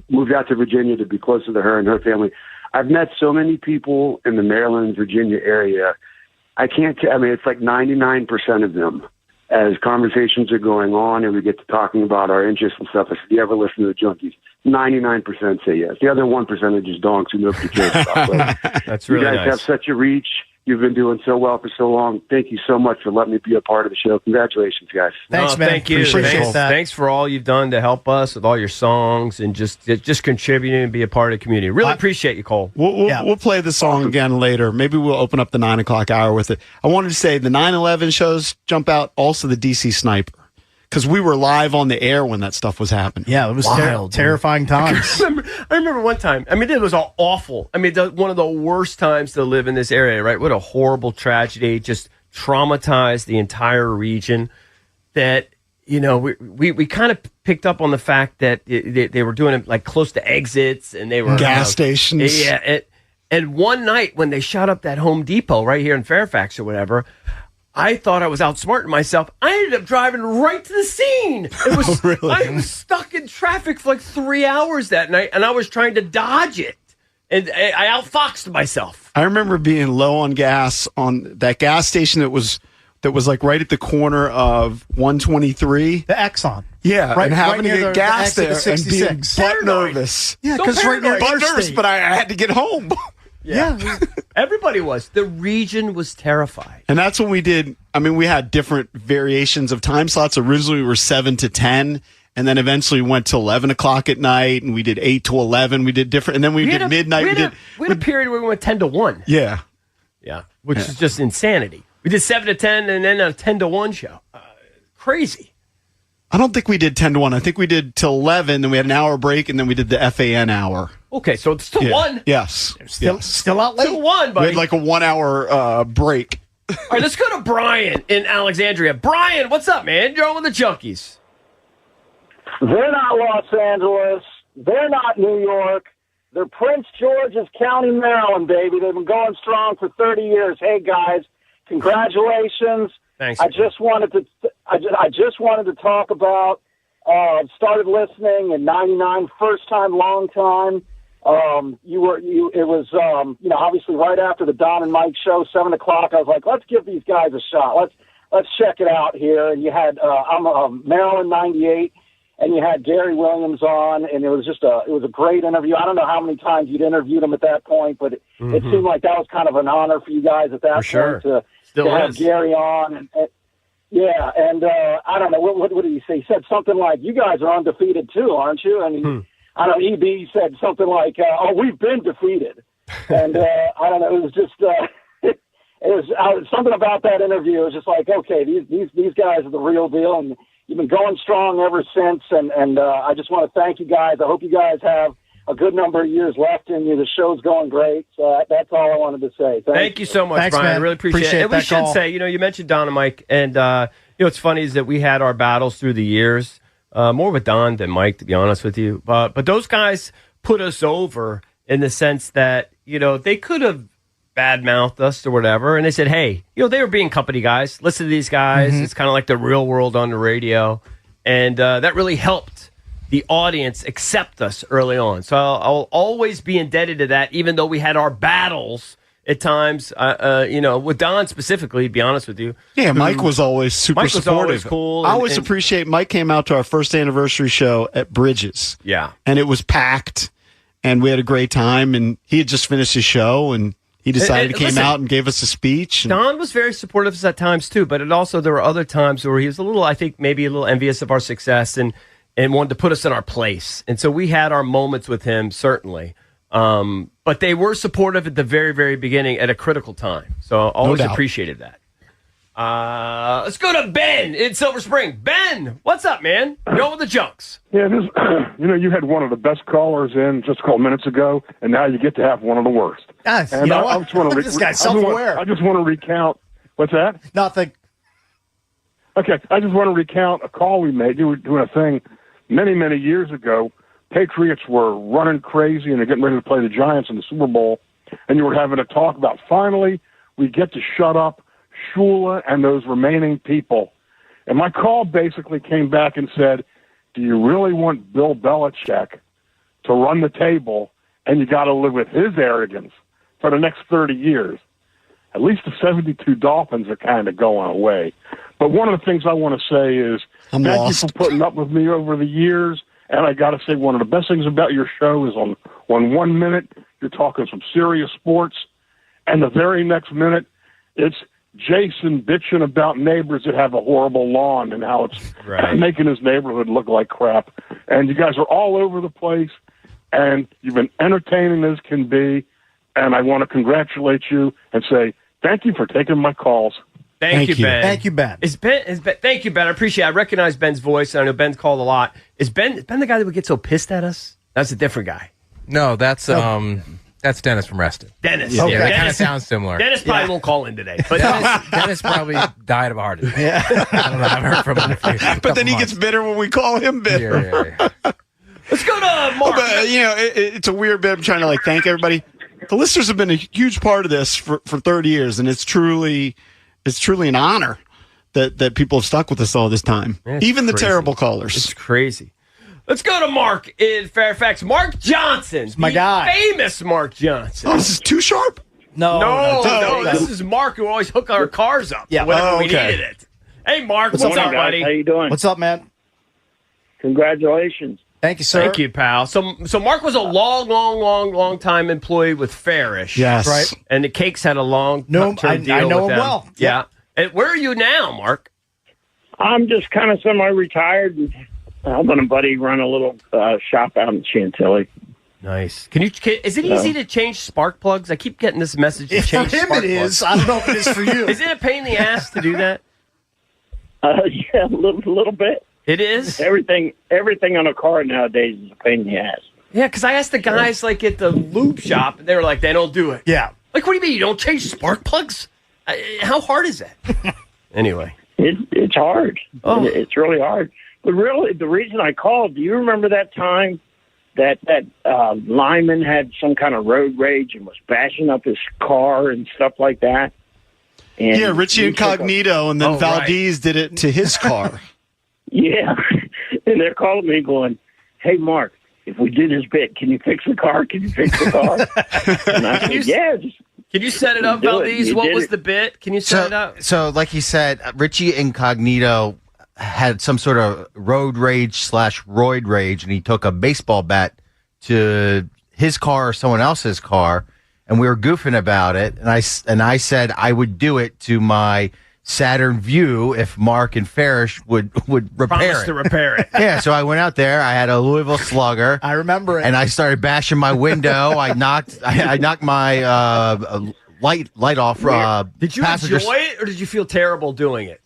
moved out to Virginia to be closer to her and her family. I've met so many people in the Maryland, Virginia area. It's like 99% of them, as conversations are going on and we get to talking about our interests and stuff. I said, do you ever listen to the Junkies? 99% say yes. The other 1% are just donks who nobody cares about. But that's really nice. You guys have such a reach. You've been doing so well for so long. Thank you so much for letting me be a part of the show. Congratulations, guys. Thanks, man. Thank you. Thanks for all you've done to help us with all your songs and just contributing and be a part of the community. Really appreciate you, Cole. We'll play the song again later. Maybe we'll open up the 9 o'clock hour with it. I wanted to say the 9/11 shows jump out, also the DC Sniper. Because we were live on the air when that stuff was happening. Yeah, it was terrifying times. I remember one time. It was all awful. One of the worst times to live in this area, right? What a horrible tragedy. Just traumatized the entire region. That, we kind of picked up on the fact that they were doing it like close to exits, and they were gas stations. Yeah. And one night when they shot up that Home Depot right here in Fairfax or whatever, I thought I was outsmarting myself. I ended up driving right to the scene. It was really? I was stuck in traffic for like 3 hours that night, and I was trying to dodge it. And I outfoxed myself. I remember being low on gas on that gas station that was like right at the corner of 123. The Exxon. Yeah, right, and having right to get gas there and being butt nervous. Yeah, because right near butt nervous, but I had to get home. Yeah. Everybody was. The region was terrified. And that's when we did, we had different variations of time slots. Originally, we were 7 to 10, and then eventually went to 11 o'clock at night, and we did 8 to 11. We did different, and then we did midnight. We had a period where we went 10 to 1. Yeah. Yeah, which is just insanity. We did 7 to 10, and then a 10 to 1 show. Crazy. I don't think we did 10 to 1. I think we did till 11, then we had an hour break, and then we did the FAN hour. Okay, so it's still 1. Yes. Still out late. Still 1, buddy. We had like a 1 hour break. All right, let's go to Brian in Alexandria. Brian, what's up, man? You're on with the Junkies. They're not Los Angeles. They're not New York. They're Prince George's County, Maryland, baby. They've been going strong for 30 years. Hey, guys, congratulations. Thanks. I just wanted to talk about. Started listening in '99, first time, long time. It was obviously right after the Don and Mike show, 7 o'clock. I was like, let's give these guys a shot. Let's check it out here. And you had I'm Maryland '98, and you had Gary Williams on, and it was a great interview. I don't know how many times you'd interviewed him at that point, but it seemed like that was kind of an honor for you guys at that point sure. to have Gary on. Yeah, and I don't know, what did he say? He said something like, you guys are undefeated too, aren't you? And I don't know, EB said something like, we've been defeated. And I don't know, it was just it was something about that interview. It was just like, okay, these guys are the real deal, and you've been going strong ever since. And I just want to thank you guys. I hope you guys have a good number of years left in you. The show's going great. So that's all I wanted to say. Thank you so much, Thanks, Brian. man. I really appreciate it. And we should call. say, you mentioned Don and Mike, and what's funny is that we had our battles through the years, more with Don than Mike, to be honest with you. But those guys put us over in the sense that, they could have bad-mouthed us or whatever, and they said, hey, they were being company guys. Listen to these guys. It's kind of like the real world on the radio. And that really helped the audience accept us early on. So I'll always be indebted to that, even though we had our battles at times, with Don specifically, to be honest with you. Yeah, Mike was always super supportive. Always cool. I always appreciate Mike came out to our first anniversary show at Bridges. Yeah. And it was packed, and we had a great time, and he had just finished his show, and he decided he came out and gave us a speech. Don was very supportive at times, too, but there were other times where he was I think maybe a little envious of our success and wanted to put us in our place. And so we had our moments with him, certainly. But they were supportive at the very, very beginning at a critical time. So I always appreciated that. Let's go to Ben in Silver Spring. Ben, what's up, man? You're with the Junks. Yeah, this, you had one of the best callers in just a couple minutes ago, and now you get to have one of the worst. Yes, and I just want to this guy's self-aware. I just want to recount. What's that? Nothing. Okay, I just want to recount a call we made. You were doing a thing many, many years ago. Patriots were running crazy and they're getting ready to play the Giants in the Super Bowl, and you were having a talk about finally we get to shut up Shula and those remaining people. And my call basically came back and said, do you really want Bill Belichick to run the table, and you got to live with his arrogance for the next 30 years? At least the 72 Dolphins are kind of going away. But one of the things I want to say is thank you for putting up with me over the years. And I got to say, one of the best things about your show is on 1 minute, you're talking some serious sports. And the very next minute, it's Jason bitching about neighbors that have a horrible lawn and how it's making his neighborhood look like crap. And you guys are all over the place, and you've been entertaining as can be. And I want to congratulate you and say thank you for taking my calls. Thank you, Ben. Thank you, Ben. Thank you, Ben. I appreciate it. I recognize Ben's voice, and I know Ben's called a lot. Is Ben the guy that would get so pissed at us? That's a different guy. No, that's Dennis from Reston. Dennis. Yeah, Okay. that kind of sounds similar. Dennis probably won't call in today. But Dennis probably died of a heart attack. Yeah. I don't know. I've heard from him in a few. But then he gets bitter when we call him bitter. Yeah. Let's go to Mark. But, it's a weird bit. I'm trying to thank everybody. The listeners have been a huge part of this for 30 years, and it's truly an honor that people have stuck with us all this time. Even the terrible callers. It's crazy. Let's go to Mark in Fairfax. Mark Johnson. My guy. Famous Mark Johnson. Oh, this is Too Sharp? No. This is Mark who always hook our cars up. Yeah. Whenever we needed it. Hey, Mark. What's up, buddy? How you doing? What's up, man? Congratulations. Thank you, sir. Thank you, pal. So Mark was a long time employee with Farish. Yes. Right. And the Cakes had a long term deal I know with him them. well. Yeah. And where are you now, Mark? I'm just kind of semi-retired and helping a buddy run a little shop out in Chantilly. Nice. Is it easy to change spark plugs? I keep getting this message to change For him spark it is. plugs. I don't know if it is for you. Is it a pain in the ass to do that? Yeah, a little bit. It is? Everything on a car nowadays is a pain in the ass. Yeah, because I asked the guys at the lube shop, and they were like, they don't do it. Yeah. Like, what do you mean? You don't change spark plugs? How hard is that? Anyway. It's hard. Oh. It's really hard. But really, the reason I called, do you remember that time that Lyman had some kind of road rage and was bashing up his car and stuff like that? And yeah, Richie Incognito, and then Valdez did it to his car. Yeah. And they're calling me going, hey, Mark, if we do this bit, can you fix the car? Can you fix the car? And I said, yeah. Can you set it up, Valdez? What was the bit? Can you set it up? So, like he said, Richie Incognito had some sort of road rage / roid rage, and he took a baseball bat to his car or someone else's car, and we were goofing about it. And I said I would do it to my Saturn Vue if Mark and Farish would repair Promise it. to repair it. Yeah, so I went out there. I had a Louisville Slugger. I remember it. And I started bashing my window. I knocked my light off. Did you enjoy it, or did you feel terrible doing it?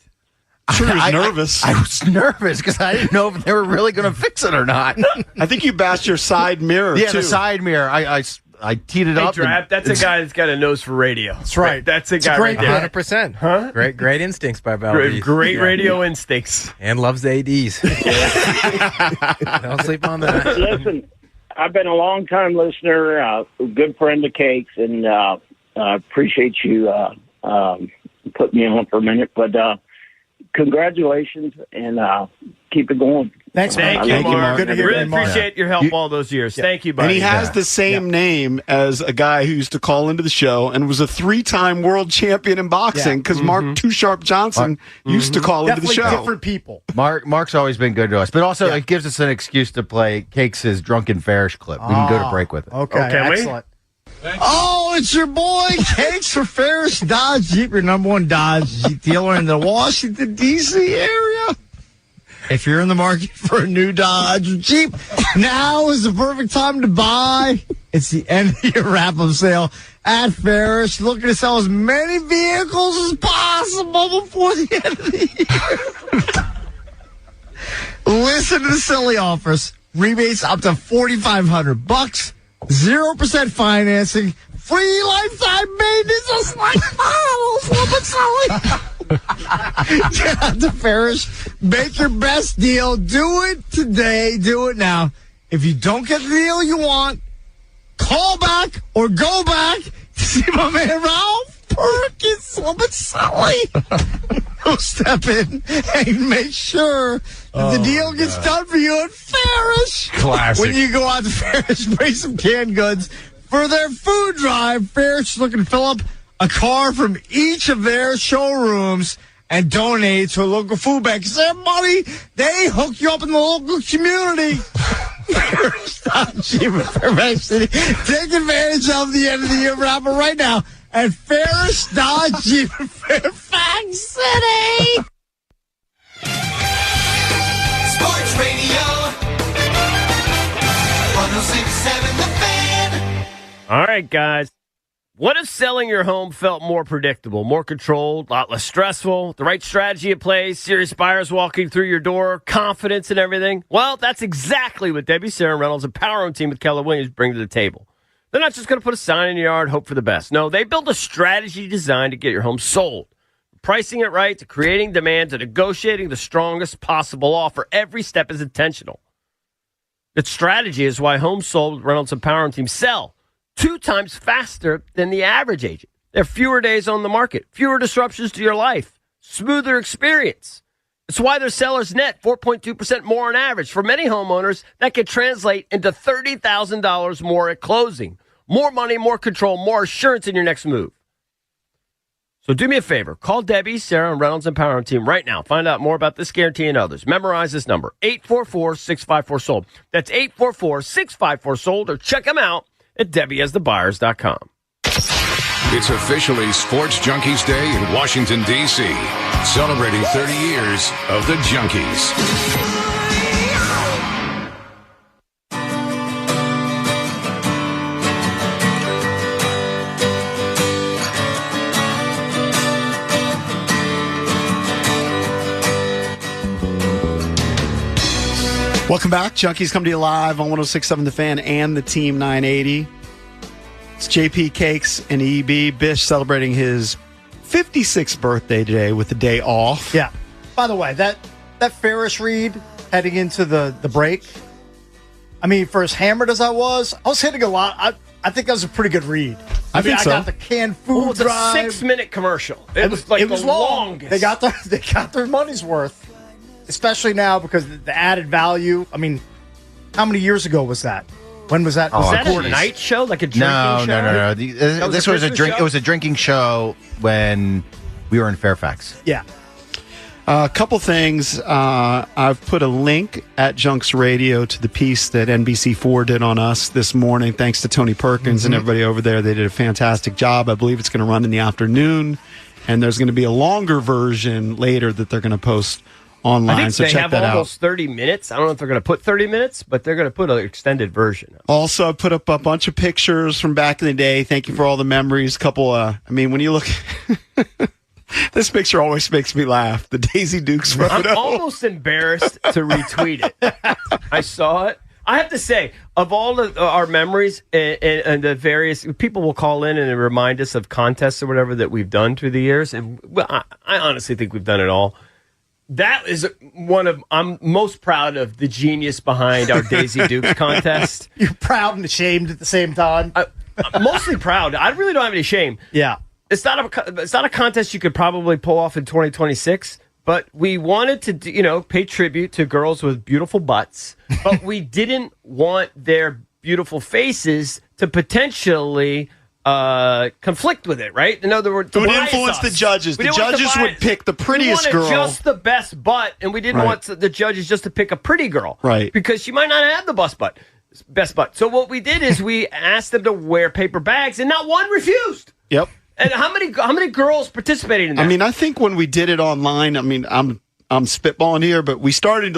Sure, he was nervous. I was nervous because I didn't know if they were really going to fix it or not. I think you bashed your side mirror, Yeah, too. the side mirror. I teed it Hey, up. Drab, that's a guy that's got a nose for radio. That's right. That's a guy right there. 100%. Huh? Great instincts by Valdez. Great radio instincts. And loves the ADs. Don't sleep on that. Listen, I've been a long-time listener, a good friend of Cakes, and appreciate you putting me on for a minute. But congratulations, and keep it going. Thanks, Thank man. you, Mark. Good to hear Really you, Mark. appreciate your help all those years. Thank you, buddy. And he has the same name as a guy who used to call into the show and was a 3-time world champion in boxing because Mark Too Sharp Johnson used to call into the Definitely show. different people. Mark's always been good to us, but also it gives us an excuse to play Cakes' Drunken Farish clip. We can go to break with it. Okay, excellent. Oh, it's your boy Cakes for Ferris Dodge Jeep, your number one Dodge Jeep dealer in the Washington, D.C. area. If you're in the market for a new Dodge or Jeep, now is the perfect time to buy. It's the end of your wrap-up sale at Ferris. Looking to sell as many vehicles as possible before the end of the year. Listen to the silly offers. Rebates up to $4,500. 0% financing. Free lifetime maintenance. Just like Get out to Ferris. Make your best deal. Do it today. Do it now. If you don't get the deal you want, call back or go back to see my man Ralph Perkins. He'll step in and make sure that the deal gets done for you at Ferris. Classic. When you go out to Ferris, bring some canned goods for their food drive. Ferris is looking to fill up a car from each of their showrooms and donate to a local food bank. Because their money, they hook you up in the local community. Ferris Jeep in Fairfax City. Take advantage of the end of the year wrapper right now at Ferris Dodge Jeep in Fairfax City. Sports Radio 106.7 The Fan. All right, guys. What if selling your home felt more predictable, more controlled, a lot less stressful, the right strategy at play, serious buyers walking through your door, confidence and everything? Well, that's exactly what Debbie, Sarah Reynolds, and Power Own team with Keller Williams bring to the table. They're not just going to put a sign in your yard, hope for the best. No, they build a strategy designed to get your home sold. Pricing it right, to creating demand, to negotiating the strongest possible offer. Every step is intentional. That strategy is why homes sold with Reynolds and Power Own team sell 2 times faster than the average agent. There are fewer days on the market, fewer disruptions to your life, smoother experience. It's why their sellers net 4.2% more on average. For many homeowners, that could translate into $30,000 more at closing. More money, more control, more assurance in your next move. So do me a favor. Call Debbie, Sarah, and Reynolds and Power team right now. Find out more about this guarantee and others. Memorize this number, 844-654-SOLD. That's 844-654-SOLD, or check them out at DebbieHasTheBuyers.com. It's officially Sports Junkies Day in Washington, D.C., celebrating 30 years of the Junkies. Welcome back. Junkies come to you live on 106.7 The Fan and the Team 980. It's JP Cakes and EB Bish celebrating his 56th birthday today with the day off. Yeah. By the way, that Ferris read heading into the break, I mean, for as hammered as I was hitting a lot. I think that was a pretty good read. I think so. I got the canned food It's a drive. 6-minute commercial. It was like the longest. They got their money's worth. Especially now because the added value. I mean, how many years ago was that? When was that? Was that a night show, like a drinking show? No. This was a drink. Show? It was a drinking show when we were in Fairfax. Yeah. A couple things. I've put a link at Junks Radio to the piece that NBC4 did on us this morning. Thanks to Tony Perkins and everybody over there. They did a fantastic job. I believe it's going to run in the afternoon, and there's going to be a longer version later that they're going to post online. I think so they check have that almost 30 minutes. I don't know if they're going to put 30 minutes, but they're going to put an extended version. Also, I put up a bunch of pictures from back in the day. Thank you for all the memories. When you look... This picture always makes me laugh. The Daisy Dukes photo. I'm almost embarrassed to retweet it. I saw it. I have to say, of all of our memories and the various people will call in and remind us of contests or whatever that we've done through the years, and I honestly think we've done it all. That is I'm most proud of the genius behind our Daisy Dukes contest. You're proud and ashamed at the same time. I'm mostly proud. I really don't have any shame. Yeah. It's not a contest you could probably pull off in 2026, but we wanted to pay tribute to girls with beautiful butts, but we didn't want their beautiful faces to potentially conflict with it, right? In other words, it would influence the judges. The judges would pick the prettiest girl. We wanted just the best butt, and we didn't want the judges just to pick a pretty girl, right? Because she might not have the best butt. So what we did is we asked them to wear paper bags, and not one refused. Yep. And how many girls participated in that? I mean, I think when we did it online, I'm spitballing here, but we started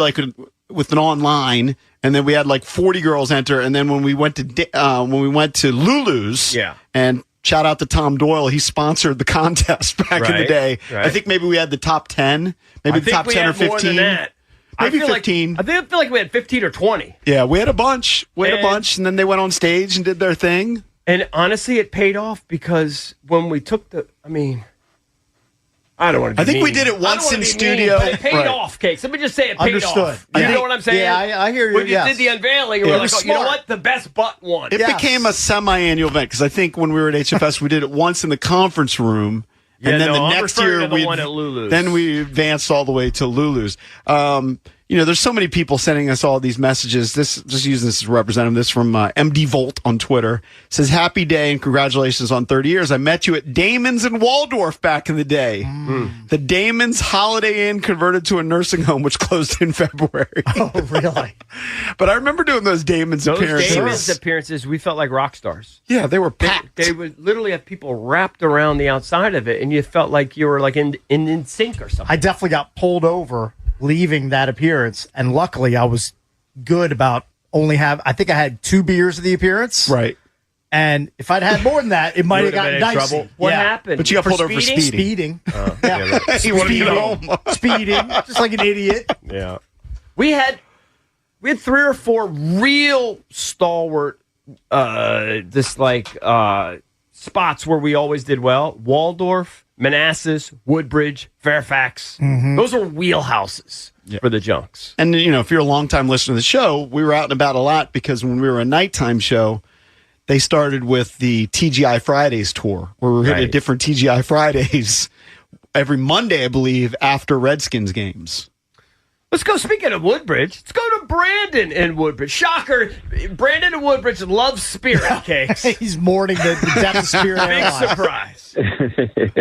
with an online, and then we had 40 girls enter, and then when we went to Lulu's, and shout out to Tom Doyle, he sponsored the contest back in the day. Right. I think maybe we had the top 10, maybe the top 10 or 15. More than that. Maybe 15. I feel like we had 15 or 20. Yeah, we had a bunch. And then they went on stage and did their thing. And honestly, it paid off because when we took I don't want to be think mean. We did it once in studio. Mean, it paid off, Cakes. Let me just say it paid off. You know what I'm saying? Yeah, I hear you. When you did the unveiling, we were like, you know what? The best butt won. It became a semi-annual event because I think when we were at HFS, we did it once in the conference room. And then the next year, we advanced all the way to Lulu's. There's so many people sending us all these messages. Just using this as a representative. This from MD Volt on Twitter. Says, happy day and congratulations on 30 years. I met you at Damon's in Waldorf back in the day. The Damon's Holiday Inn converted to a nursing home, which closed in February. Oh, really? But I remember doing those Damon's appearances. Damon's appearances, we felt like rock stars. Yeah, they were packed. They would literally have people wrapped around the outside of it, and you felt like you were in sync or something. I definitely got pulled over leaving that appearance, and luckily I was good about I think I had 2 beers of the appearance. Right. And if I'd had more than that, it might have gotten dicey. Trouble. What happened? But you got pulled over for speeding. Speeding. You wanted to get home. Speeding, just like an idiot. Yeah. We had 3 or 4 real stalwart spots where we always did well. Waldorf, Manassas, Woodbridge, Fairfax. Those are wheelhouses for the Junks. And, if you're a longtime listener to the show, we were out and about a lot because when we were a nighttime show, they started with the TGI Fridays tour, where we were hitting different TGI Fridays every Monday, I believe, after Redskins games. Let's go. Speaking of Woodbridge, let's go to Brandon in Woodbridge. Shocker. Brandon in Woodbridge loves Spirit Cakes. He's mourning the death of Spirit. Big surprise.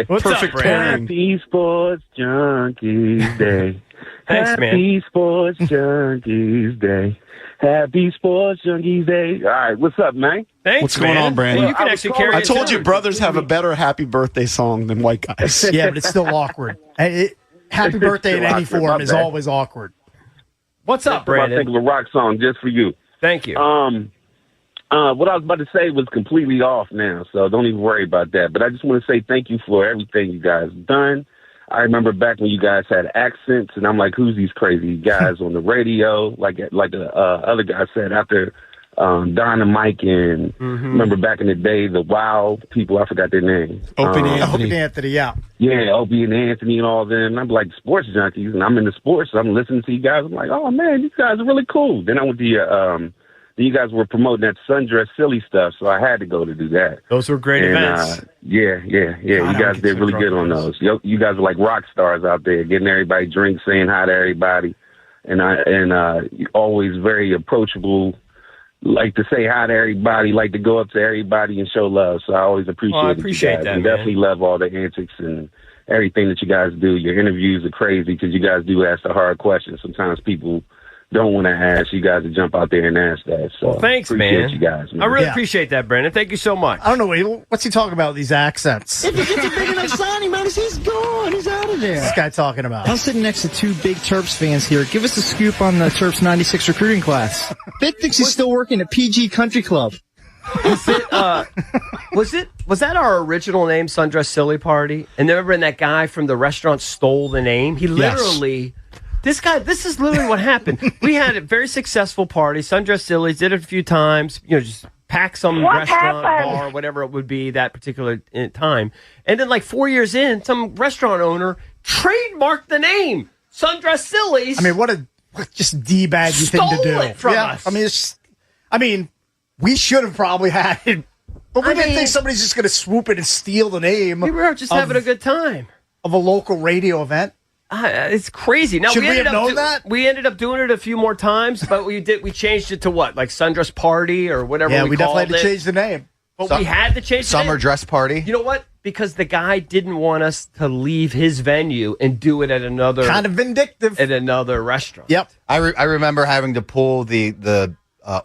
What's Perfect up, Brandon? Happy Sports Junkies Day. Thanks, man. Happy Sports Junkies Day. Happy Sports Junkies Day. All right, what's up, man? Thanks, What's going on, Brandon? Well, you can actually carry I told you brothers have a better happy birthday song than white guys. Yeah, but it's still awkward. Happy birthday in any form is always awkward. What's up, Brandon? I think of a rock song just for you. Thank you. What I was about to say was completely off now, so don't even worry about that. But I just want to say thank you for everything you guys have done. I remember back when you guys had accents, and I'm like, who's these crazy guys on the radio? Like the other guy said after Don and Mike, and remember back in the day, the Wow people, I forgot their name. Opie and Anthony, yeah. Yeah, Opie and Anthony and all of them. And I'm like, Sports Junkies, and I'm into sports, so I'm listening to you guys. I'm like, oh, man, these guys are really cool. Then I went to you guys were promoting that sundress silly stuff, so I had to go to do that. Those were great events. Yeah. You guys did really good on those. You guys were like rock stars out there, getting everybody drinks, saying hi to everybody, and always very approachable. like to say hi to everybody, like to go up to everybody and show love. So I always appreciate I it. appreciate you guys. that, And man. definitely love all the antics and everything that you guys do. Your interviews are crazy because you guys do ask the hard questions. Sometimes people don't want to ask. You guys to jump out there and ask that. So Well, thanks, appreciate man. you guys. Man. I really Yeah. appreciate that, Brandon. Thank you so much. I don't know. What's he talking about with these accents? If he gets a big enough signing, man, he's gone. He's out of there. This guy talking about? I'm sitting next to two big Terps fans here. Give us a scoop on the Terps 96 recruiting class. Vic thinks he's still working at PG Country Club. Was that our original name, Sundress Silly Party? And remember when that guy from the restaurant stole the name? He literally, this is literally what happened. We had a very successful party. Sundress Sillies did it a few times, just pack some restaurant, bar, whatever it would be that particular time. And then like 4 years in, some restaurant owner trademarked the name, Sundress Sillies. I mean, what just D-baggy thing to do. Stole it from us. I mean, we should have probably had it, but we didn't think somebody's just going to swoop in and steal the name. We were just having a good time of a local radio event. It's crazy. Now Should we have known that? We ended up doing it a few more times, but we changed it to what, like Sundress Party or whatever. Yeah, we definitely called had to it. change the name. But we had to change the Summer name. dress party. You know what? Because the guy didn't want us to leave his venue and do it at another Kind of vindictive at another restaurant. Yep. I remember having to pull the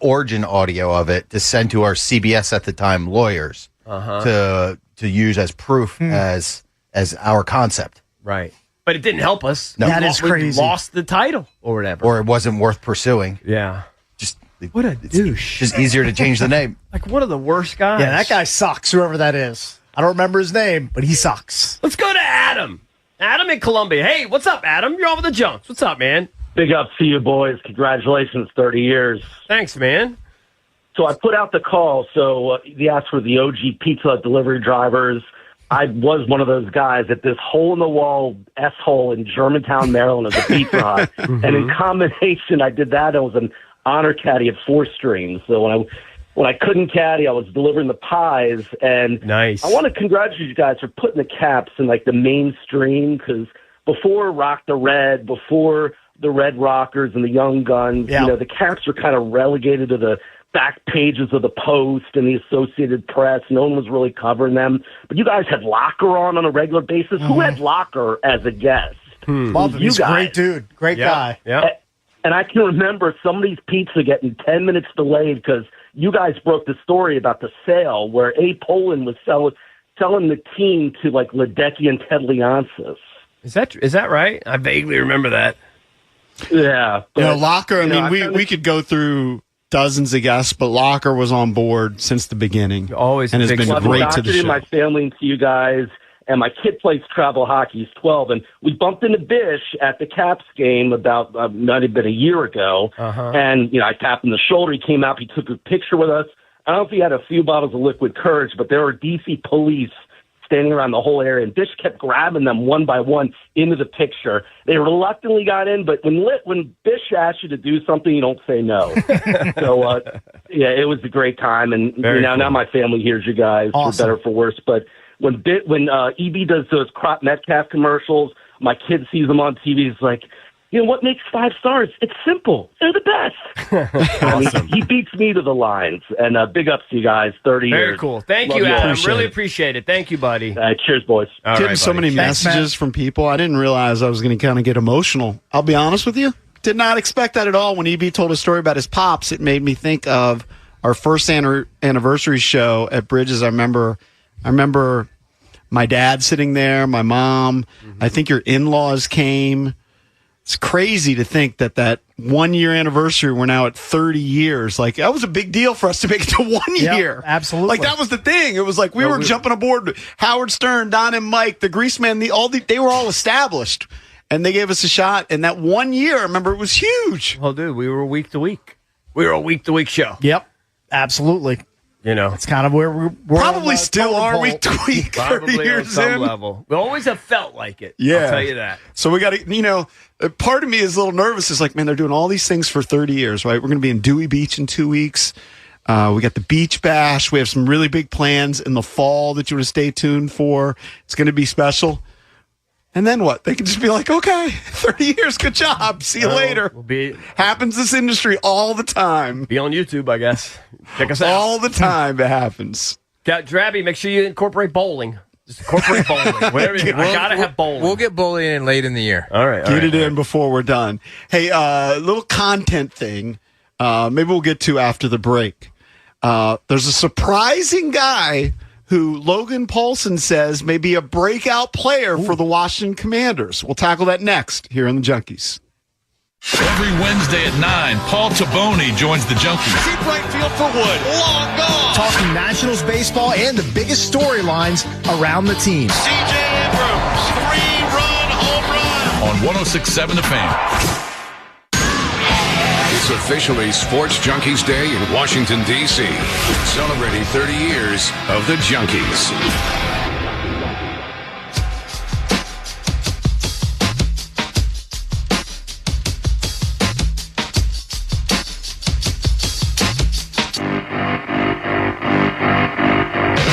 origin audio of it to send to our CBS at the time lawyers to use as proof as our concept. Right. But it didn't help us. No. That is crazy. We lost the title or whatever. Or it wasn't worth pursuing. Yeah. Just What a douche. just easier to change the name. Like one of the worst guys. Yeah, that guy sucks, whoever that is. I don't remember his name, but he sucks. Let's go to Adam. Adam in Columbia. Hey, what's up, Adam? You're on with the Junks. What's up, man? Big up to you, boys. Congratulations, 30 years. Thanks, man. So I put out the call. So they asked for the OG pizza delivery drivers. I was one of those guys at this hole-in-the-wall S-hole in Germantown, Maryland as a Pizza Hut. And in combination, I did that. I was an honor caddy at 4 Streams. So when I couldn't caddy, I was delivering the pies. And nice. I want to congratulate you guys for putting the caps in like the mainstream, because before Rock the Red, before the Red Rockers and the Young Guns, the caps were kind of relegated to the back pages of the Post and the Associated Press. No one was really covering them. But you guys had Locker on a regular basis. Who had Locker as a guest? Love him. You He's a guys. great dude. Great guy. Yeah. And I can remember some of these pizza getting 10 minutes delayed because you guys broke the story about the sale where A. Poland was selling the team to like Ledecky and Ted Leonsis. Is that right? I vaguely remember that. Yeah. Locker, I mean, we could go through dozens of guests, but Locker was on board since the beginning. Always and has been great to the show. My family and to you guys, and my kid plays travel hockey. He's 12, and we bumped into Bish at the Caps game about might have been a year ago. And I tapped him on the shoulder. He came out. He took a picture with us. I don't know if he had a few bottles of liquid courage, but there were DC police standing around the whole area, and Bish kept grabbing them one by one into the picture. They reluctantly got in, but when Bish asks you to do something, you don't say no. So, it was a great time, and now my family hears you guys for better or for worse. But when EB does those Crop Metcalf commercials, my kid sees them on TV. He's like, what makes 5 stars? It's simple. They're the best. Awesome. He beats me to the lines. And big ups to you guys. 30 years. Very cool. Thank Love you, Adam. Appreciate Really it. appreciate it. Thank you, buddy. Cheers, boys. All Getting right, so buddy. many Thanks, messages from people. I didn't realize I was going to kind of get emotional. I'll be honest with you. Did not expect that at all. When EB told a story about his pops, it made me think of our first anniversary show at Bridges. I remember my dad sitting there, my mom. I think your in-laws came. It's crazy to think that 1 year anniversary, we're now at 30 years. Like, that was a big deal for us to make it to 1 year. Absolutely. Like, that was the thing. It was like we were jumping aboard. Howard Stern, Don and Mike, the Greaseman, they were all established. And they gave us a shot. And that 1 year, I remember, it was huge. Well, dude, we were week to week. We were a week to week show. Yep. Absolutely. It's kind of where we're probably still are week to week. 30 Probably on years some in. level. We always have felt like it. Yeah. I'll tell you that. So we got to, part of me is a little nervous. It's like, man, they're doing all these things for 30 years, right? We're going to be in Dewey Beach in 2 weeks. We got the Beach Bash. We have some really big plans in the fall that you want to stay tuned for. It's going to be special. And then what? They can just be like, okay, 30 years, good job. See you later. Happens this industry all the time. Be on YouTube, I guess. Check us out. All the time it happens. Drabby, make sure you incorporate bowling. Just incorporate bowling. Whatever. I gotta have bowling. We'll get bowling in late in the year. All right. Get it in before we're done. Hey, little content thing. Maybe we'll get to after the break. There's a surprising guy who Logan Paulson says may be a breakout player for the Washington Commanders. We'll tackle that next here on the Junkies. Every Wednesday at 9, Paul Taboni joins the Junkies. Deep right field for Wood. Long gone. Talking Nationals baseball and the biggest storylines around the team. C.J. Abrams, 3-run home run. On 106.7 The Fan. It's officially Sports Junkies Day in Washington, D.C., celebrating 30 years of the Junkies.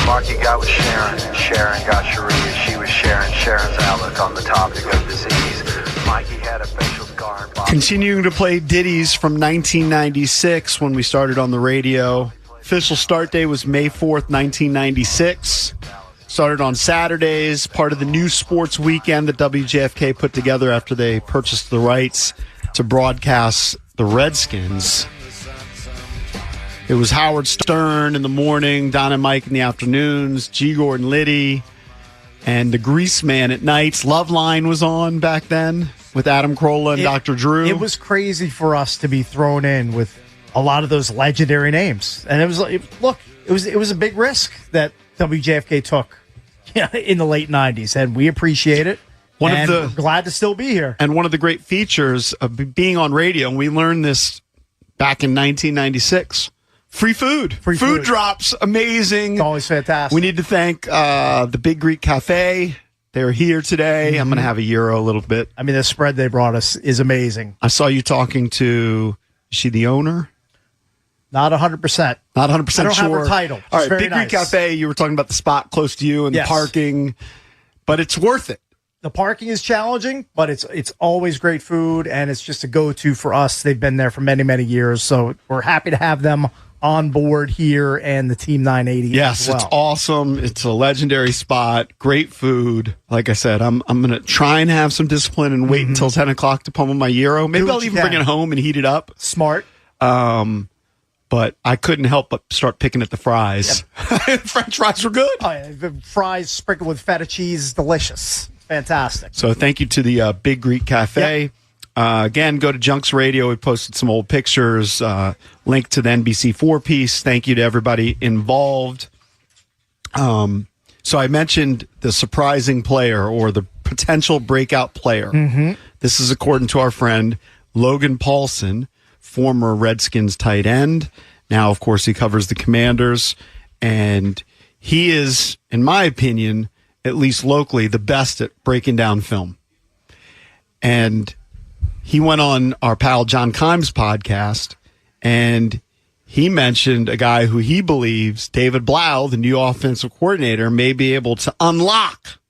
Marky got with Sharon, and Sharon got Sharia. She was sharing Sharon's outlook on the topic of disease. Mikey had a facial scar. Continuing to play ditties from 1996 when we started on the radio. Official start day was May 4th, 1996. Started on Saturdays, part of the new sports weekend that WJFK put together after they purchased the rights to broadcast the Redskins. It was Howard Stern in the morning, Don and Mike in the afternoons, G. Gordon Liddy, and the Grease Man at nights. Loveline was on back then with Adam Carolla and Dr. Drew. It was crazy for us to be thrown in with a lot of those legendary names. And it was like, look, it was a big risk that WJFK took in the late 90s, and we appreciate it. We're glad to still be here. And one of the great features of being on radio, and we learned this back in 1996, free food. Food drops, amazing. It's always fantastic. We need to thank the Big Greek Cafe. They're here today. I'm going to have a gyro a little bit. I mean, the spread they brought us is amazing. I saw you talking to, is she the owner? Not 100%. Not 100% sure. I don't have her title. All right, very Big nice. Greek Cafe, you were talking about the spot close to you and the parking, but it's worth it. The parking is challenging, but it's always great food, and it's just a go-to for us. They've been there for many, many years, so we're happy to have them on board here and the Team 980 Yes, as well. It's awesome. It's a legendary spot. Great food. Like I said, I'm going to try and have some discipline and wait until 10 o'clock to pummel my gyro. Maybe I'll even bring it home and heat it up. Smart. But I couldn't help but start picking at the fries. Yep. French fries were good. Oh, yeah. The fries sprinkled with feta cheese, delicious. Fantastic. So thank you to the Big Greek Cafe. Yep. Again, go to Junks Radio. We posted some old pictures. Link to the NBC 4-piece. Thank you to everybody involved. So I mentioned the surprising player or the potential breakout player. Mm-hmm. This is according to our friend Logan Paulson, former Redskins tight end. Now, of course, he covers the Commanders. And he is, in my opinion, at least locally, the best at breaking down film. And he went on our pal John Kimes' podcast, and he mentioned a guy who he believes, David Blau, the new offensive coordinator, may be able to unlock.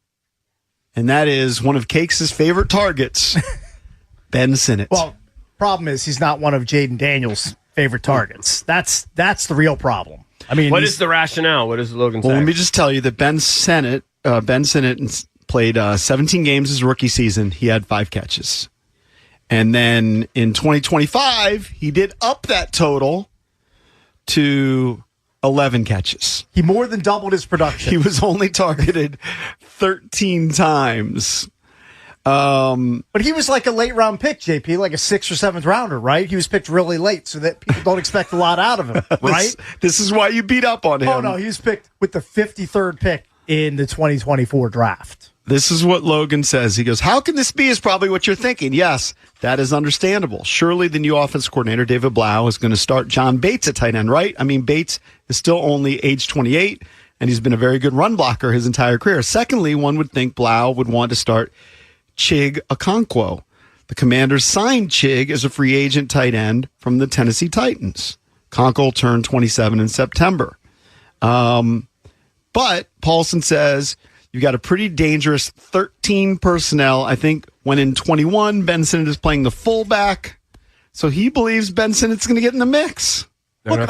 And that is one of Cakes' favorite targets, Ben Sinnott. Well, problem is he's not one of Jaden Daniels' favorite targets. That's the real problem. I mean, what is the rationale? What does Logan say? Well, let me just tell you that Ben Sinnott played 17 games his rookie season. He had 5 catches. And then in 2025, he did up that total to 11 catches. He more than doubled his production. He was only targeted 13 times. But he was like a late round pick, JP, like a 6th or 7th rounder, right? He was picked really late so that people don't expect a lot out of him, right? This is why you beat up on him. Oh, no, he was picked with the 53rd pick in the 2024 draft. This is what Logan says. He goes, how can this be is probably what you're thinking. Yes, that is understandable. Surely the new offense coordinator, David Blau, is going to start John Bates at tight end, right? I mean, Bates is still only age 28, and he's been a very good run blocker his entire career. Secondly, one would think Blau would want to start Chig Okonkwo. The Commanders signed Chig as a free agent tight end from the Tennessee Titans. Okonkwo turned 27 in September. But Paulson says You've got a pretty dangerous 13 personnel. I think when in 21, Ben Sinnott is playing the fullback. So he believes Ben Sinnott's going to get in the mix. Look,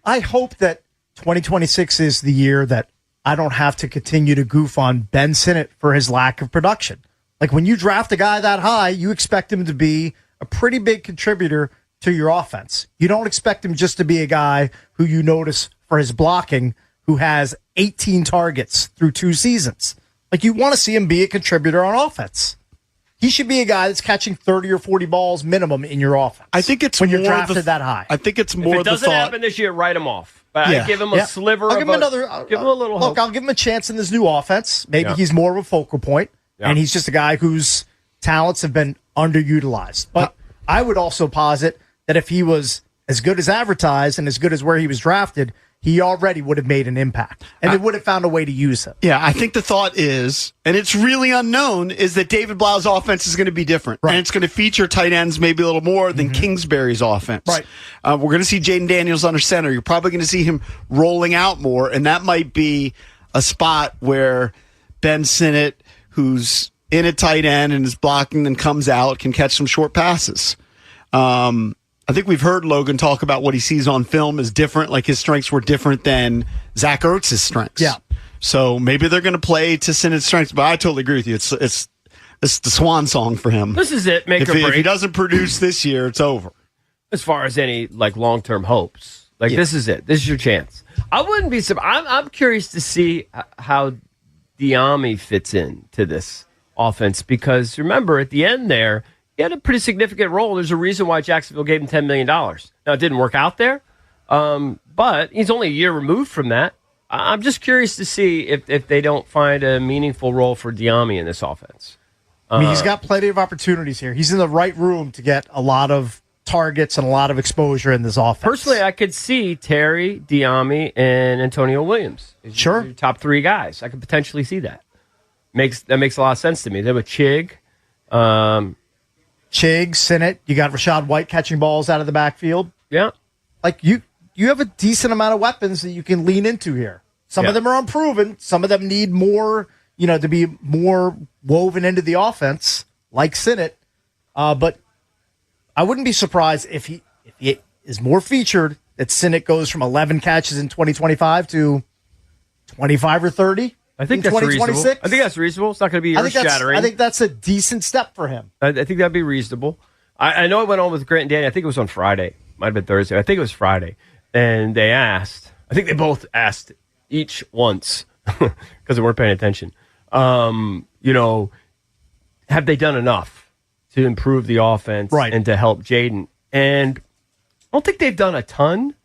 I hope that 2026 is the year that I don't have to continue to goof on Ben Sinnott for his lack of production. Like when you draft a guy that high, you expect him to be a pretty big contributor to your offense. You don't expect him just to be a guy who you notice for his blocking, who has 18 targets through 2 seasons. Like you want to see him be a contributor on offense. He should be a guy that's catching 30 or 40 balls minimum in your offense. I think it's when you're more drafted that high. I think it's more if it the doesn't thought. happen this year, write him off. But I give him a sliver. I'll give him another. Give him a little look. hope. I'll give him a chance in this new offense. Maybe he's more of a focal point, and he's just a guy whose talents have been underutilized. But I would also posit that if he was as good as advertised and as good as where he was drafted, he already would have made an impact, and they would have found a way to use him. Yeah, I think the thought is, and it's really unknown, is that David Blau's offense is going to be different. Right. And it's going to feature tight ends maybe a little more than Kingsbury's offense. Right. We're going to see Jaden Daniels under center. You're probably going to see him rolling out more, and that might be a spot where Ben Sinnott, who's in a tight end and is blocking and comes out, can catch some short passes. I think we've heard Logan talk about what he sees on film is different, like his strengths were different than Zach Ertz's strengths. Yeah. So maybe they're going to play to Sinnott's strengths, but I totally agree with you. It's the swan song for him. This is it. Make if or break. If he doesn't produce this year, it's over. As far as any like long-term hopes, this is it. This is your chance. I wouldn't be surprised. I'm curious to see how Diami fits into this offense because remember at the end there. He had a pretty significant role. There's a reason why Jacksonville gave him $10 million. Now, it didn't work out there, but he's only a year removed from that. I'm just curious to see if they don't find a meaningful role for Diami in this offense. I mean, he's got plenty of opportunities here. He's in the right room to get a lot of targets and a lot of exposure in this offense. Personally, I could see Terry, Diami, and Antonio Williams. Sure. Your top 3 guys. I could potentially see that. That makes a lot of sense to me. Then with Chig, Sinnott, you got Rashad White catching balls out of the backfield. Yeah. Like you have a decent amount of weapons that you can lean into here. Some of them are unproven. Some of them need more, to be more woven into the offense, like Sinnott. But I wouldn't be surprised if he is more featured, that Sinnott goes from 11 catches in 2025 to 25 or 30. I think that's reasonable. I think that's reasonable. It's not going to be earth-shattering. I think that's a decent step for him. I think that'd be reasonable. I know it went on with Grant and Danny. I think it was on Friday. Might have been Thursday. I think it was Friday. And they asked, I think they both asked each once because they weren't paying attention. Have they done enough to improve the offense and to help Jaden? And I don't think they've done a ton,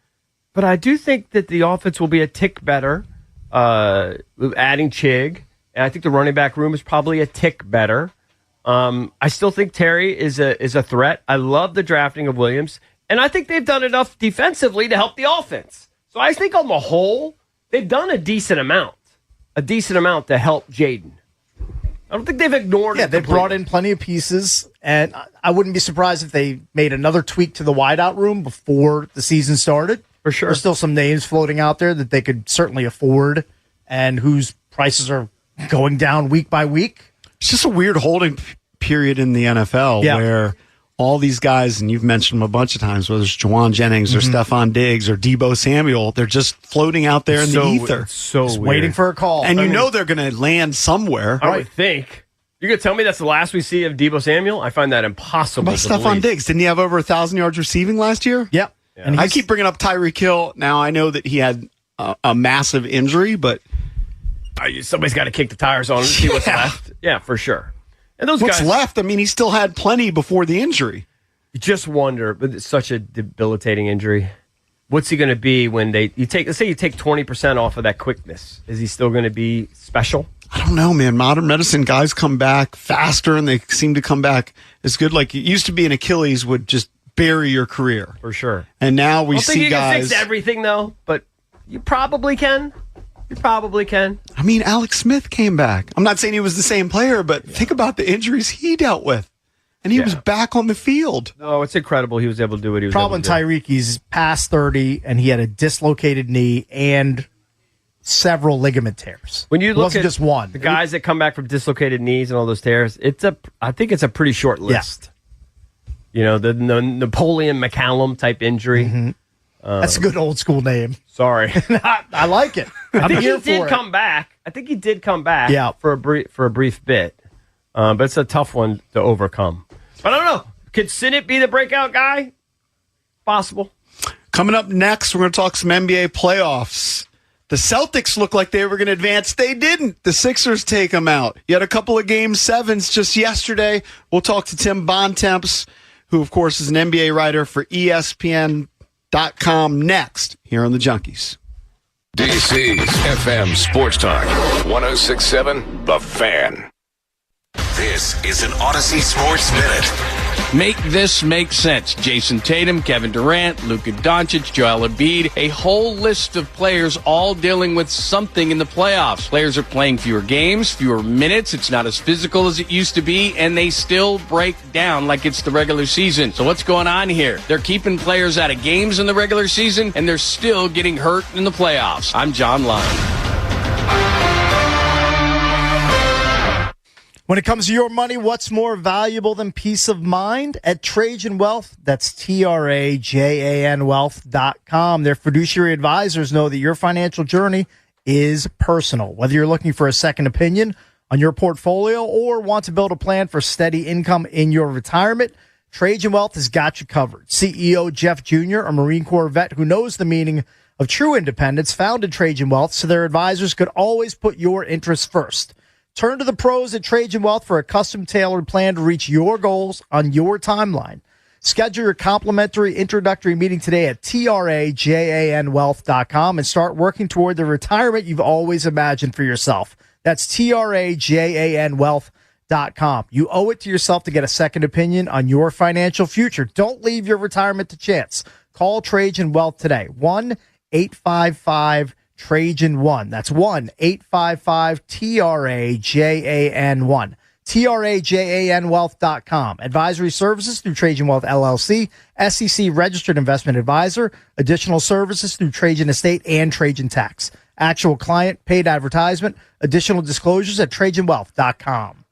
but I do think that the offense will be a tick better. Adding Chig, and I think the running back room is probably a tick better. I still think Terry is a threat. I love the drafting of Williams, and I think they've done enough defensively to help the offense. So I think on the whole, they've done a decent amount to help Jaden. I don't think they've ignored it. Yeah, they brought in plenty of pieces, and I wouldn't be surprised if they made another tweak to the wideout room before the season started. For sure. There's still some names floating out there that they could certainly afford and whose prices are going down week by week. It's just a weird holding period in the NFL where all these guys, and you've mentioned them a bunch of times, whether it's Juwan Jennings or Stephon Diggs or Debo Samuel, they're just floating out there in the ether. Just waiting for a call. And they're going to land somewhere. I would think. You're going to tell me that's the last we see of Debo Samuel? I find that impossible. How about Stephon Diggs? Didn't he have over 1,000 yards receiving last year? Yep. Yeah. And I keep bringing up Tyreek Hill. Now, I know that he had a massive injury, but somebody's got to kick the tires on him and see what's left. Yeah, for sure. And those what's guys left? I mean, he still had plenty before the injury. You just wonder, but it's such a debilitating injury. What's he going to be when let's say you take 20% off of that quickness? Is he still going to be special? I don't know, man. Modern medicine guys come back faster, and they seem to come back as good. Like it used to be, an Achilles would just bury your career for sure. And now we see you guys. Can fix everything though, but you probably can. I mean, Alex Smith came back. I'm not saying he was the same player, but think about the injuries he dealt with, and he was back on the field. No, it's incredible. He was able to do what he was. Problem able to do. Tyreek, he's past 30, and he had a dislocated knee and several ligament tears. When you it look wasn't at just one. the guys that come back from dislocated knees and all those tears, I think it's a pretty short list. You know, the Napoleon McCallum type injury. Mm-hmm. That's a good old school name. Sorry, I like it. I think he did come back. I think he did come back. Yeah. for a brief bit, but it's a tough one to overcome. But I don't know. Could Sinnott be the breakout guy? Possible. Coming up next, we're going to talk some NBA playoffs. The Celtics looked like they were going to advance. They didn't. The Sixers take them out. You had a couple of Game 7s just yesterday. We'll talk to Tim Bontemps, who, of course, is an NBA writer for ESPN.com next here on the Junkies. DC's FM Sports Talk 106.7 The Fan. This is an Odyssey Sports Minute. Make this make sense. Jason Tatum, Kevin Durant, Luka Doncic, Joel Embiid, a whole list of players all dealing with something in the playoffs. Players are playing fewer games, fewer minutes. It's not as physical as it used to be, and they still break down like it's the regular season. So what's going on here? They're keeping players out of games in the regular season, and they're still getting hurt in the playoffs. I'm John Lyon. When it comes to your money, what's more valuable than peace of mind? At Trajan Wealth, that's TRAJAN Wealth.com. Their fiduciary advisors know that your financial journey is personal. Whether you're looking for a second opinion on your portfolio or want to build a plan for steady income in your retirement, Trajan Wealth has got you covered. CEO Jeff Jr., a Marine Corps vet who knows the meaning of true independence, founded Trajan Wealth so their advisors could always put your interests first. Turn to the pros at Trajan Wealth for a custom-tailored plan to reach your goals on your timeline. Schedule your complimentary introductory meeting today at TRAJANWealth.com and start working toward the retirement you've always imagined for yourself. That's TRAJANWealth.com. You owe it to yourself to get a second opinion on your financial future. Don't leave your retirement to chance. Call Trajan Wealth today. 1-855 Trajan 1. That's 1-855-TRAJAN1. TRAJANwealth.com. Advisory services through Trajan Wealth LLC, SEC registered investment advisor. Additional services through Trajan Estate and Trajan Tax. Actual client paid advertisement. Additional disclosures at TrajanWealth.com.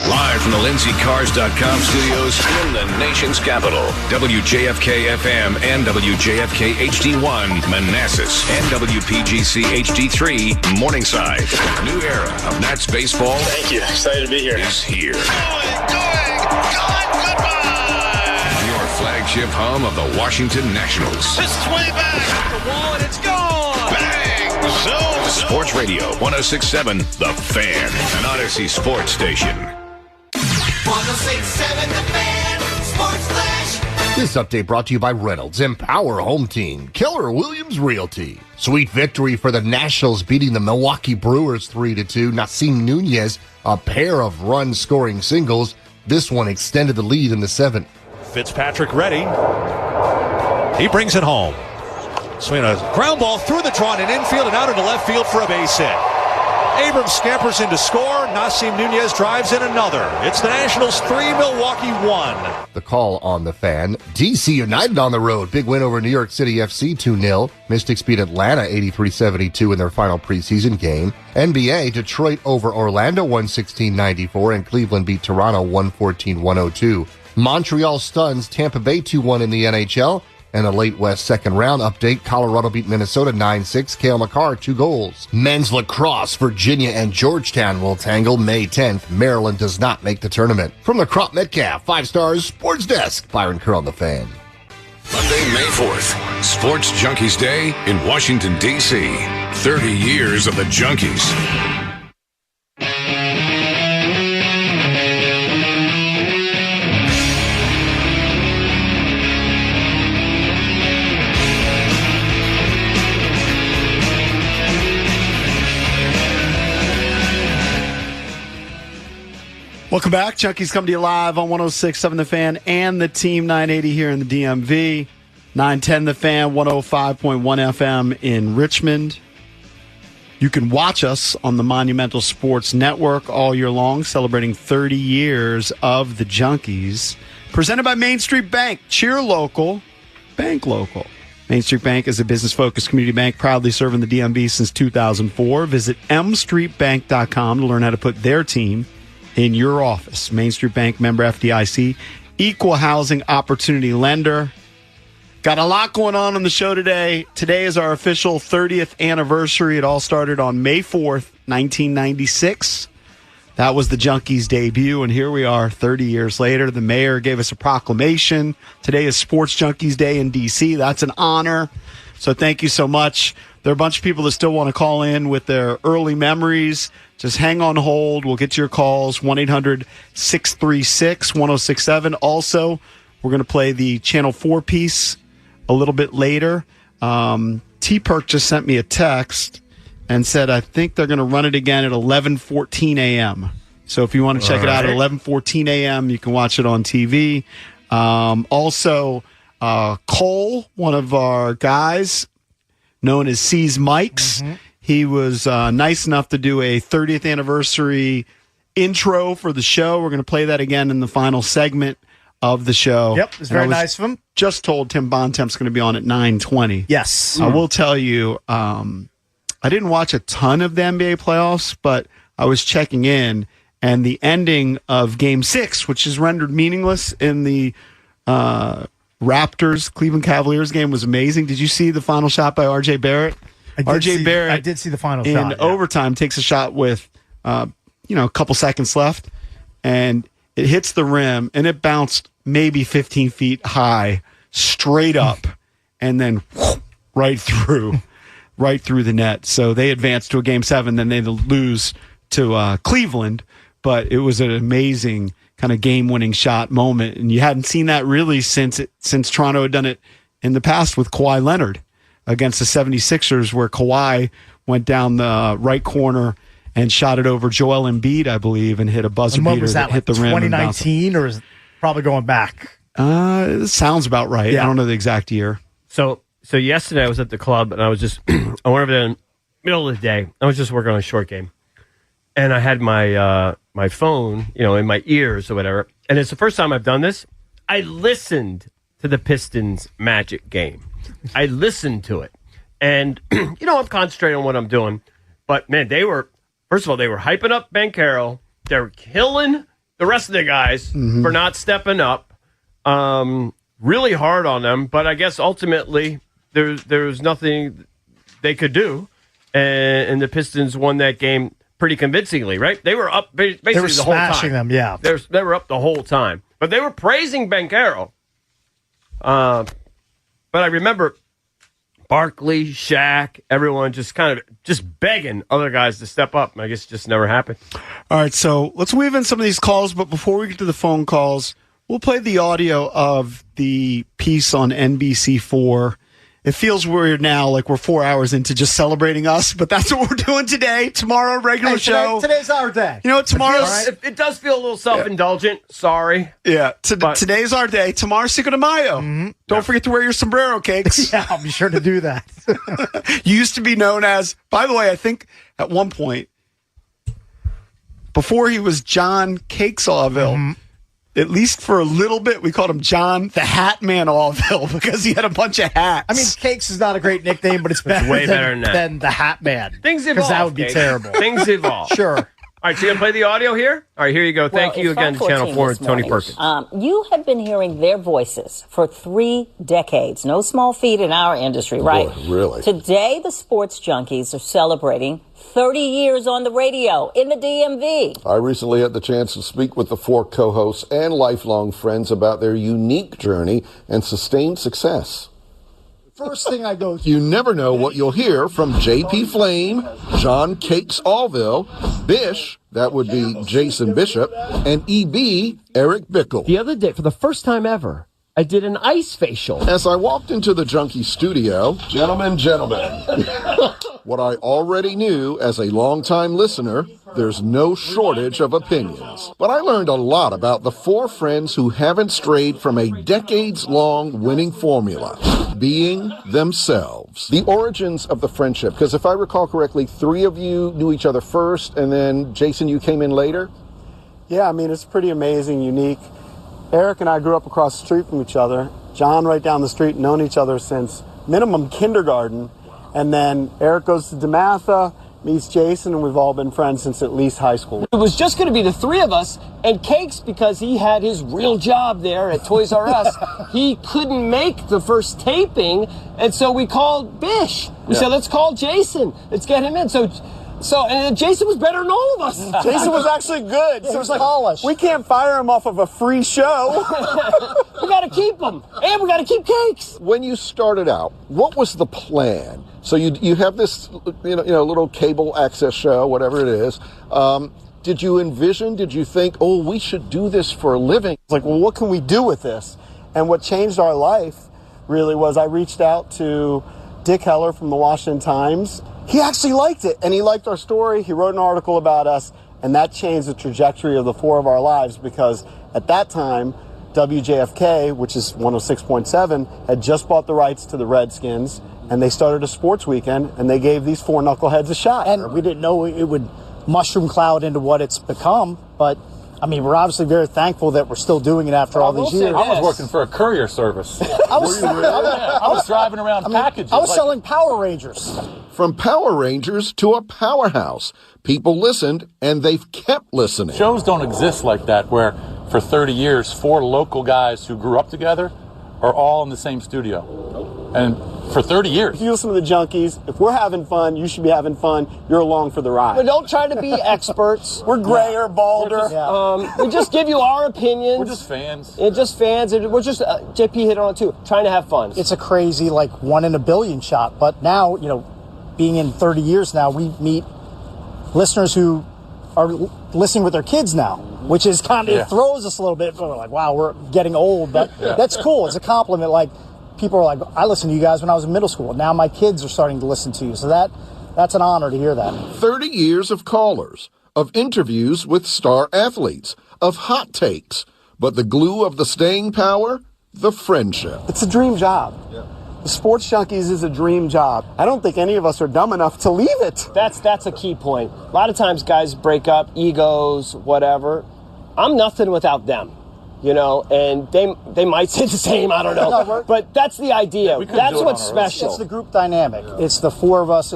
Live from the LindsayCars.com studios in the nation's capital, WJFK-FM and WJFK-HD1 Manassas and WPGC-HD3 Morningside. New era of Nats baseball. Thank you. Excited to be here. Is here. Your flagship home of the Washington Nationals. This is way back. The wall and it's gone. Bang! Zoom. Sports Radio 106.7 The Fan, an Odyssey sports station. 106.7 The Fan, Sports Flash. This update brought to you by Reynolds Empower Home Team, Keller Williams Realty. Sweet victory for the Nationals, beating the Milwaukee Brewers 3-2. Nasim Nunez, a pair of run-scoring singles. This one extended the lead in the seventh. Fitzpatrick ready. He brings it home. Swinging a ground ball through the drawn and infield and out into left field for a base hit. Abrams scampers in to score. Nasim Nunez drives in another. It's the Nationals 3, Milwaukee 1. The call on the Fan. DC United on the road. Big win over New York City FC 2-0. Mystics beat Atlanta 83-72 in their final preseason game. NBA, Detroit over Orlando 116-94, and Cleveland beat Toronto 114-102. Montreal stuns Tampa Bay 2-1 in the NHL. And a late West second round update. Colorado beat Minnesota 9-6. Cale Makar, 2 goals. Men's lacrosse, Virginia and Georgetown will tangle May 10th. Maryland does not make the tournament. From the Crop Metcalf 5 Stars Sports Desk, Byron Kerr on the Fan. Monday, May 4th, Sports Junkies Day in Washington, D.C. 30 years of the Junkies. Welcome back. Junkies come to you live on 106.7 The Fan and the Team 980 here in the DMV. 910 The Fan, 105.1 FM in Richmond. You can watch us on the Monumental Sports Network all year long, celebrating 30 years of the Junkies. Presented by Main Street Bank. Cheer local, bank local. Main Street Bank is a business-focused community bank proudly serving the DMV since 2004. Visit mstreetbank.com to learn how to put their team in your office. Main Street Bank, member FDIC, equal housing opportunity lender. Got a lot going on the show today. Today is our official 30th anniversary. It all started on May 4th, 1996. That was the Junkies' debut, and here we are 30 years later. The mayor gave us a proclamation. Today is Sports Junkies Day in D.C. That's an honor, so thank you so much. There are a bunch of people that still want to call in with their early memories. Just hang on hold. We'll get to your calls, 1-800-636-1067. Also, we're going to play the Channel 4 piece a little bit later. T-Perk just sent me a text and said, I think they're going to run it again at 11:14 a.m. So if you want to check it out at 11:14 a.m., you can watch it on TV. Also, Cole, one of our guys, known as C's Mikes, he was nice enough to do a 30th anniversary intro for the show. We're going to play that again in the final segment of the show. Yep, it's very nice of him. Just told Tim Bontemps going to be on at 9:20. Yes. I will tell you, I didn't watch a ton of the NBA playoffs, but I was checking in, and the ending of Game 6, which is rendered meaningless in the Raptors-Cleveland Cavaliers game, was amazing. Did you see the final shot by R.J. Barrett? I did see the final shot. In overtime, takes a shot with a couple seconds left, and it hits the rim, and it bounced maybe 15 feet high, straight up, and then right through the net. So they advanced to a Game 7, then they lose to Cleveland, but it was an amazing kind of game-winning shot moment, and you hadn't seen that really since Toronto had done it in the past with Kawhi Leonard against the 76ers, where Kawhi went down the right corner and shot it over Joel Embiid, I believe, and hit a buzzer beater that hit the rim. 2019, or is it probably going back? It sounds about right. Yeah. I don't know the exact year. So yesterday I was at the club, and I was just, I went over there in the middle of the day. I was just working on a short game. And I had my my phone, in my ears or whatever. And it's the first time I've done this. I listened to the Pistons Magic game. I listened to it. And, I'm concentrating on what I'm doing. But, man, first of all, they were hyping up Ben Carroll. They were killing the rest of the guys for not stepping up. Really hard on them. But I guess ultimately there was nothing they could do. And the Pistons won that game pretty convincingly, right? They were up basically the whole time. They were smashing them, yeah. They were up the whole time. But they were praising Ben Carroll. But I remember Barkley, Shaq, everyone just begging other guys to step up. I guess it just never happened. All right, so let's weave in some of these calls, but before we get to the phone calls, we'll play the audio of the piece on NBC4. It feels weird now, like we're 4 hours into just celebrating us, but that's what we're doing today. Tomorrow, regular show. Today's our day. You know what? Tomorrow's... It does feel a little self-indulgent. Yeah. Sorry. Yeah. Today's our day. Tomorrow's Cinco de Mayo. Don't forget to wear your sombrero cakes. Yeah, I'll be sure to do that. You used to be known as... By the way, I think at one point, before he was John Cakes Allville, at least for a little bit, we called him John the Hat Man Allville because he had a bunch of hats. I mean, Cakes is not a great nickname, but it's better, way better than the Hat Man. Things evolve. Because that would be terrible. Things evolve. Sure. All right, so you going to play the audio here? All right, here you go. Thank you again to Channel 4 and Tony Perkins. You have been hearing their voices for 3 decades. No small feat in our industry, right? Boy, really? Today, the Sports Junkies are celebrating 30 years on the radio in the DMV. I recently had the chance to speak with the 4 co-hosts and lifelong friends about their unique journey and sustained success. First thing I go, you never know what you'll hear from J.P. Flame, John Cakes Allville, Bish, that would be Jason Bishop, and E.B., Eric Bickle. The other day, for the first time ever, I did an ice facial. As I walked into the Junkie studio, gentlemen, what I already knew as a longtime listener, there's no shortage of opinions. But I learned a lot about the 4 friends who haven't strayed from a decades-long winning formula, being themselves. The origins of the friendship, because if I recall correctly, 3 of you knew each other first, and then, Jason, you came in later? Yeah, I mean, it's pretty amazing, unique. Eric and I grew up across the street from each other. John right down the street, known each other since minimum kindergarten. And then Eric goes to DeMatha, meets Jason, and we've all been friends since at least high school. It was just going to be the three of us, and Cakes, because he had his real job there at Toys R Us, he couldn't make the first taping, and so we called Bish. We said, let's call Jason. Let's get him in. So, and Jason was better than all of us. Jason was actually good. Yeah, so he was polished. We can't fire him off of a free show. We got to keep him, and we got to keep Cakes. When you started out, what was the plan? So you have this little cable access show, whatever it is. Did you think, we should do this for a living? It's like, well, what can we do with this? And what changed our life really was I reached out to Dick Heller from the Washington Times. He actually liked it, and he liked our story. He wrote an article about us, and that changed the trajectory of the four of our lives, because at that time, WJFK, which is 106.7, had just bought the rights to the Redskins, and they started a sports weekend, and they gave these four knuckleheads a shot. And we didn't know it would mushroom cloud into what it's become, but I mean, we're obviously very thankful that we're still doing it after all these years. I was working for a courier service. I was driving around packages. I was selling Power Rangers. From Power Rangers to a powerhouse. People listened, and they've kept listening. Shows don't exist like that, where for 30 years, four local guys who grew up together are all in the same studio. And for 30 years. If you listen to the Junkies, if we're having fun, you should be having fun. You're along for the ride. But don't try to be experts. We're grayer, balder. We just give you our opinions. We're just fans. We're just fans. And we're just, JP hit on it too, trying to have fun. It's a crazy, 1 in a billion shot. But now, being in 30 years now, we meet listeners who are listening with their kids now, which is kind of, it throws us a little bit. We're like, wow, we're getting old. But that's cool. It's a compliment. People are like, I listened to you guys when I was in middle school. Now my kids are starting to listen to you. So that's an honor to hear that. 30 years of callers, of interviews with star athletes, of hot takes. But the glue of the staying power, the friendship. It's a dream job. Yeah. The Sports Junkies is a dream job. I don't think any of us are dumb enough to leave it. That's a key point. A lot of times guys break up, egos, whatever. I'm nothing without them. And they might say the same, I don't know. But that's the idea. That's what's special. It's the group dynamic. It's the four of us.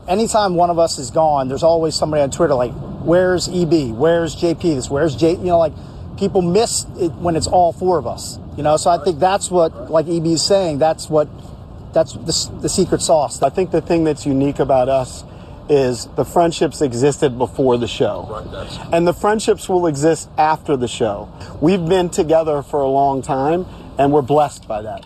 Anytime one of us is gone, there's always somebody on Twitter where's EB? Where's JP? Where's J? People miss it when it's all four of us. So I think that's what, like EB is saying, that's the secret sauce. I think the thing that's unique about us is the friendships existed before the show. Right, and the friendships will exist after the show. We've been together for a long time, and we're blessed by that.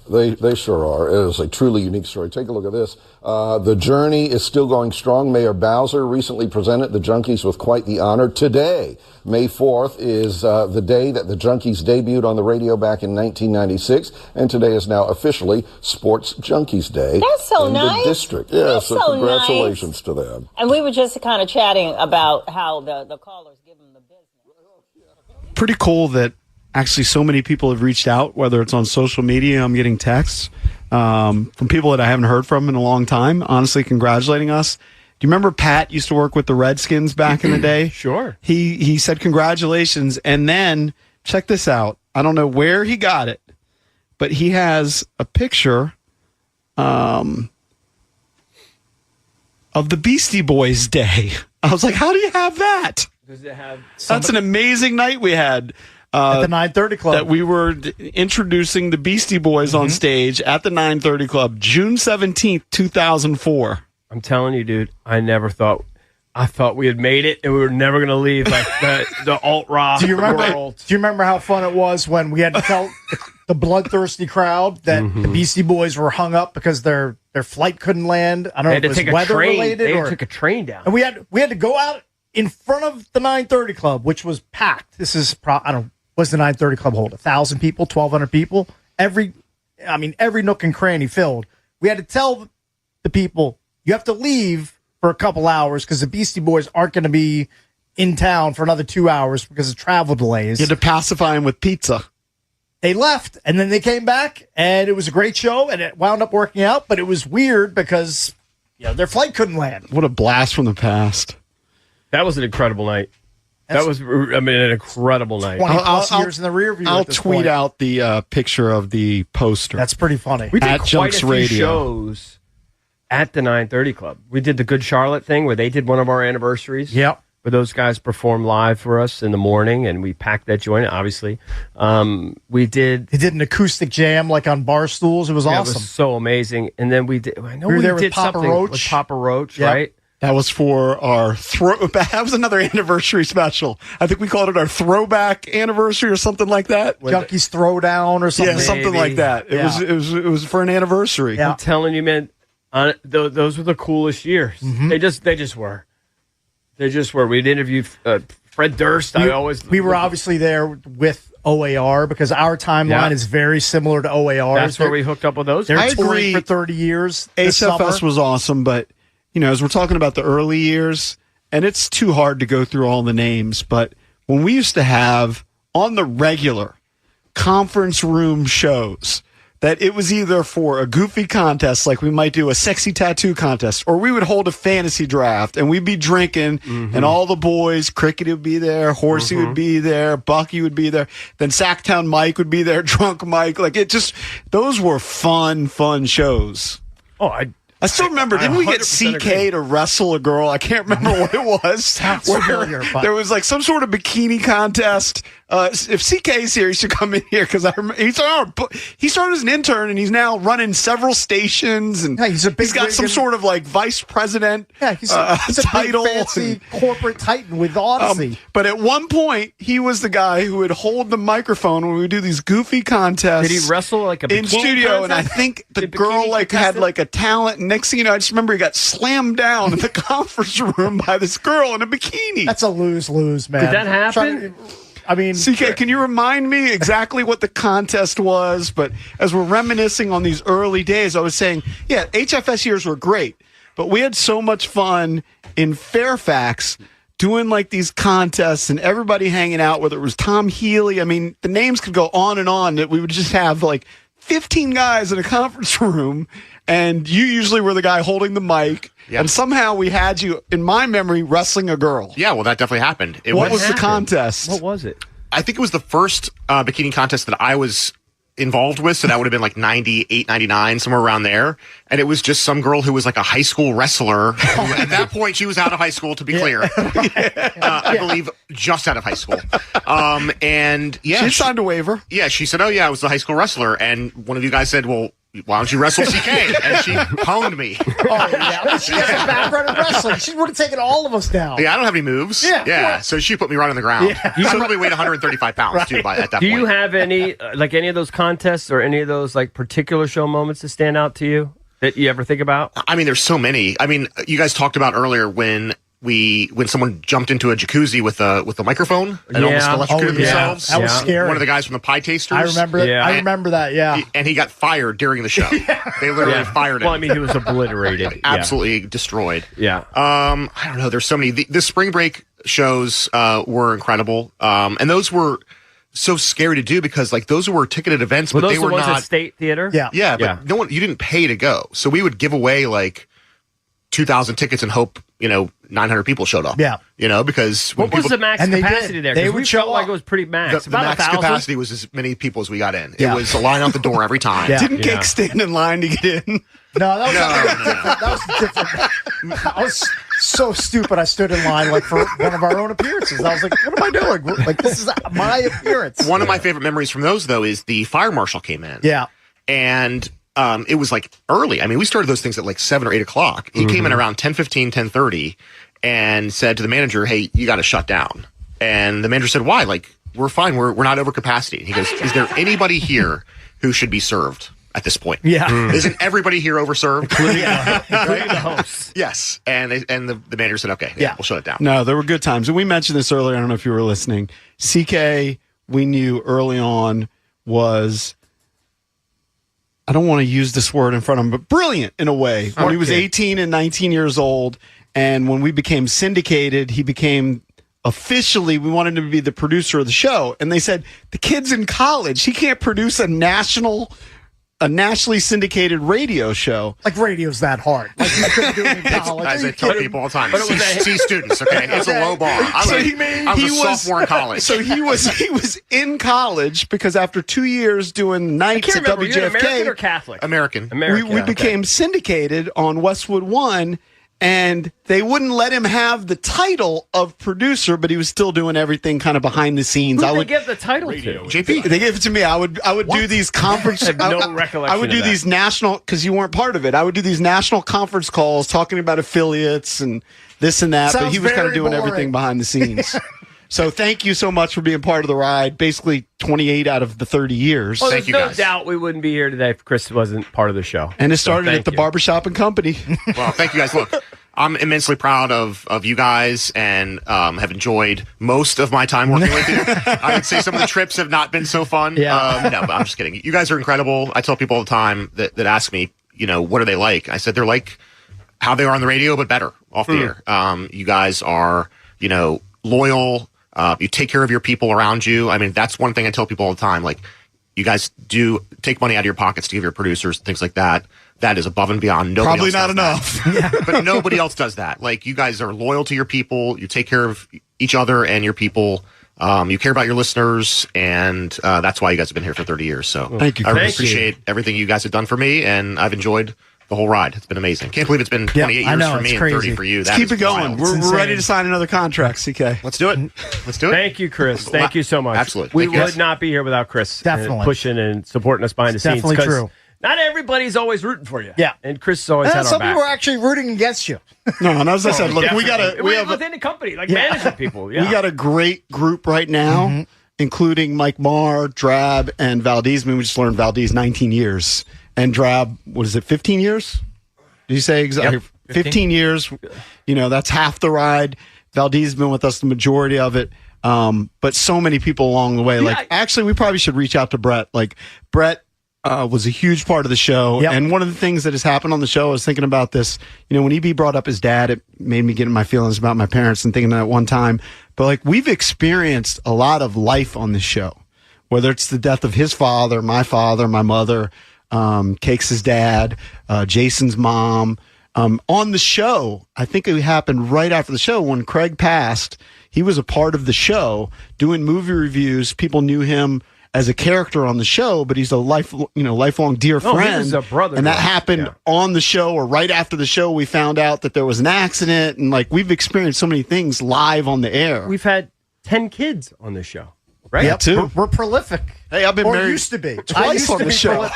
They sure are. It is a truly unique story. Take a look at this. The journey is still going strong. Mayor Bowser recently presented the Junkies with quite the honor. Today, May 4th, is the day that the Junkies debuted on the radio back in 1996, and today is now officially Sports Junkies Day. That's so in nice. The district. Yeah, That's so congratulations nice to them. And we were just kind of chatting about how the callers give them the business. Pretty cool that actually so many people have reached out, whether it's on social media. I'm getting texts from people that I haven't heard from in a long time, honestly congratulating us. Do you remember Pat used to work with the Redskins back in the day? Sure. He said congratulations, and then check this out. I don't know where he got it, but he has a picture of the Beastie Boys Day. I was like, how do you have that? Does it have That's an amazing night we had. At the 930 Club. That we were introducing the Beastie Boys on stage at the 930 Club, June 17th, 2004. I'm telling you, dude, I thought we had made it and we were never going to leave the alt-rock world. Do you remember how fun it was when we had to tell the bloodthirsty crowd that the Beastie Boys were hung up because their flight couldn't land? I don't know if it was weather-related. They took a train down. And we had to go out in front of the 930 Club, which was packed. This is, what's the 930 Club hold? 1,000 people, 1,200 people? Every nook and cranny filled. We had to tell the people, you have to leave for a couple hours because the Beastie Boys aren't going to be in town for another 2 hours because of travel delays. You had to pacify them with pizza. They left, and then they came back, and it was a great show, and it wound up working out, but it was weird because their flight couldn't land. What a blast from the past. That was an incredible night. That was, an incredible night. 20-plus years in the rear view. I'll tweet out the picture of the poster. That's pretty funny. We did at quite Junks a few Radio. shows at the 930 Club. We did the Good Charlotte thing where they did one of our anniversaries. Yep. Where those guys performed live for us in the morning, and we packed that joint, obviously. We did... They did an acoustic jam, like on bar stools. It was awesome. It was so amazing. And then we did... I know We were we there with did Papa something Roach. with Papa Roach, Yep. right? That was for our that was another anniversary special. I think we called it our throwback anniversary or something like that. Junkies Throwdown or something. Yeah, something like that. It was for an anniversary. I'm telling you, man, those were the coolest years. Mm-hmm. They just were. They just were. We'd interviewed Fred Durst. We were obviously there with OAR because our timeline is very similar to OAR's. That's where we hooked up with those. They're I touring agree. for 30 years. this summer. HFS was awesome, but as we're talking about the early years, and it's too hard to go through all the names, but when we used to have on the regular conference room shows, that it was either for a goofy contest, like we might do a sexy tattoo contest, or we would hold a fantasy draft, and we'd be drinking, and all the boys, Cricket would be there, Horsey would be there, Bucky would be there, then Sacktown Mike would be there, Drunk Mike. Those were fun shows. Oh, I still remember, didn't we get CK to wrestle a girl? I can't remember what it was. familiar, but- There was some sort of bikini contest. If CK's here, he should come in here because he started as an intern and he's now running several stations and he's got some sort of vice president he's a title. big fancy corporate titan with Odyssey. But at one point, he was the guy who would hold the microphone when we would do these goofy contests. Did he wrestle like a in bikini studio? And I contest? think the Did girl bikini had contestant? a talent. And next thing you know, I just remember he got slammed down in the conference room by this girl in a bikini. That's a lose-lose, man. Did that happen? CK, can you remind me exactly what the contest was? But as we're reminiscing on these early days, I was saying, HFS years were great, but we had so much fun in Fairfax doing these contests and everybody hanging out, whether it was Tom Healy. I mean, the names could go on and on, that we would just have 15 guys in a conference room, and you usually were the guy holding the mic. Yeah. And somehow we had you, in my memory, wrestling a girl. Yeah, well, that definitely happened. What was the contest? What was it? I think it was the first bikini contest that I was involved with, so that would have been 98, 99, somewhere around there. And it was just some girl who was a high school wrestler. At that point, she was out of high school, to be clear. I believe just out of high school. And she signed a waiver. Yeah, she said, I was the high school wrestler. And one of you guys said, well, why don't you wrestle CK? And she pwned me. Oh, yeah. She has a background in wrestling. She would have taken all of us down. Yeah, I don't have any moves. Yeah. So she put me right on the ground. Yeah. I probably weighed 135 pounds, too, at that point. Do you have any any of those contests or any of those particular show moments that stand out to you that you ever think about? I mean, there's so many. I mean, you guys talked about earlier when someone jumped into a jacuzzi with a microphone and almost electrocuted themselves. That was scary. One of the guys from the Pie Tasters. I remember it. I remember that, And he got fired during the show. They literally fired him. Well, I mean, he was obliterated. Absolutely destroyed. Yeah. I don't know. There's so many. The spring break shows were incredible. And those were so scary to do because those were ticketed events, but those they were the ones not at State Theater. Yeah, but no one. You didn't pay to go, so we would give away 2,000 tickets and hope 900 people showed up. Yeah, because what was the max capacity there? They would we felt like it was pretty max. The About max 1,000? capacity was as many people as we got in. It was a line out the door every time. Didn't Cake stand in line to get in? No, that was different. I was so stupid. I stood in line for one of our own appearances. I was like, "What am I doing? This is my appearance." One of my favorite memories from those though is the fire marshal came in. Yeah, and it was early. I mean, we started those things at 7 or 8 o'clock. He came in around 10:15, 10:30, and said to the manager, "Hey, you got to shut down." And the manager said, "Why? We're fine. We're not over capacity." He goes, "Is there anybody here who should be served at this point?" Yeah. Isn't everybody here overserved? Including the hosts. Yes. And the manager said, "Okay, we'll shut it down." No, there were good times. And we mentioned this earlier. I don't know if you were listening. CK, we knew early on was, I don't want to use this word in front of him, but brilliant in a way. When he was 18 and 19 years old, and when we became syndicated, he became officially, we wanted him to be the producer of the show. And they said, the kid's in college. He can't produce a national a nationally syndicated radio show. Like radio's that hard. Like you couldn't do it in college. As I tell people all the time, C students, okay? It's a low bar. I was a sophomore in college. So he was in college because after 2 years doing nights at remember, WJFK, you're American or Catholic? American. we became syndicated on Westwood One. And they wouldn't let him have the title of producer, but he was still doing everything kind of behind the scenes. Who did they give the title to? JP. They gave it to me. I would do these conference. I have no recollection. I would do these national, because you weren't part of it. I would do these national conference calls talking about affiliates and this and that. But he was kind of doing everything behind the scenes. So thank you so much for being part of the ride. Basically 28 out of the 30 years. Well, there's no doubt we wouldn't be here today if Chris wasn't part of the show. And it started at the Barbershop and Company. Well, thank you guys. Look, I'm immensely proud of you guys and have enjoyed most of my time working with you. I would say some of the trips have not been so fun. Yeah. No, but I'm just kidding. You guys are incredible. I tell people all the time that ask me, what are they like? I said they're like how they are on the radio, but better off the air. You guys are, loyal. You take care of your people around you. I mean, that's one thing I tell people all the time. Like, you guys do take money out of your pockets to give your producers, things like that. That is above and beyond. Probably not enough. But nobody else does that. Like, you guys are loyal to your people. You take care of each other and your people. You care about your listeners, and that's why you guys have been here for 30 years. So thank you. I really appreciate everything you guys have done for me, and I've enjoyed the whole ride. It's been amazing. Can't believe it's been 28 years for me and 30 for you. Let's keep it going. We're ready to sign another contract, CK. Let's do it. Let's do it. Thank you, Chris. Thank you so much. Absolutely. We would not be here without Chris. Definitely. Pushing and supporting us behind the scenes. Definitely true. Not everybody's always rooting for you. Yeah. And Chris has always had our some back. people are actually rooting against you. No, and as I said, look, we have within the company, like management people. Yeah. We got a great group right now, including Mike Marr, Drab, and Valdez. I mean, we just learned Valdez 19 years. And Drab, what is it, 15 years? Did you say exactly? Yep. 15 years. That's half the ride. Valdez has been with us the majority of it. But so many people along the way. Actually, we probably should reach out to Brett. Like, Brett was a huge part of the show. Yep. And one of the things that has happened on the show, I was thinking about this. When EB brought up his dad, it made me get in my feelings about my parents and thinking that one time. But, we've experienced a lot of life on this show, whether it's the death of his father, my mother, Cakes' dad, Jason's mom. On the show, I think it happened right after the show when Craig passed. He was a part of the show doing movie reviews. People knew him as a character on the show, but he's a lifelong dear friend. He was a brother. And that happened on the show, or right after the show. We found out that there was an accident, and we've experienced so many things live on the air. We've had 10 kids on this show. Right? Yeah, too. We're prolific. Hey, I've been married used to be twice on the show.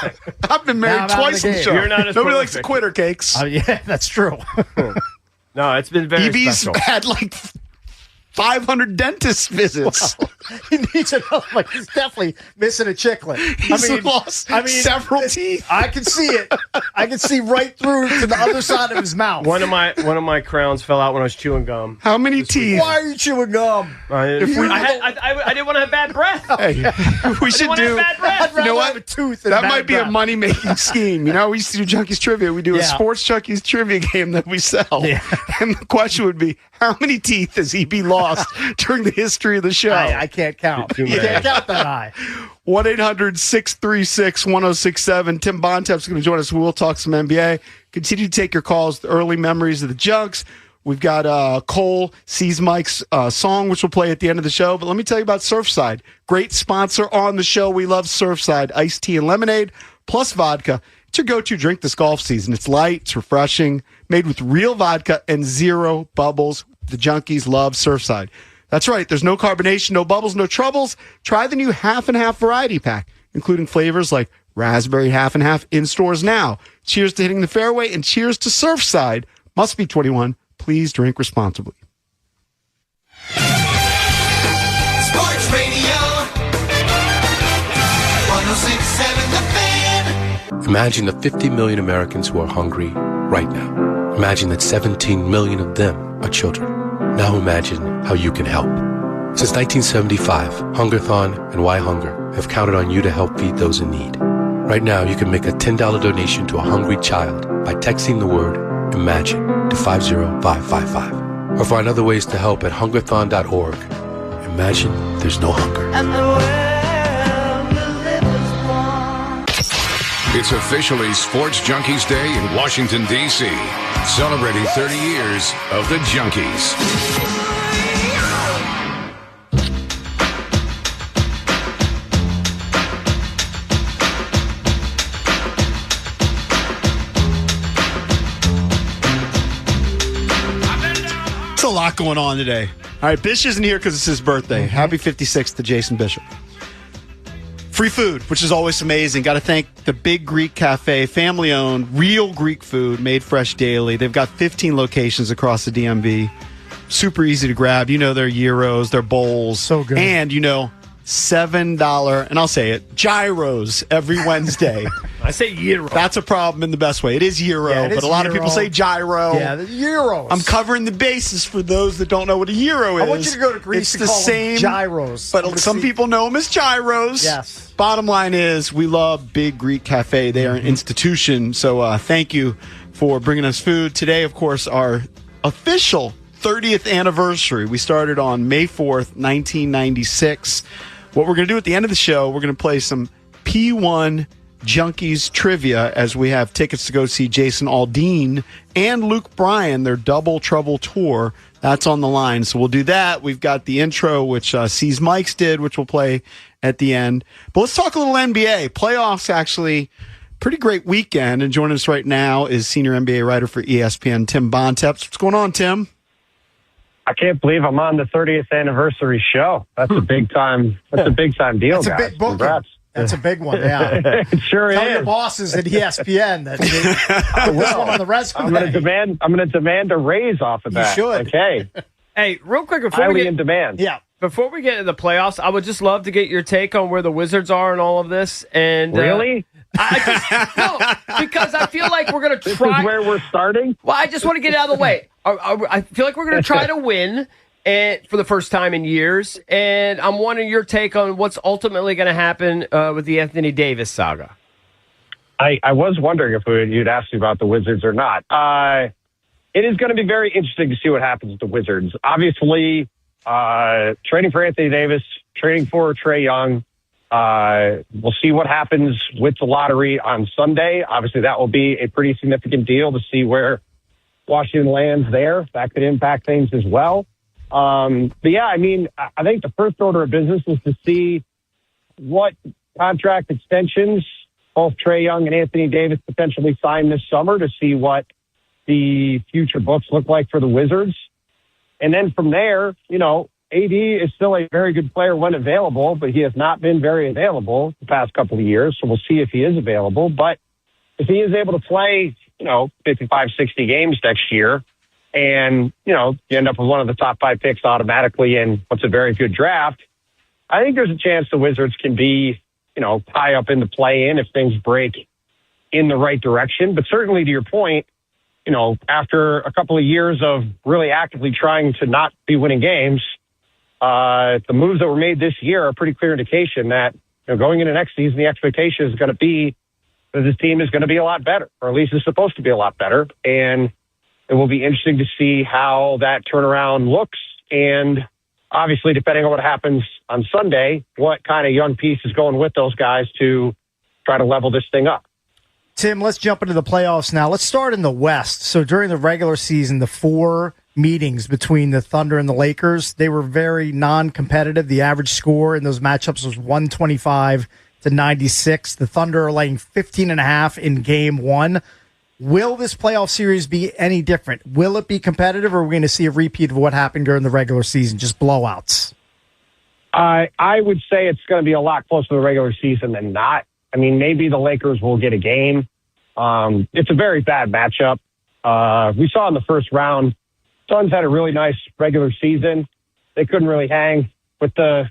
I've been married twice on the show. You're not as Nobody prolific. likes to quitter, Cakes. Yeah, that's true. No, it's been very EB's special. had 500 dentist visits. Well, he needs another. He's definitely missing a chiclet. He's lost several teeth. I can see it. I can see right through to the other side of his mouth. One of my crowns fell out when I was chewing gum. How many teeth? Why are you chewing gum? I didn't want to have bad breath. Hey, we should do. Bad breath. You know what? Have a tooth and that bad might be breath. a money-making scheme. We used to do Junkies trivia. We do a Sports Junkies trivia game that we sell. Yeah. And the question would be, how many teeth has EB lost during the history of the show? I can't count. You can't count that high. 1-800-636-1067. Tim Bontemps is going to join us. We'll talk some NBA. Continue to take your calls, the early memories of the Junks. We've got Cole sees Mike's song, which we'll play at the end of the show. But let me tell you about Surfside. Great sponsor on the show. We love Surfside. Iced tea and lemonade, plus vodka. It's your go-to drink this golf season. It's light, it's refreshing, made with real vodka and zero bubbles. The Junkies love Surfside. That's right. There's no carbonation, no bubbles, no troubles. Try the new half and half variety pack, including flavors like raspberry half and half in stores now. Cheers to hitting the fairway and cheers to Surfside. Must be 21. Please drink responsibly. Sports Radio 106.7 The Fan. Imagine the 50 million Americans who are hungry right now. Imagine that 17 million of them are children. Now imagine how you can help. Since 1975, Hungerthon and Why Hunger have counted on you to help feed those in need. Right now, you can make a $10 donation to a hungry child by texting the word IMAGINE to 50555. Or find other ways to help at hungerthon.org. Imagine there's no hunger. And the world will live as one. It's officially Sports Junkies Day in Washington, D.C., celebrating 30 years of the Junkies. It's a lot going on today. All right, Bish isn't here because it's his birthday. Happy 56th to Jason Bishop. Free food, which is always amazing. Got to thank the Big Greek Cafe, family-owned, real Greek food, made fresh daily. They've got 15 locations across the DMV. Super easy to grab. You know their gyros, their bowls. So good. And you know, $7, and I'll say it, gyros every Wednesday. I say gyro. That's a problem in the best way. It is gyro, Yeah, it is but a lot of gyro. people say gyro. Yeah, the gyros. I'm covering the bases for those that don't know what a gyro is. I want you to go to Greece It's and the call them same gyros. But some people know them as gyros. Yes. Bottom line is, we love Big Greek Cafe. They are an institution. So thank you for bringing us food. Today, of course, our official 30th anniversary. We started on May 4th, 1996. What we're going to do at the end of the show, we're going to play some P1 Junkies trivia as we have tickets to go see Jason Aldean and Luke Bryan, their Double Trouble tour. That's on the line. So we'll do that. We've got the intro, which C's Mikes did, which we'll play at the end. But let's talk a little NBA. Playoffs, actually, pretty great weekend. And joining us right now is senior NBA writer for ESPN, Tim Bontemps. What's going on, Tim? I can't believe I'm on the 30th anniversary show. That's a big time. That's a big time deal, That's a guys. big booking. Congrats. That's a big one, yeah. It sure Tell is. your bosses at ESPN that put this one on the resume. I'm going to demand a raise off of that. You should. Okay. Hey, real quick before Highly we get in demand. Yeah. Before we get into the playoffs, I would just love to get your take on where the Wizards are in all of this. And Really? Because I feel like we're going to try. This is where we're starting? Well, I just want to get it out of the way. I feel like we're going to try to win for the first time in years. And I'm wanting your take on what's ultimately going to happen with the Anthony Davis saga. I was wondering if you'd ask me about the Wizards or not. It is going to be very interesting to see what happens with the Wizards. Obviously, trading for Anthony Davis, trading for Trae Young. We'll see what happens with the lottery on Sunday. Obviously, that will be a pretty significant deal to see where Washington lands there. That could impact things as well. But yeah, I mean, I think the first order of business is to see what contract extensions both Trae Young and Anthony Davis potentially sign this summer, to see what the future books look like for the Wizards. And then from there, you know, AD is still a very good player when available, but he has not been very available the past couple of years. So we'll see if he is available. But if he is able to play, 55, 60 games next year, and, you end up with one of the top 5 picks automatically in what's a very good draft, I think there's a chance the Wizards can be, high up in the play-in if things break in the right direction. But certainly to your point, after a couple of years of really actively trying to not be winning games, the moves that were made this year are a pretty clear indication that going into next season, the expectation is going to be that this team is going to be a lot better, or at least it's supposed to be a lot better. And it will be interesting to see how that turnaround looks. And obviously, depending on what happens on Sunday, what kind of young piece is going with those guys to try to level this thing up. Tim, let's jump into the playoffs now. Let's start in the West. So during the regular season, the 4 meetings between the Thunder and the Lakers, they were very non-competitive. The average score in those matchups was 125-96. The Thunder are laying 15.5 in game 1. Will this playoff series be any different? Will it be competitive, or are we going to see a repeat of what happened during the regular season, just blowouts? I would say it's going to be a lot closer to the regular season than not. I mean, maybe the Lakers will get a game. It's a very bad matchup. We saw in the first round, Suns had a really nice regular season. They couldn't really hang with the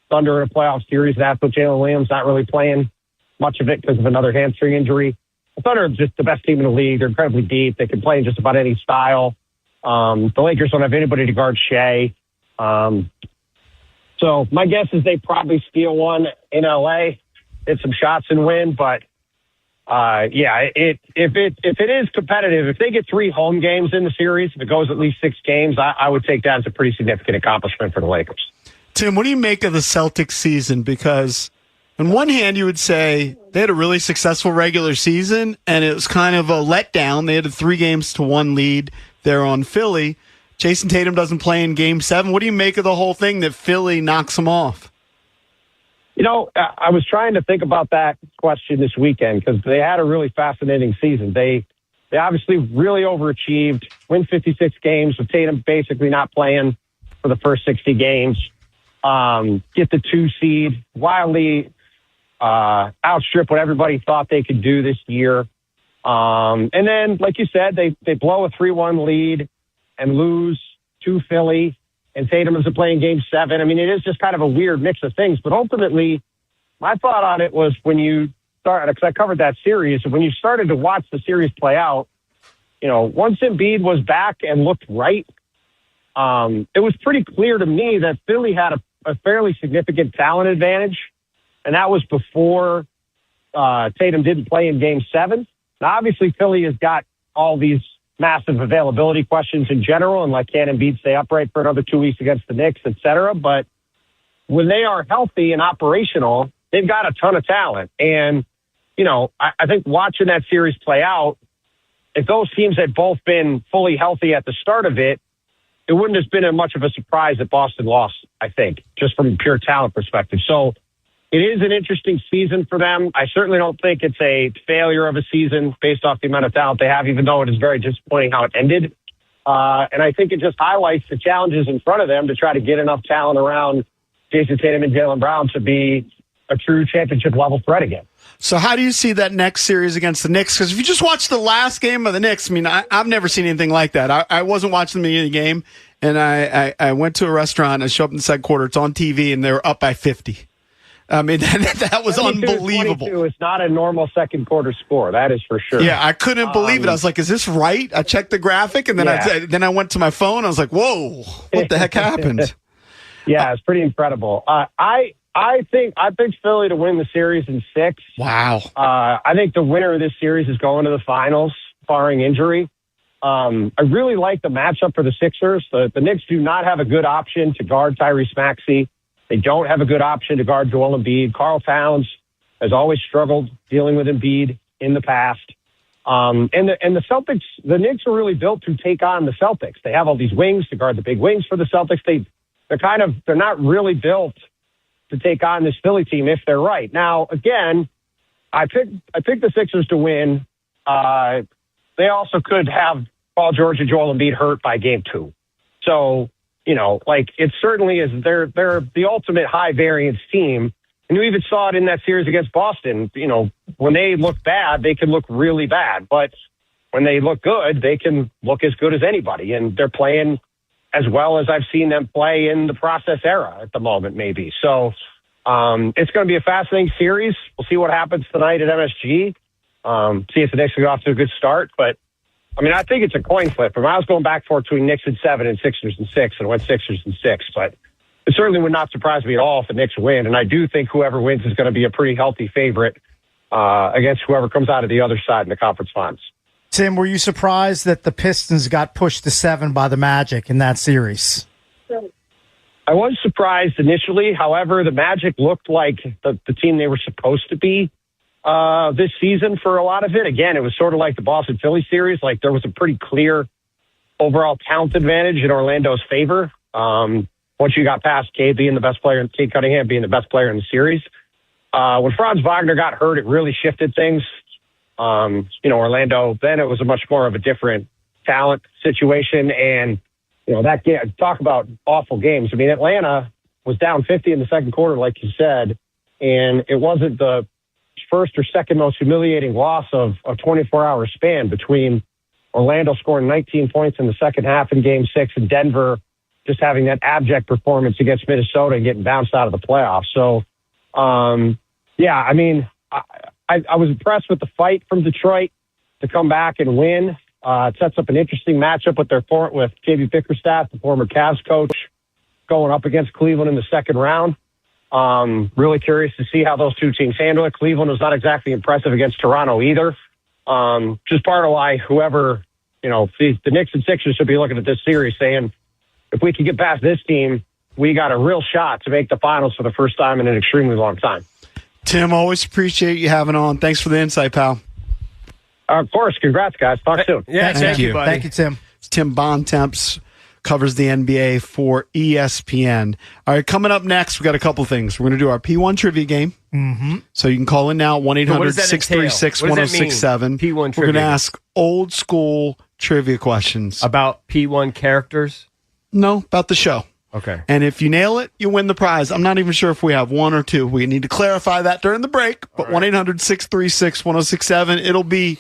Thunder in a playoff series. That's with Jalen Williams not really playing much of it because of another hamstring injury. The Thunder are just the best team in the league. They're incredibly deep. They can play in just about any style. The Lakers don't have anybody to guard Shea. So my guess is they probably steal one in LA, hit some shots and win. But if it is competitive, if they get 3 home games in the series, if it goes at least 6 games, I would take that as a pretty significant accomplishment for the Lakers. Tim, what do you make of the Celtics season? Because On one hand, you would say they had a really successful regular season, and it was kind of a letdown. They had a 3-1 lead there on Philly. Jason Tatum doesn't play in Game 7. What do you make of the whole thing that Philly knocks them off? I was trying to think about that question this weekend because they had a really fascinating season. They obviously really overachieved, win 56 games with Tatum basically not playing for the first 60 games, get the 2 seed, wildly outstrip what everybody thought they could do this year. And then, like you said, they blow a 3-1 lead and lose to Philly, and Tatum isn't playing Game 7. I mean, it is just kind of a weird mix of things. But ultimately, my thought on it was when you started, because I covered that series, when you started to watch the series play out, once Embiid was back and looked right, it was pretty clear to me that Philly had a fairly significant talent advantage. And that was before Tatum didn't play in Game 7. Now, obviously, Philly has got all these massive availability questions in general, and can Embiid stay upright for another 2 weeks against the Knicks, et cetera. But when they are healthy and operational, they've got a ton of talent. And, I think watching that series play out, if those teams had both been fully healthy at the start of it, it wouldn't have been much of a surprise that Boston lost, I think, just from a pure talent perspective. So, it is an interesting season for them. I certainly don't think it's a failure of a season based off the amount of talent they have, even though it is very disappointing how it ended. And I think it just highlights the challenges in front of them to try to get enough talent around Jason Tatum and Jaylen Brown to be a true championship-level threat again. So how do you see that next series against the Knicks? Because if you just watch the last game of the Knicks, I've never seen anything like that. I wasn't watching the beginning of the game, and I went to a restaurant, I show up in the second quarter, it's on TV, and they were up by 50. I mean, that was unbelievable. It's not a normal second quarter score. That is for sure. Yeah, I couldn't believe it. I was like, is this right? I checked the graphic, and then I went to my phone. I was like, whoa, what the heck happened? Yeah, it's pretty incredible. I picked Philly to win the series in 6. Wow. I think the winner of this series is going to the finals, barring injury. I really like the matchup for the Sixers. The Knicks do not have a good option to guard Tyrese Maxey. They don't have a good option to guard Joel Embiid. Karl Towns has always struggled dealing with Embiid in the past. And the Celtics, the Knicks are really built to take on the Celtics. They have all these wings to guard the big wings for the Celtics. They're not really built to take on this Philly team if they're right. Now, again, I picked the Sixers to win. They also could have Paul George and Joel Embiid hurt by Game 2. So, it certainly is. They're the ultimate high variance team. And you even saw it in that series against Boston. When they look bad, they can look really bad. But when they look good, they can look as good as anybody. And they're playing as well as I've seen them play in the process era at the moment, maybe. So it's going to be a fascinating series. We'll see what happens tonight at MSG. See if the Knicks will get off to a good start. But I think it's a coin flip. I was going back and forth between Knicks in 7 and Sixers in 6, and went Sixers in 6. But it certainly would not surprise me at all if the Knicks win. And I do think whoever wins is going to be a pretty healthy favorite against whoever comes out of the other side in the conference finals. Tim, were you surprised that the Pistons got pushed to 7 by the Magic in that series? I was surprised initially. However, the Magic looked like the team they were supposed to be this season for a lot of it. Again, it was sort of like the Boston-Philly series. There was a pretty clear overall talent advantage in Orlando's favor. Once you got past Cade Cunningham being the best player in the series. When Franz Wagner got hurt, it really shifted things. Orlando, then it was a much more of a different talent situation. And, that game, talk about awful games. Atlanta was down 50 in the second quarter, like you said, and it wasn't the first or second most humiliating loss of a 24-hour span between Orlando scoring 19 points in the second half in Game 6 and Denver just having that abject performance against Minnesota and getting bounced out of the playoffs. So, I was impressed with the fight from Detroit to come back and win. It sets up an interesting matchup with J.B. Bickerstaff, the former Cavs coach, going up against Cleveland in the second round. Really curious to see how those two teams handle it. Cleveland was not exactly impressive against Toronto either. Just part of why whoever, the Knicks and Sixers should be looking at this series saying, if we can get past this team, we got a real shot to make the finals for the first time in an extremely long time. Tim, always appreciate you having on. Thanks for the insight, pal. Of course. Congrats, guys. Talk soon. Yeah, thank you, buddy. Thank you, Tim. It's Tim Bontemps, covers the NBA for ESPN. All right, coming up next, we got a couple things. We're going to do our P1 trivia game. Mm-hmm. So you can call in now, 1-800-636-1067. P1 We're trivia. going to ask old school trivia questions. About P1 characters? No, about the show. Okay. And if you nail it, you win the prize. I'm not even sure if we have one or two. We need to clarify that during the break. But 1-800-636-1067. It'll be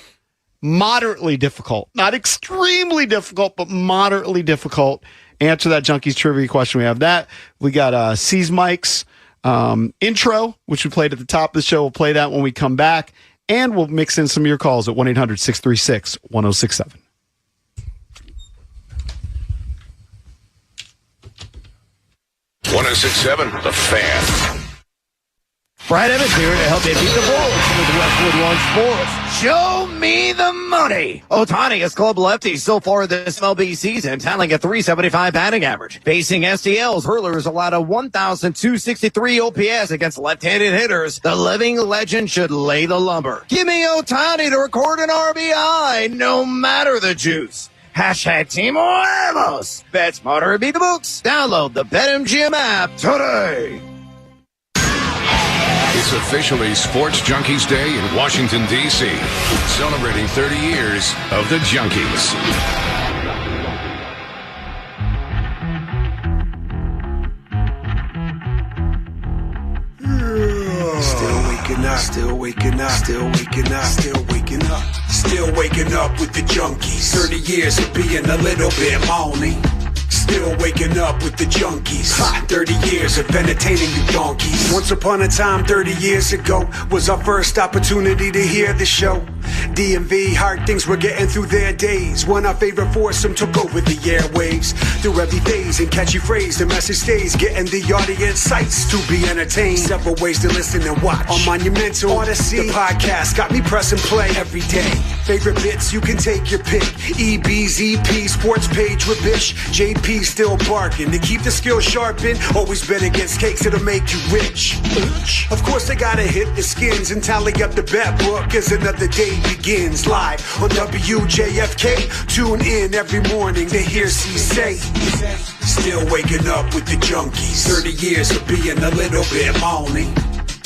moderately difficult. Not extremely difficult, but moderately difficult. Answer that Junkies trivia question. We have that. We got C's Mike's intro, which we played at the top of the show. We'll play that when we come back. And we'll mix in some of your calls at 1-800-636-1067. .1067 The Fan. Brad Evans here to help you beat the Bulls with Westwood One Sports. Show me the money. Ohtani is club lefty so far this MLB season, tallying a .375 batting average. Facing STL's hurlers allowed a 1,263 OPS against left-handed hitters. The living legend should lay the lumber. Give me Ohtani to record an RBI, no matter the juice. Hashtag Team Huevos. Bet smarter and beat the books. Download the BetMGM app today. It's officially Sports Junkies Day in Washington, D.C., celebrating 30 years of the Junkies. Still waking up, still waking up, still waking up, still waking up, still waking up with the Junkies. 30 years of being a little bit moany. Still waking up with the Junkies. 30 years of entertaining you donkeys. Once upon a time, 30 years ago, was our first opportunity to hear the show. DMV, hard things were getting through their days when our favorite foursome took over the airwaves. Through every phase and catchy phrase, the message stays, getting the audience sights to be entertained. Several ways to listen and watch on Monumental Odyssey. The podcast got me pressing play every day. Favorite bits, you can take your pick. EBZP, sports page with Bish. JP still barking to keep the skill sharpened. Always been against cakes that'll make you rich. Of course, they gotta hit the skins and tally up the bet book as another day begins. Live on WJFK. Tune in every morning to hear C say. Still waking up with the Junkies. 30 years of being a little bit moany.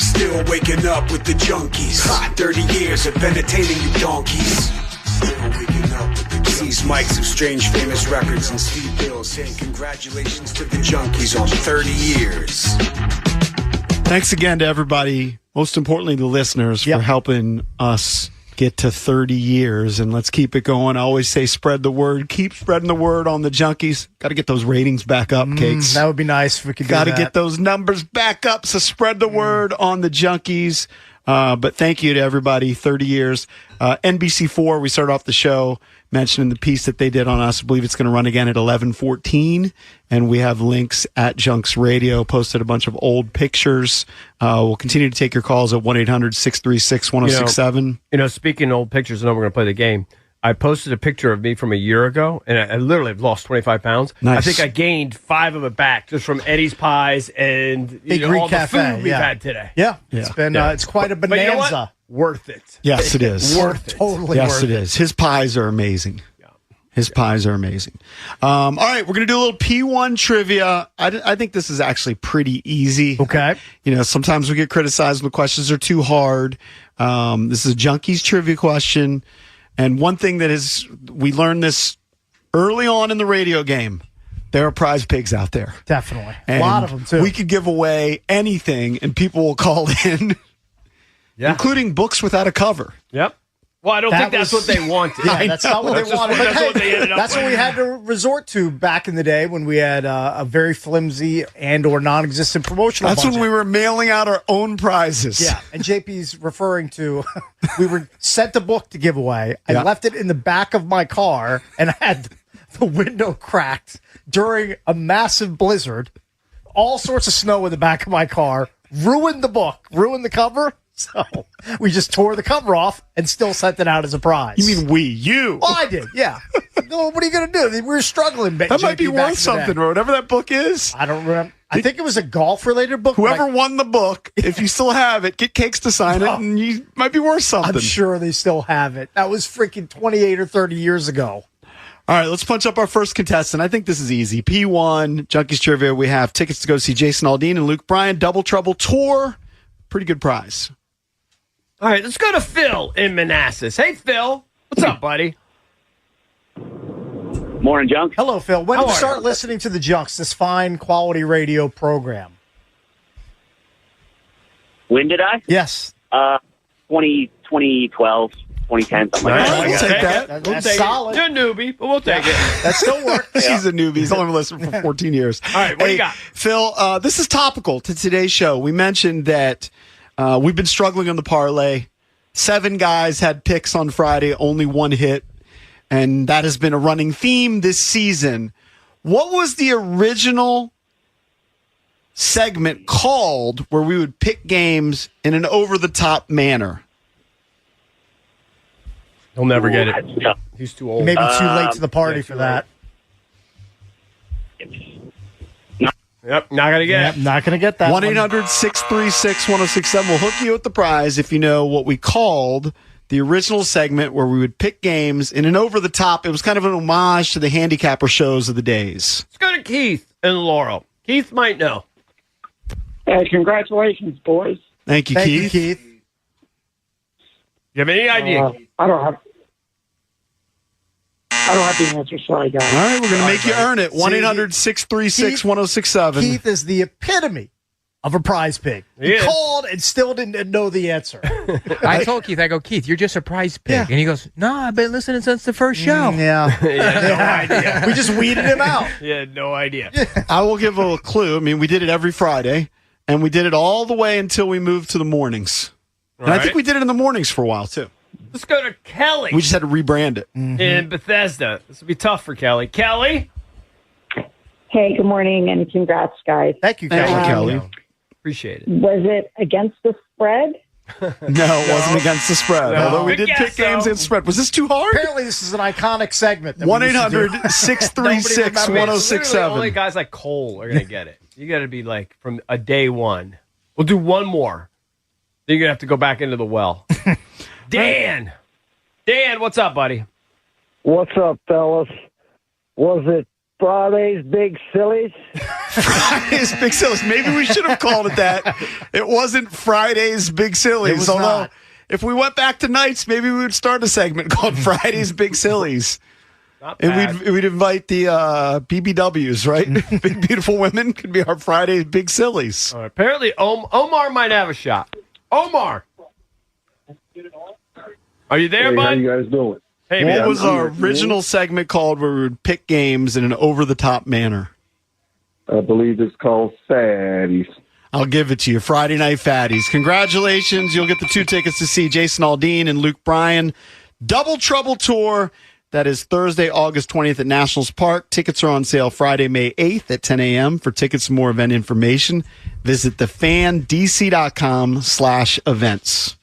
Still waking up with the Junkies. 30 years of entertaining you donkeys. Still waking up with the Junkies. Mike's of Strange Famous Records and Steve Bill saying congratulations to the Junkies on 30 years. Thanks again to everybody, most importantly the listeners, for helping us get to 30 years. And let's keep it going. I always say spread the word. Keep spreading the word on the Junkies. Got to get those ratings back up, Cakes. That would be nice if we could Got to get those numbers back up. So spread the word on the Junkies. But thank you to everybody. 30 years. NBC4, we started off the show mentioning the piece that they did on us. I believe it's going to run again at 11:14. And we have links at Junks Radio, posted a bunch of old pictures. We'll continue to take your calls at 1-800-636-1067. You know, speaking of old pictures, I know we're going to play the game. I posted a picture of me from a year ago, and I literally have lost 25 pounds. Nice. I think I gained 5 of it back just from Eddie's Pies and all the food we've had today. Yeah. It's been it's quite a bonanza. But you know what? Worth it. Yes, it is. Worth it. Totally yes, worth it is. His pies are amazing. His pies are amazing. All right, we're going to do a little P1 trivia. I think this is actually pretty easy. Okay. You know, sometimes we get criticized when the questions are too hard. This is a Junkies trivia question. And one thing that is, we learned this early on in the radio game. There are prize pigs out there. Definitely. And a lot of them, too. We could give away anything, and people will call in, including books without a cover. Yep. Well, I don't think that's what they wanted. Yeah, that's not what they wanted. That's what they ended up That's what we had to resort to back in the day when we had a very flimsy and or non-existent promotional That's budget. when we were mailing out our own prizes. Yeah, and JP's referring to, we were sent a book to give away. I left it in the back of my car and I had the window cracked during a massive blizzard. All sorts of snow in the back of my car. Ruined the book. Ruined the cover. So we just tore the cover off and still sent it out as a prize. You mean you? Well, I did, yeah. No, what are you going to do? We were struggling. That might be worth something, or whatever that book is. I don't remember. I think it was a golf-related book. Whoever won the book, if you still have it, get Cakes to sign it, and you might be worth something. I'm sure they still have it. That was freaking 28 or 30 years ago. All right, let's punch up our first contestant. I think this is easy. P1, Junkies Trivia. We have tickets to go see Jason Aldean and Luke Bryan. Double Trouble Tour. Pretty good prize. All right, let's go to Phil in Manassas. Hey, Phil. What's up, buddy? Morning, Junk. Hello, Phil. When did you start listening to the Junks, this fine quality radio program? When did I? Yes. 2012, 2010, something like that. We'll take that. That's solid. You're a newbie, but we'll take it. That still works. He's a newbie. He's only been listening for 14 years. All right, what do you got? Phil, this is topical to today's show. We mentioned that we've been struggling on the parlay. 7 guys had picks on Friday, only 1 hit. And that has been a running theme this season. What was the original segment called where we would pick games in an over-the-top manner? He'll never get it. He's too old. Maybe too late to the party for that. Yep, not going to get it. Not going to get that. 1-800-636-1067 will hook you with the prize if you know what we called the original segment where we would pick games in an over-the-top. It was kind of an homage to the handicapper shows of the days. Let's go to Keith and Laurel. Keith might know. Hey, congratulations, boys. Thank you, Keith. You have any idea? I don't have the answer. Sorry, guys. All right, we're going to make you earn it. 1-800-636-1067. Keith is the epitome of a prize pig. He called and still didn't know the answer. I told Keith, I go, Keith, you're just a prize pig. Yeah. And he goes, no, I've been listening since the first show. No idea. We just weeded him out. Yeah, no idea. I will give a clue. I mean, we did it every Friday, and we did it all the way until we moved to the mornings. And I think we did it in the mornings for a while, too. Let's go to Kelly. We just had to rebrand it. In Bethesda. This will be tough for Kelly. Kelly? Hey, good morning, and congrats, guys. Thank you, Kelly. Appreciate it. Was it against the spread? No, it wasn't against the spread. No. Although we Good did guess, pick games though. against spread. Was this too hard? Apparently, this is an iconic segment. 1-800-636-1067. Only guys like Cole are going to get it. You got to be like from a day one. We'll do one more. Then you're going to have to go back into the well. Dan, what's up, buddy? What's up, fellas? Was it Friday's Big Sillies? Friday's Big Sillies. Maybe we should have called it that. It wasn't Friday's Big Sillies. It was Although, not. if we went back to nights, maybe we would start a segment called Friday's Big Sillies. Not bad. And we'd invite the BBWs, right? Big Beautiful Women could be our Friday's Big Sillies. All right, apparently, Omar might have a shot. Omar. Are you there, bud? How you guys doing? Hey, what man. was our original segment called where we would pick games in an over-the-top manner? I believe it's called Fatties. I'll give it to you. Friday Night Fatties. Congratulations. You'll get the 2 tickets to see Jason Aldean and Luke Bryan. Double Trouble Tour. That is Thursday, August 20th at Nationals Park. Tickets are on sale Friday, May 8th at 10 a.m. For tickets and more event information, visit thefandc.com/events.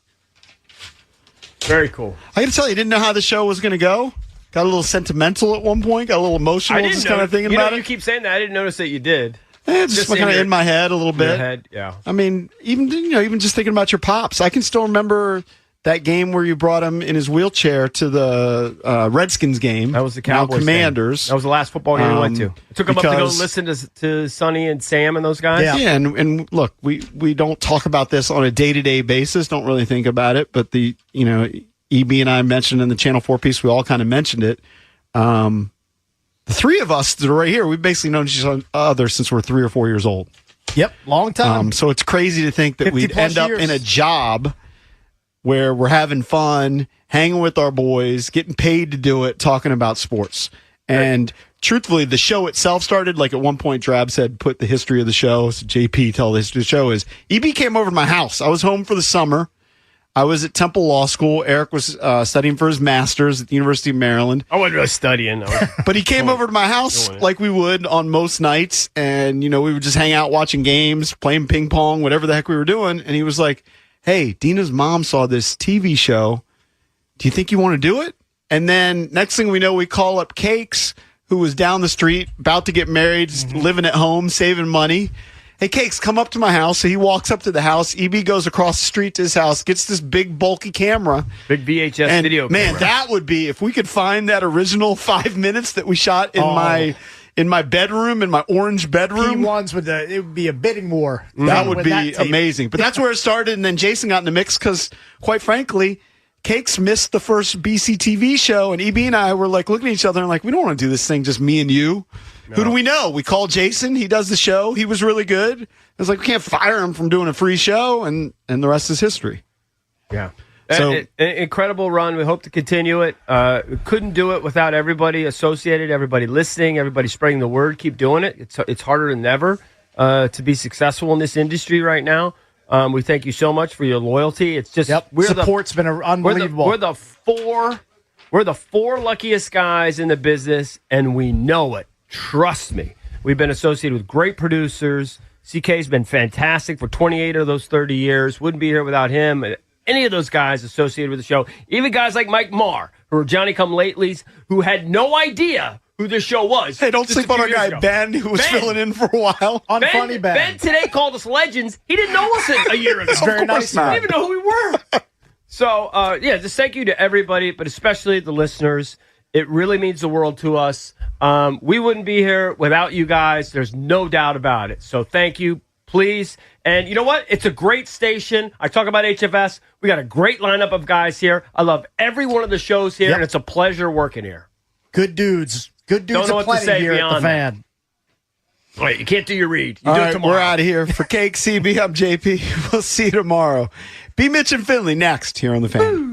Very cool. I got to tell you, I didn't know how the show was going to go. Got a little sentimental at one point. Got a little emotional. Just kind of thinking about it. You keep saying that. I didn't notice that you did. It's just kind of in my head a little bit. Your head, yeah. I mean, even just thinking about your pops, I can still remember that game where you brought him in his wheelchair to the Redskins game. That was the Cowboys Commanders. That was the last football game we went to. I took him up to go listen to Sonny and Sam and those guys. Yeah, and look, we don't talk about this on a day-to-day basis. Don't really think about it, but EB and I mentioned in the Channel 4 piece, we all kind of mentioned it. The 3 of us that are right here, we've basically known each other since we're 3 or 4 years old. Yep, long time. So it's crazy to think that we'd end up in a job where we're having fun, hanging with our boys, getting paid to do it, talking about sports. And truthfully, the show itself started, like at one point Drab said, put the history of the show, so JP tell the history of the show is, EB came over to my house. I was home for the summer. I was at Temple Law School. Eric was studying for his master's at the University of Maryland. I wasn't really studying. But he came over to my house like we would on most nights. And, we would just hang out watching games, playing ping pong, whatever the heck we were doing. And he was like, hey, Dina's mom saw this TV show. Do you think you want to do it? And then next thing we know, we call up Cakes, who was down the street, about to get married, living at home, saving money. hey, Cakes, come up to my house. So he walks up to the house. EB goes across the street to his house, gets this big, bulky camera. Big VHS video man, camera. that would be, if we could find that original 5 minutes that we shot in my bedroom, in my orange bedroom. It would be a bidding war. That would be amazing. But that's where it started, and then Jason got in the mix because, quite frankly, Cakes missed the first BCTV show, and EB and I were like looking at each other and like, we don't want to do this thing just me and you. No. Who do we know? We called Jason. He does the show. He was really good. It's like, we can't fire him from doing a free show, and the rest is history. Yeah. So an incredible run. We hope to continue it. We couldn't do it without everybody associated, everybody listening, everybody spreading the word. Keep doing it. It's harder than ever to be successful in this industry right now. We thank you so much for your loyalty. It's just support's been unbelievable. We're the four luckiest guys in the business, and we know it. Trust me. We've been associated with great producers. CK's been fantastic for 28 of those 30 years. Wouldn't be here without him. Any of those guys associated with the show, even guys like Mike Marr, who are Johnny-come-latelys, who had no idea who this show was. Hey, don't sleep on our guy Ben, who was filling in for a while. Unfunny Ben. Ben today called us legends. He didn't know us a year ago. It's very nice. He didn't even know who we were. So, just thank you to everybody, but especially the listeners. It really means the world to us. We wouldn't be here without you guys. There's no doubt about it. So thank you, please. And you know what? It's a great station. I talk about HFS. We got a great lineup of guys here. I love every one of the shows here, and it's a pleasure working here. Good dudes. Good dudes. Don't know what to say here beyond at the Fan. All right, you can't do your read. You All do right, it tomorrow. we're out of here. For Cake, CB, I'm JP. We'll see you tomorrow. Be Mitch and Finley next here on The Fan.